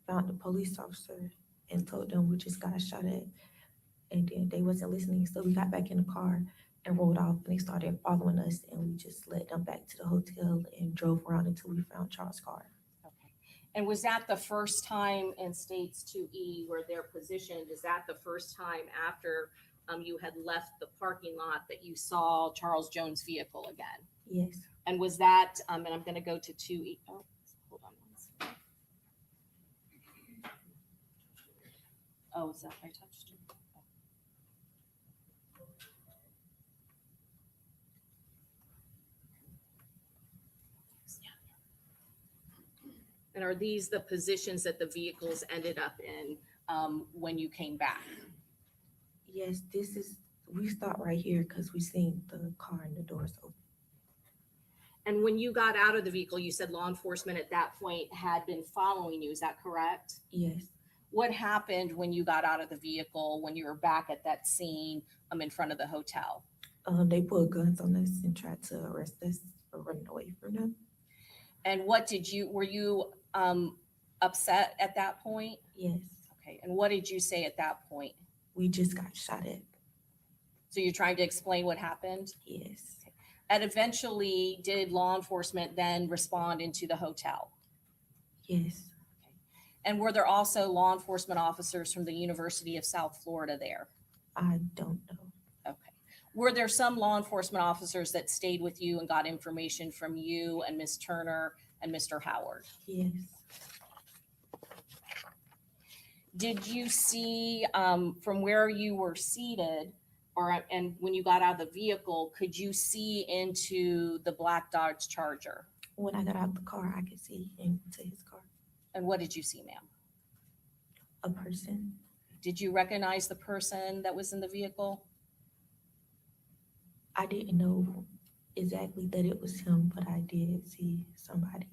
Speaker 18: found the police officer and told them we just got shot at, and then they wasn't listening, so we got back in the car and rode off, and they started following us, and we just led them back to the hotel and drove around until we found Charles' car.
Speaker 10: Okay. And was that the first time in states 2E where they're positioned? Is that the first time after you had left the parking lot that you saw Charles Jones' vehicle again?
Speaker 18: Yes.
Speaker 10: And was that, and I'm going to go to 2E. Oh, hold on one second. Oh, is that I touched? And are these the positions that the vehicles ended up in when you came back?
Speaker 18: Yes, we stopped right here because we seen the car and the doors open.
Speaker 10: And when you got out of the vehicle, you said law enforcement at that point had been following you. Is that correct?
Speaker 18: Yes.
Speaker 10: What happened when you got out of the vehicle, when you were back at that scene in front of the hotel?
Speaker 18: They pulled guns on us and tried to arrest us for running away from them.
Speaker 10: And were you upset at that point?
Speaker 18: Yes.
Speaker 10: Okay. And what did you say at that point?
Speaker 18: We just got shot at.
Speaker 10: So you're trying to explain what happened?
Speaker 18: Yes.
Speaker 10: Okay. And eventually, did law enforcement then respond into the hotel?
Speaker 18: Yes.
Speaker 10: Okay. And were there also law enforcement officers from the University of South Florida there?
Speaker 18: I don't know.
Speaker 10: Okay. Were there some law enforcement officers that stayed with you and got information from you and Ms. Turner and Mr. Howard?
Speaker 18: Yes.
Speaker 10: Did you see from where you were seated and when you got out of the vehicle, could you see into the black Dodge Charger?
Speaker 18: When I got out of the car, I could see into his car.
Speaker 10: And what did you see, ma'am?
Speaker 18: A person.
Speaker 10: Did you recognize the person that was in the vehicle?
Speaker 18: I didn't know exactly that it was him, but I did see somebody.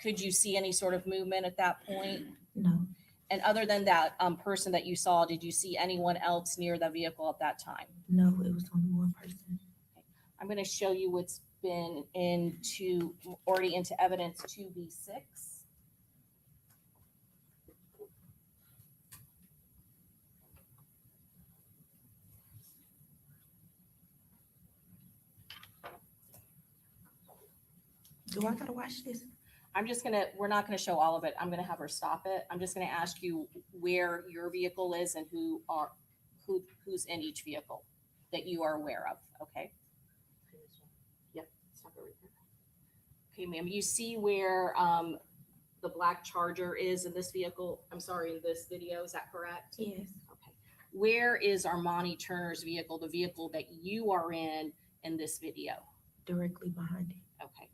Speaker 10: Could you see any sort of movement at that point?
Speaker 18: No.
Speaker 10: And other than that person that you saw, did you see anyone else near the vehicle at that time?
Speaker 18: No, it was only one person.
Speaker 10: Okay. I'm going to show you what's been already into evidence 2B6.
Speaker 18: Do I gotta watch this?
Speaker 10: We're not gonna show all of it. I'm gonna have her stop it. I'm just gonna ask you where your vehicle is and who's in each vehicle that you are aware of, okay? Yep, stop it right there. Okay, ma'am, you see where the black Charger is in this vehicle? I'm sorry, in this video, is that correct?
Speaker 18: Yes.
Speaker 10: Okay. Where is Armani Turner's vehicle, the vehicle that you are in this video?
Speaker 18: Directly behind it.
Speaker 10: Okay.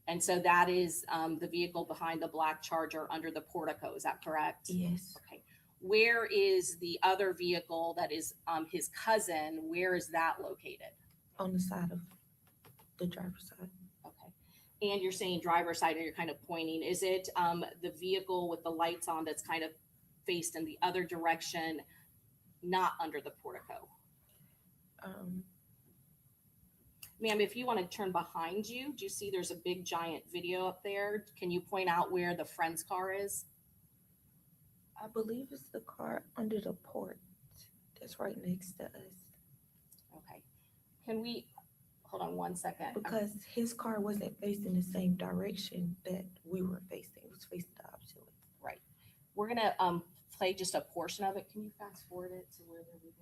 Speaker 10: And so that is the vehicle behind the black Charger under the portico. Is that correct?
Speaker 18: Yes.
Speaker 10: Okay. Where is the other vehicle that is his cousin? Where is that located?
Speaker 18: On the side of the driver's side.
Speaker 10: Okay. And you're saying driver's side, and you're kind of pointing. Is it the vehicle with the lights on that's kind of faced in the other direction, not under the portico? Ma'am, if you want to turn behind you, do you see there's a big giant video up there? Can you point out where the friend's car is?
Speaker 18: I believe it's the car under the port that's right next to us.
Speaker 10: Okay. Can we, hold on one second.
Speaker 18: Because his car wasn't facing the same direction that we were facing. It was facing the opposite way.
Speaker 10: Right. We're going to play just a portion of it. Can you fast forward it to where they're leaving?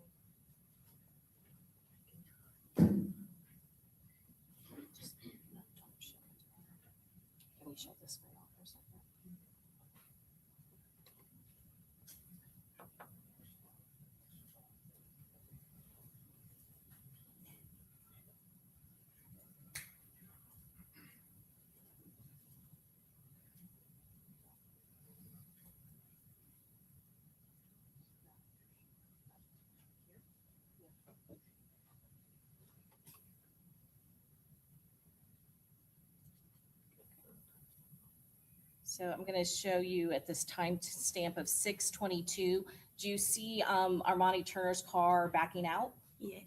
Speaker 10: Can we shut this way off for a second? So I'm going to show you at this time stamp of 6:22. Do you see Armani Turner's car backing out?
Speaker 18: Yes.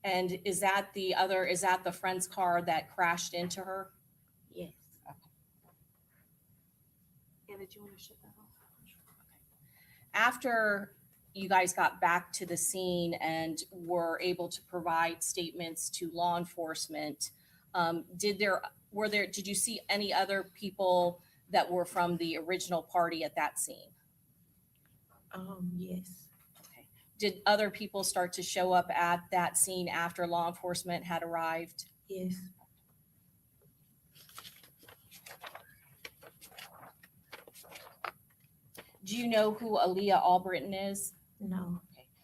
Speaker 10: And is that the friend's car that crashed into her?
Speaker 18: Yes.
Speaker 10: Okay. Yeah, did you want to shut that off? Okay. After you guys got back to the scene and were able to provide statements to law enforcement, did you see any other people that were from the original party at that scene?
Speaker 18: Yes.
Speaker 10: Did other people start to show up at that scene after law enforcement had arrived?
Speaker 18: Yes.
Speaker 10: Do you know who Aaliyah Albritton is?
Speaker 18: No.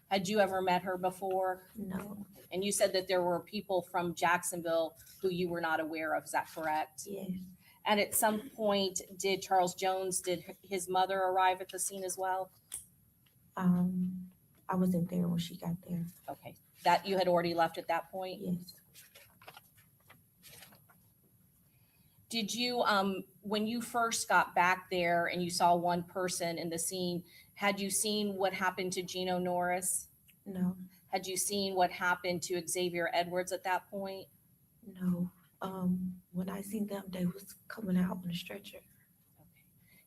Speaker 10: Had you ever met her before?
Speaker 18: No.
Speaker 10: And you said that there were people from Jacksonville who you were not aware of. Is that correct?
Speaker 18: Yes.
Speaker 10: And at some point, did Charles Jones, did his mother arrive at the scene as well?
Speaker 18: I wasn't there when she got there.
Speaker 10: Okay. That you had already left at that point?
Speaker 18: Yes.
Speaker 10: Did you, when you first got back there and you saw one person in the scene, had you seen what happened to Gino Norris?
Speaker 18: No.
Speaker 10: Had you seen what happened to Xavier Edwards at that point?
Speaker 18: No. When I seen them, they was coming out on a stretcher.
Speaker 10: Okay.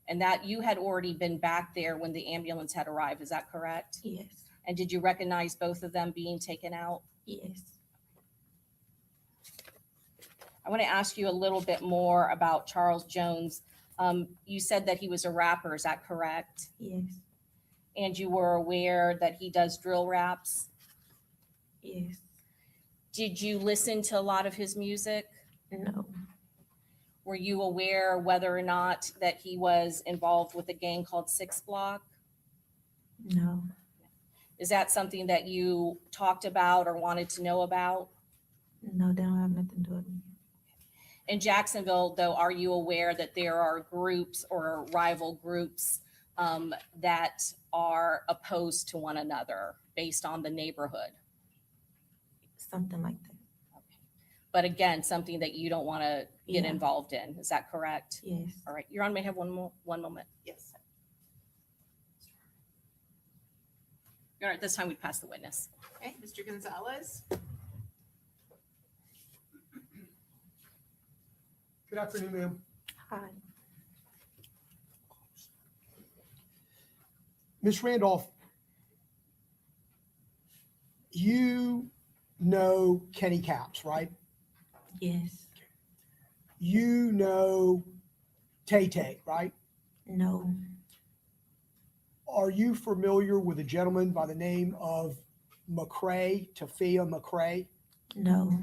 Speaker 10: And that you had already been back there when the ambulance had arrived, is that correct?
Speaker 18: Yes.
Speaker 10: And did you recognize both of them being taken out?
Speaker 18: Yes.
Speaker 10: I want to ask you a little bit more about Charles Jones. You said that he was a rapper, is that correct?
Speaker 18: Yes.
Speaker 10: And you were aware that he does drill raps?
Speaker 18: Yes.
Speaker 10: Did you listen to a lot of his music?
Speaker 18: No.
Speaker 10: Were you aware whether or not that he was involved with a gang called Six Block?
Speaker 18: No.
Speaker 10: Is that something that you talked about or wanted to know about?
Speaker 18: No, they don't have nothing to do with me.
Speaker 10: In Jacksonville, though, are you aware that there are groups or rival groups that are opposed to one another based on the neighborhood?
Speaker 18: Something like that.
Speaker 10: Okay. But again, something that you don't want to get involved in. Is that correct?
Speaker 18: Yes.
Speaker 10: All right. Your Honor, may I have one moment?
Speaker 12: Yes.
Speaker 10: Your Honor, this time we pass the witness.
Speaker 12: Okay, Mr. Gonzalez.
Speaker 13: Good afternoon, ma'am.
Speaker 18: Hi.
Speaker 13: Ms. Randolph, you know Kenny Caps, right?
Speaker 18: Yes.
Speaker 13: You know Tay-Tay, right?
Speaker 18: No.
Speaker 13: Are you familiar with a gentleman by the name of McCrae, Tafia McCrae?
Speaker 18: No.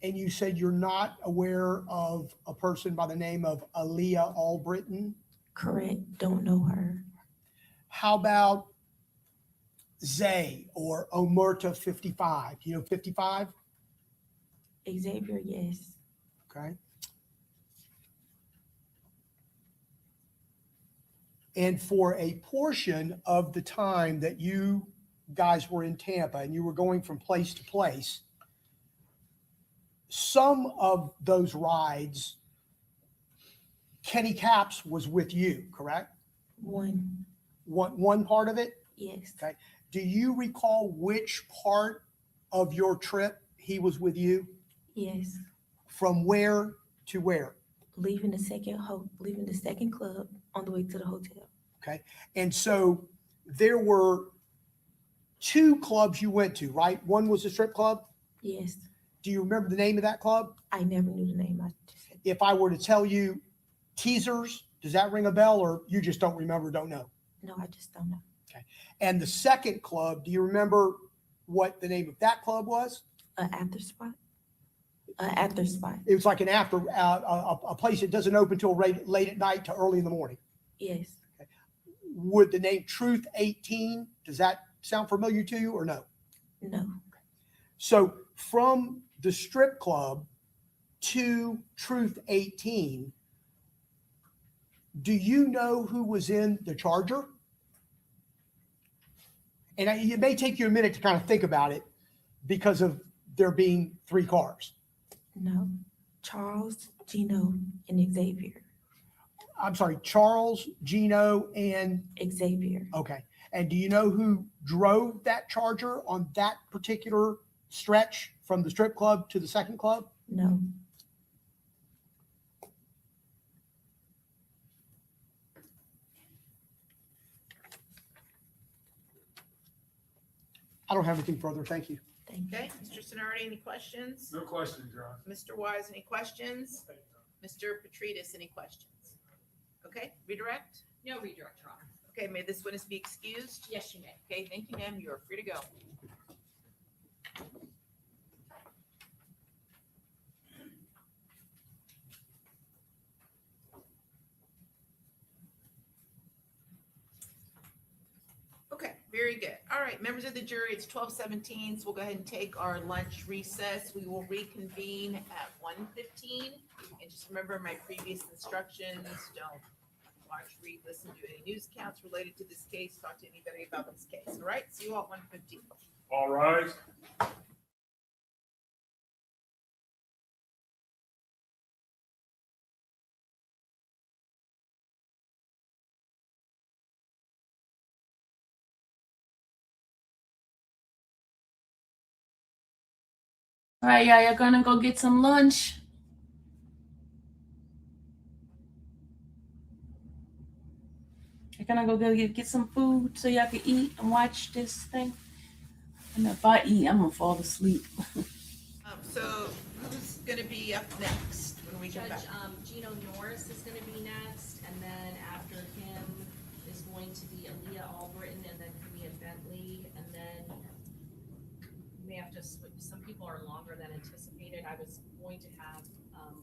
Speaker 13: And you said you're not aware of a person by the name of Aaliyah Albritton?
Speaker 18: Correct. Don't know her.
Speaker 13: How about Zay or Omerta 55? You know 55?
Speaker 18: Xavier, yes.
Speaker 13: Okay. And for a portion of the time that you guys were in Tampa and you were going from place to place, some of those rides, Kenny Capps was with you, correct? One part of it?
Speaker 18: Yes.
Speaker 13: Okay. Do you recall which part of your trip he was with you?
Speaker 18: Yes.
Speaker 13: From where to where?
Speaker 18: Leaving the second club on the way to the hotel.
Speaker 13: Okay. And so there were 2 clubs you went to, right? One was a strip club?
Speaker 18: Yes.
Speaker 13: Do you remember the name of that club?
Speaker 18: I never knew the name.
Speaker 13: If I were to tell you Teasers, does that ring a bell, or you just don't remember, don't know?
Speaker 18: No, I just don't know.
Speaker 13: Okay. And the second club, do you remember what the name of that club was?
Speaker 18: After spot. After spot.
Speaker 13: It was like an after, a place that doesn't open till late at night to early in the morning.
Speaker 18: Yes.
Speaker 13: Okay. Would the name Truth 18, does that sound familiar to you or no?
Speaker 18: No.
Speaker 13: So from the strip club to Truth 18, do you know who was in the Charger? And it may take you a minute to kind of think about it because of there being 3 cars.
Speaker 18: No. Charles, Gino, and Xavier.
Speaker 13: I'm sorry, Charles, Gino, and
Speaker 18: Xavier.
Speaker 13: Okay. And do you know who drove that Charger on that particular stretch from the strip club to the second club?
Speaker 18: No.
Speaker 13: I don't have anything further. Thank you.
Speaker 12: Okay, Mr. Sonardi, any questions?
Speaker 14: No questions, Your Honor.
Speaker 12: Mr. Wise, any questions? Mr. Petridis, any questions? Okay, redirect?
Speaker 11: No redirect, Your Honor.
Speaker 12: Okay, may this witness be excused?
Speaker 11: Yes, you may.
Speaker 12: Okay, thank you, ma'am. You are free to go. Okay, very good. All right, members of the jury, it's 12:17, so we'll go ahead and take our lunch recess. We will reconvene at 1:15. And just remember my previous instructions, don't watch, read, listen to any news accounts related to this case, talk to anybody about this case. All right, see you all at 1:15.
Speaker 14: All rise.
Speaker 3: All right, y'all gonna go get some lunch. You're gonna go get some food so y'all can eat and watch this thing. And if I eat, I'm gonna fall asleep.
Speaker 12: So who's gonna be up next when we get
Speaker 11: Judge
Speaker 12: back?
Speaker 11: Gino Norris is going to be next, and then after him is going to be Aaliyah Albritton, and then Camilla Bentley, and then we may have to switch. Some people are longer than anticipated. I was going to have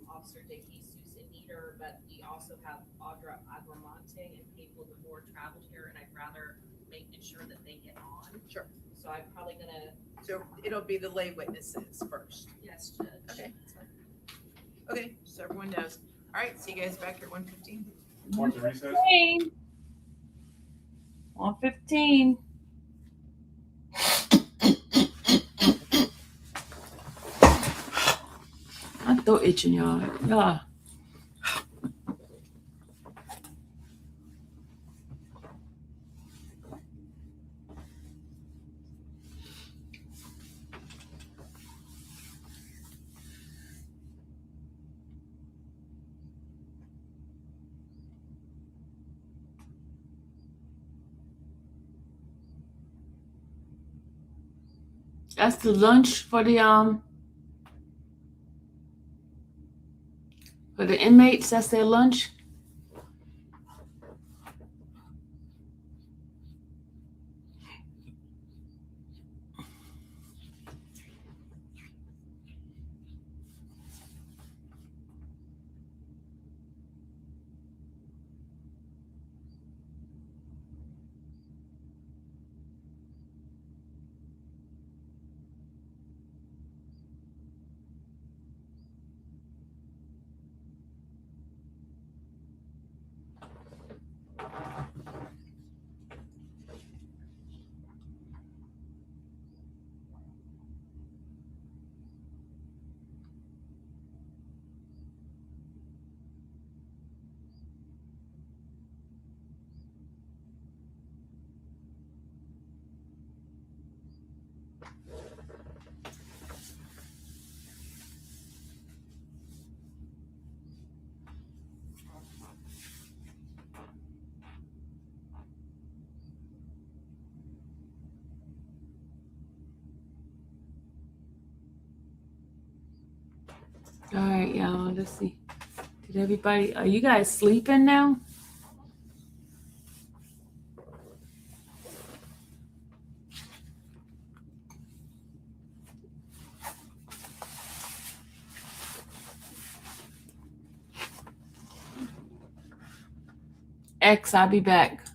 Speaker 11: Officer De Jesus and Eater, but we also have Audra Agramonte and Pablo Gabor traveled here, and I'd rather make sure that they get on.
Speaker 12: Sure.
Speaker 11: So I'm probably gonna.
Speaker 12: So it'll be the lay witnesses first.
Speaker 11: Yes, Judge.
Speaker 12: Okay. Okay, so everyone knows. All right, see you guys back here at 1:15.
Speaker 14: Want to recess?
Speaker 3: 1:15. My throat itching, y'all. Yeah. That's the lunch for the inmates. That's their lunch. All right, y'all. Let's see. Did everybody? Are you guys sleeping now? X, I'll be back.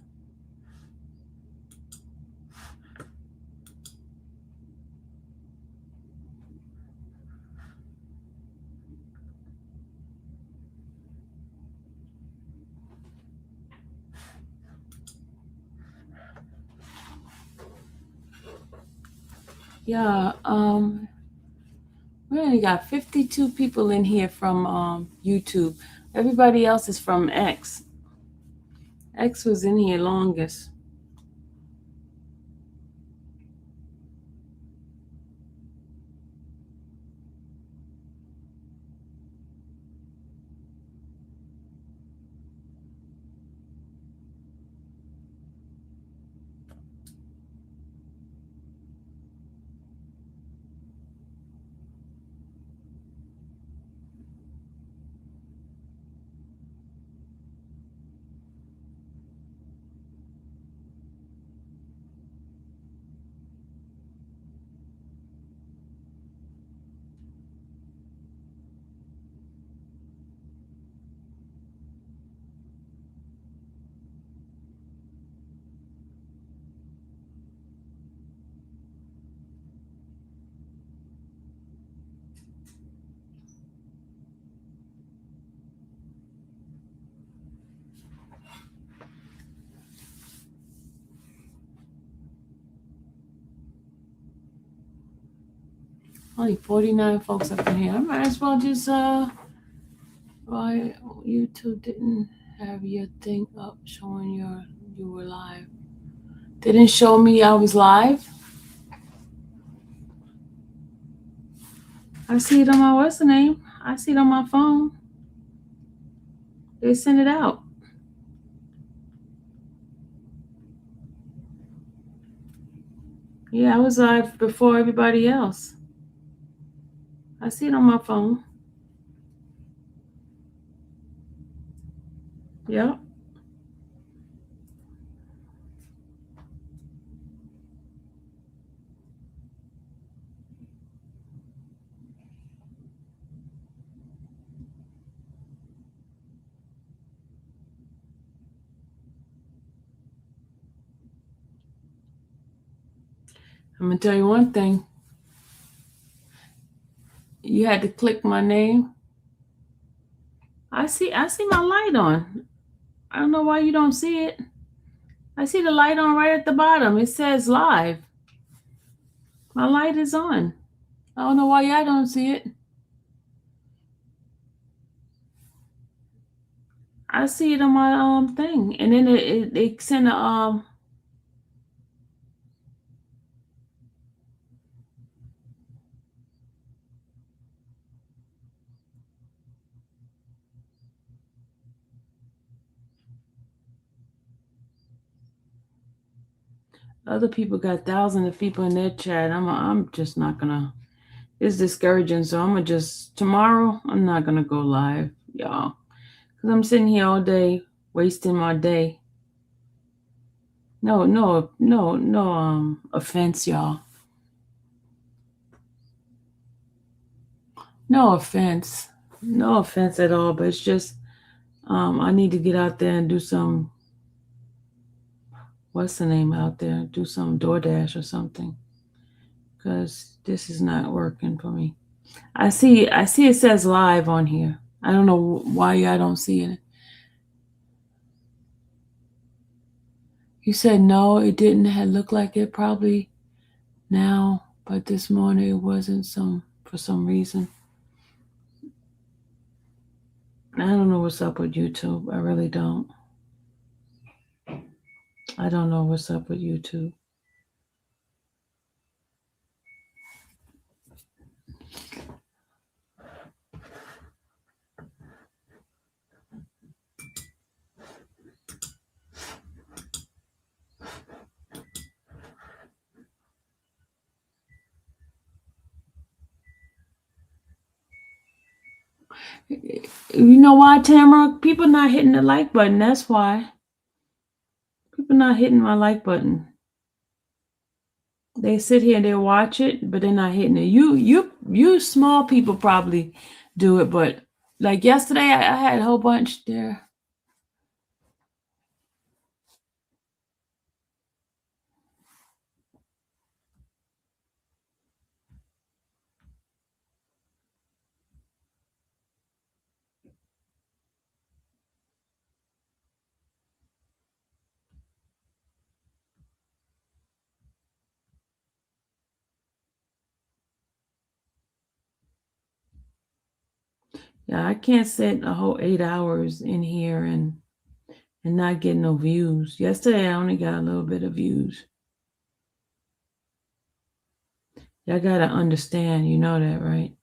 Speaker 3: Yeah, we only got 52 people in here from YouTube. Everybody else is from X. X was in here longest. Only 49 folks up in here. I might as well just why YouTube didn't have your thing up showing you were live. They didn't show me I was live. I see it on my what's the name? I see it on my phone. They sent it out. Yeah, I was live before everybody else. I see it on my phone. Yep. I'm gonna tell you one thing. You had to click my name. I see my light on. I don't know why you don't see it. I see the light on right at the bottom. It says live. My light is on. I don't know why y'all don't see it. I see it on my thing. And then it sent a other people got thousands of people in their chat. I'm just not gonna. It's discouraging. So I'm gonna just tomorrow. I'm not gonna go live, y'all, because I'm sitting here all day wasting my day. No offense, y'all. No offense at all. But it's just I need to get out there and do some. What's the name out there? Do some DoorDash or something. Because this is not working for me. I see it says live on here. I don't know why I don't see it. You said no, it didn't look like it probably now, but this morning it wasn't for some reason. I don't know what's up with YouTube. I really don't. I don't know what's up with YouTube. You know why, Tamara? People not hitting the like button. That's why. People not hitting my like button. They sit here and they watch it, but they're not hitting it. You small people probably do it, but like yesterday, I had a whole bunch there. Yeah, I can't sit a whole 8 hours in here and not get no views. Yesterday, I only got a little bit of views. Y'all gotta understand, you know that, right?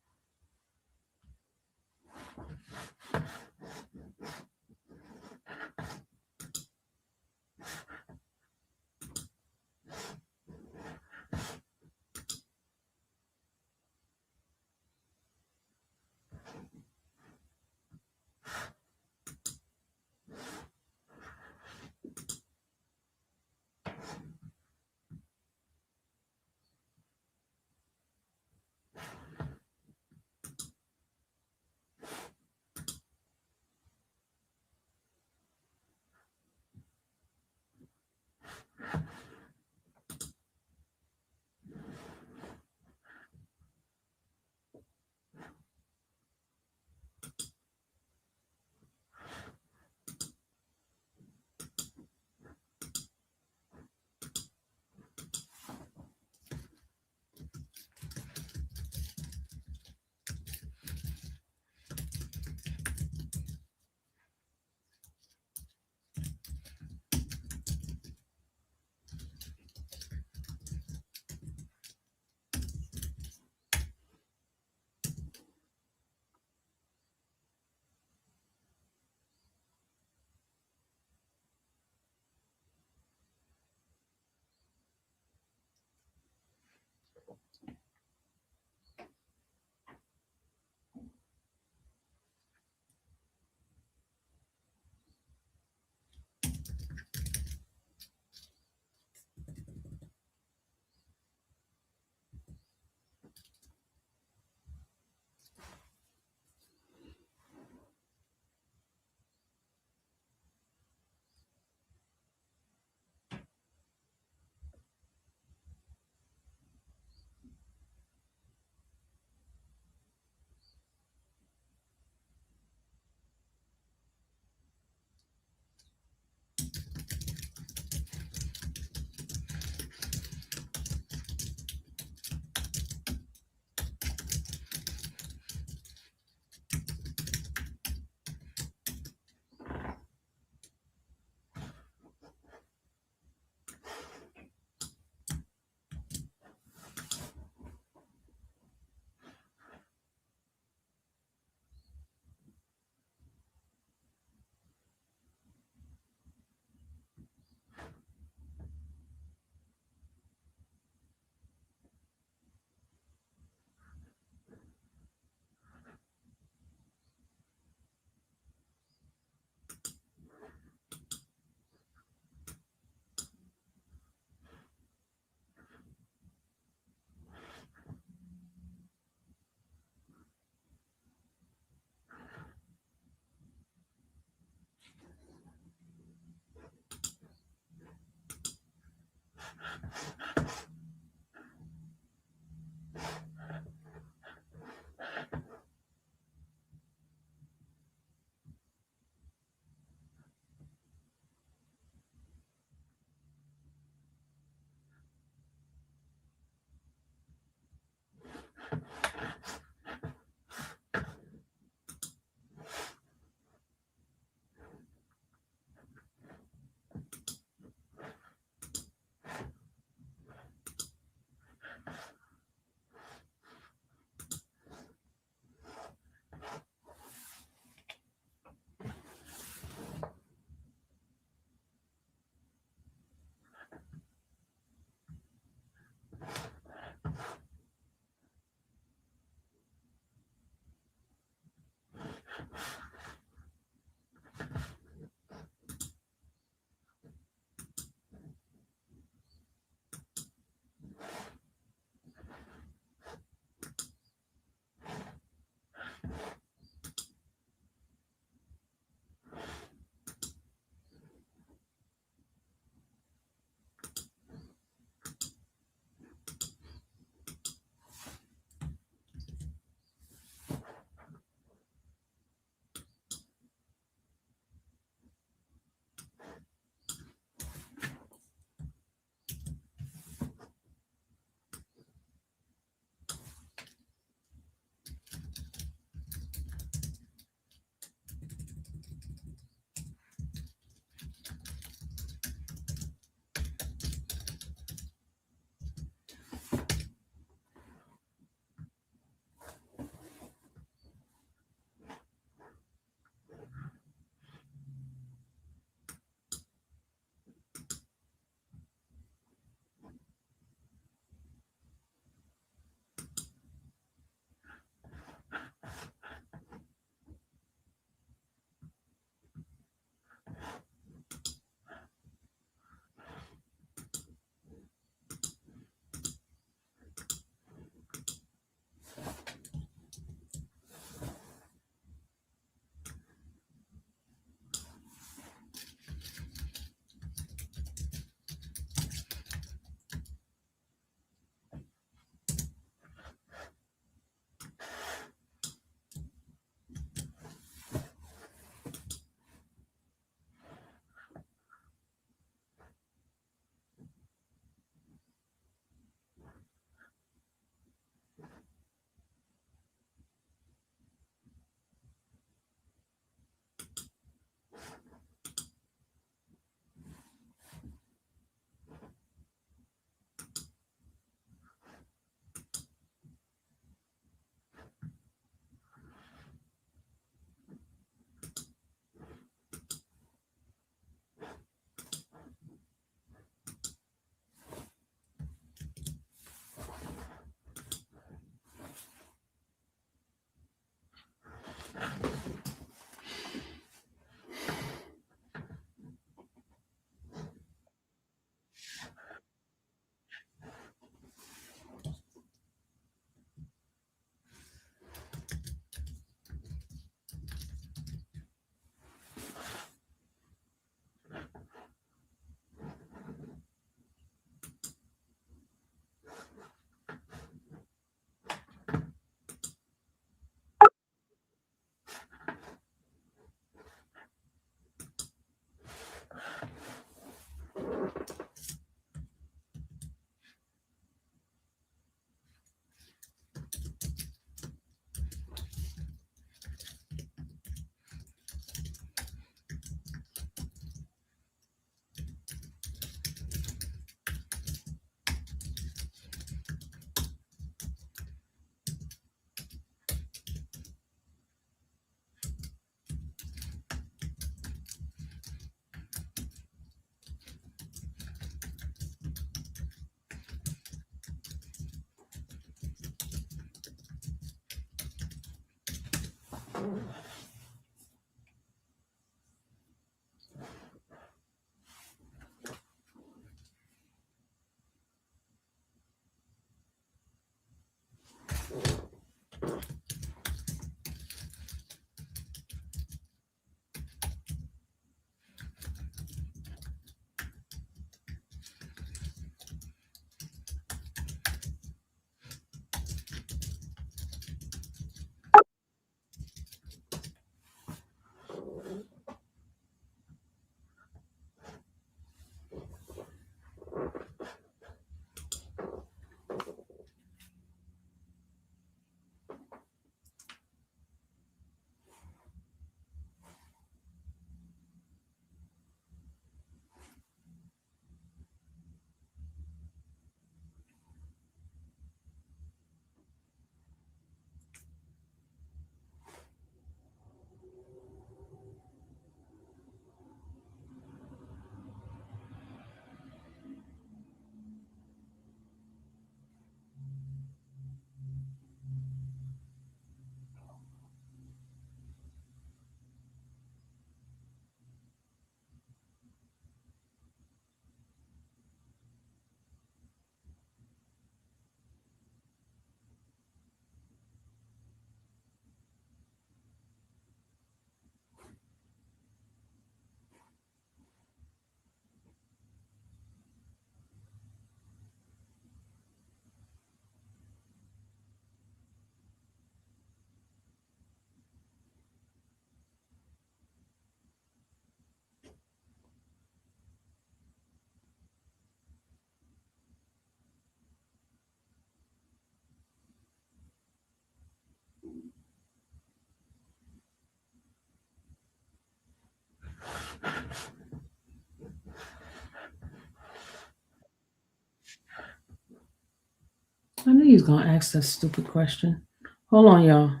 Speaker 3: I knew he was gonna ask that stupid question. Hold on, y'all.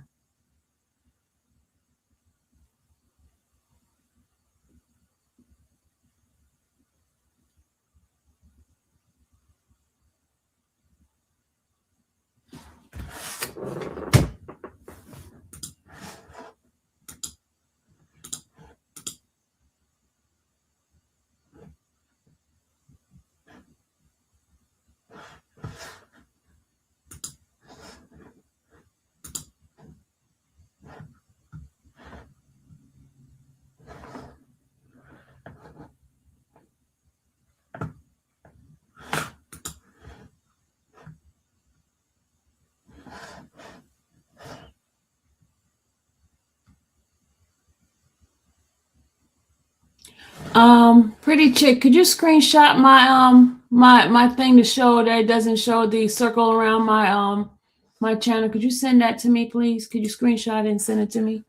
Speaker 3: Pretty chick, could you screenshot my thing to show that it doesn't show the circle around my channel? Could you send that to me, please? Could you screenshot it and send it to me?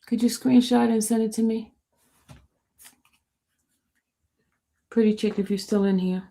Speaker 3: Could you screenshot it and send it to me? Pretty chick, if you're still in here.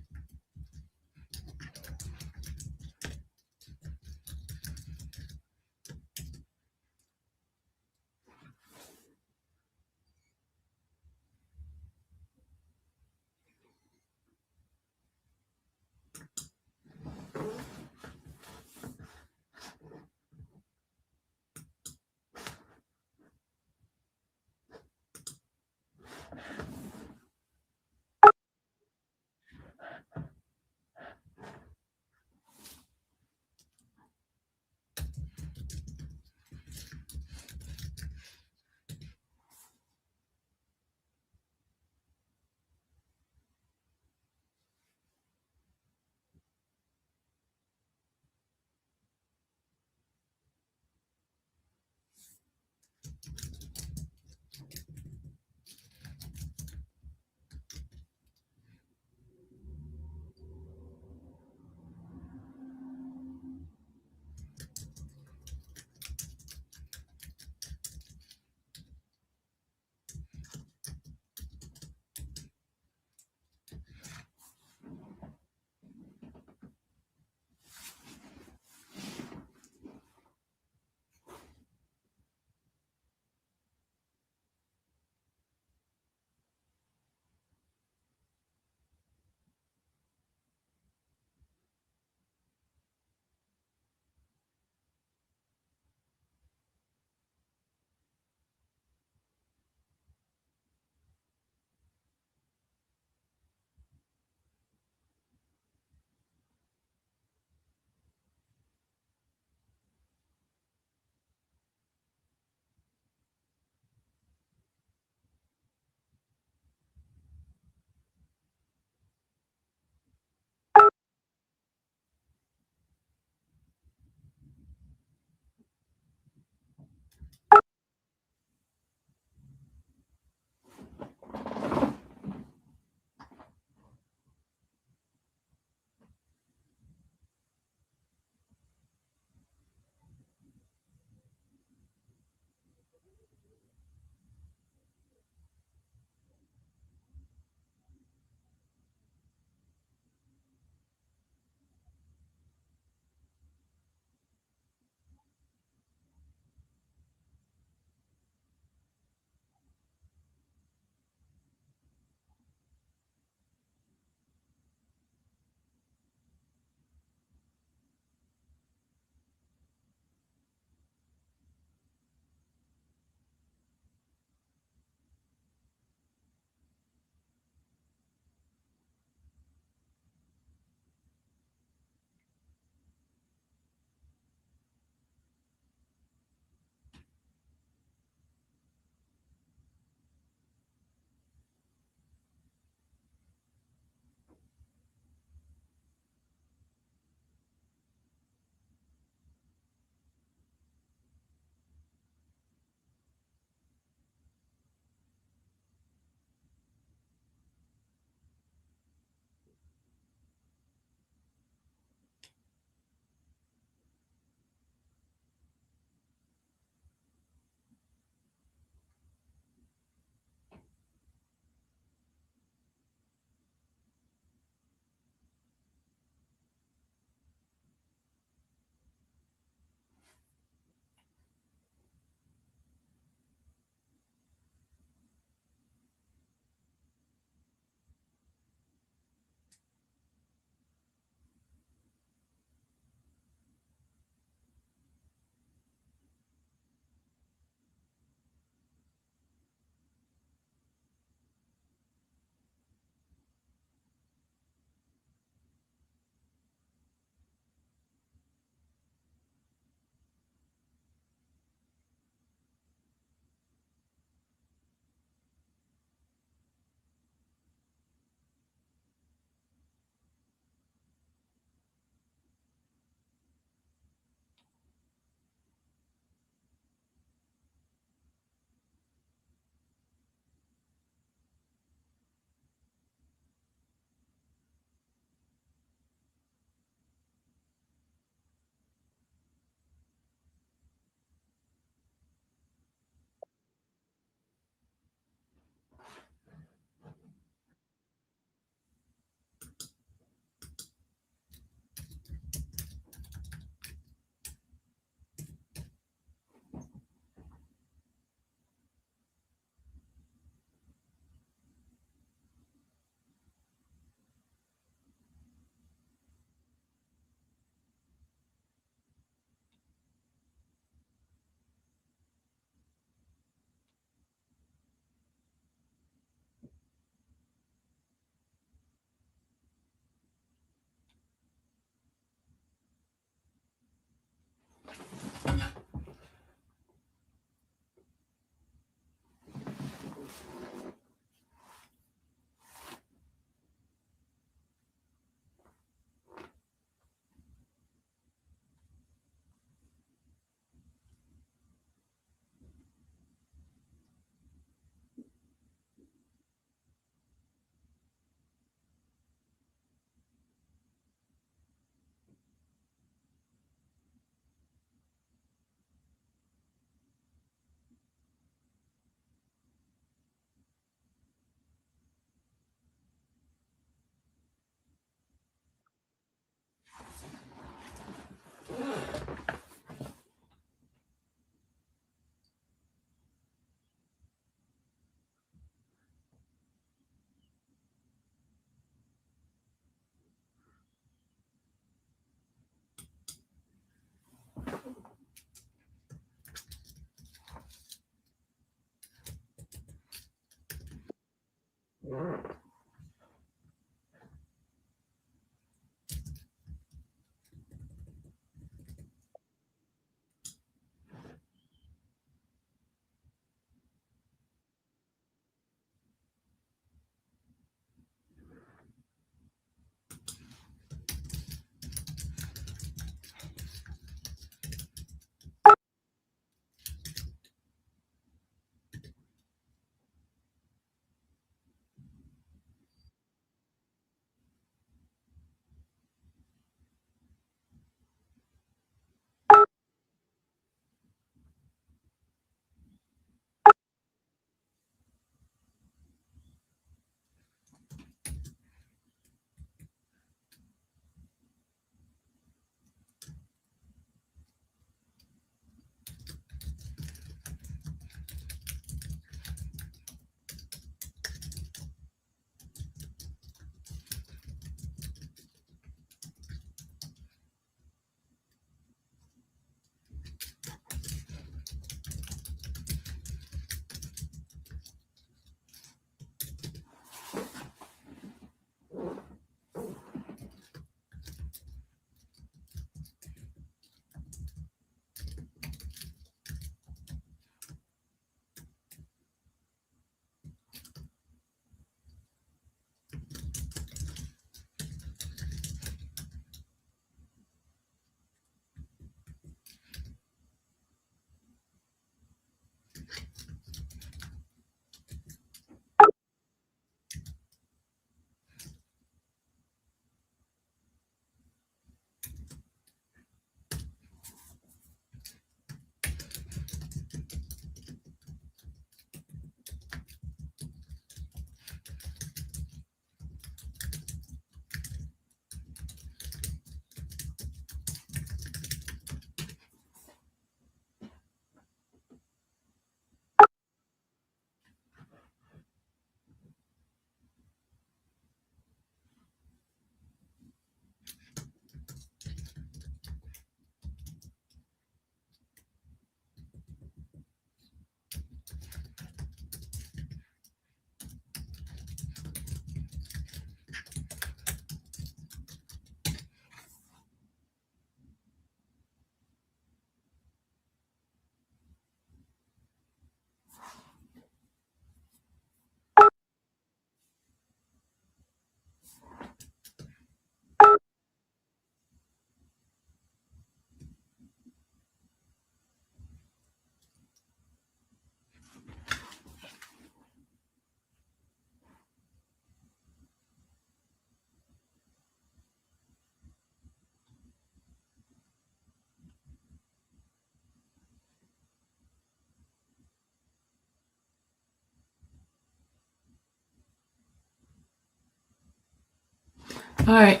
Speaker 3: All right,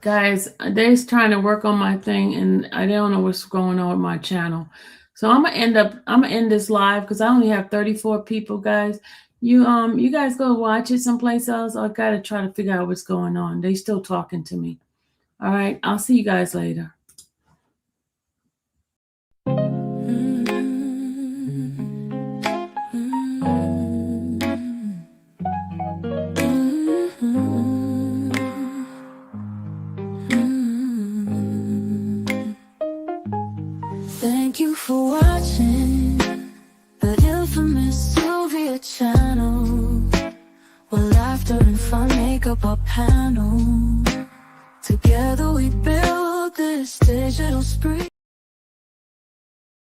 Speaker 3: guys, they're trying to work on my thing and I don't know what's going on with my channel. So I'm gonna end this live because I only have 34 people, guys. You guys go watch it someplace else. I gotta try to figure out what's going on. They still talking to me. All right, I'll see you guys later.
Speaker 1: Thank you for watching the infamous Sylvia channel, where laughter and fun make up our panel. Together we build this digital spree.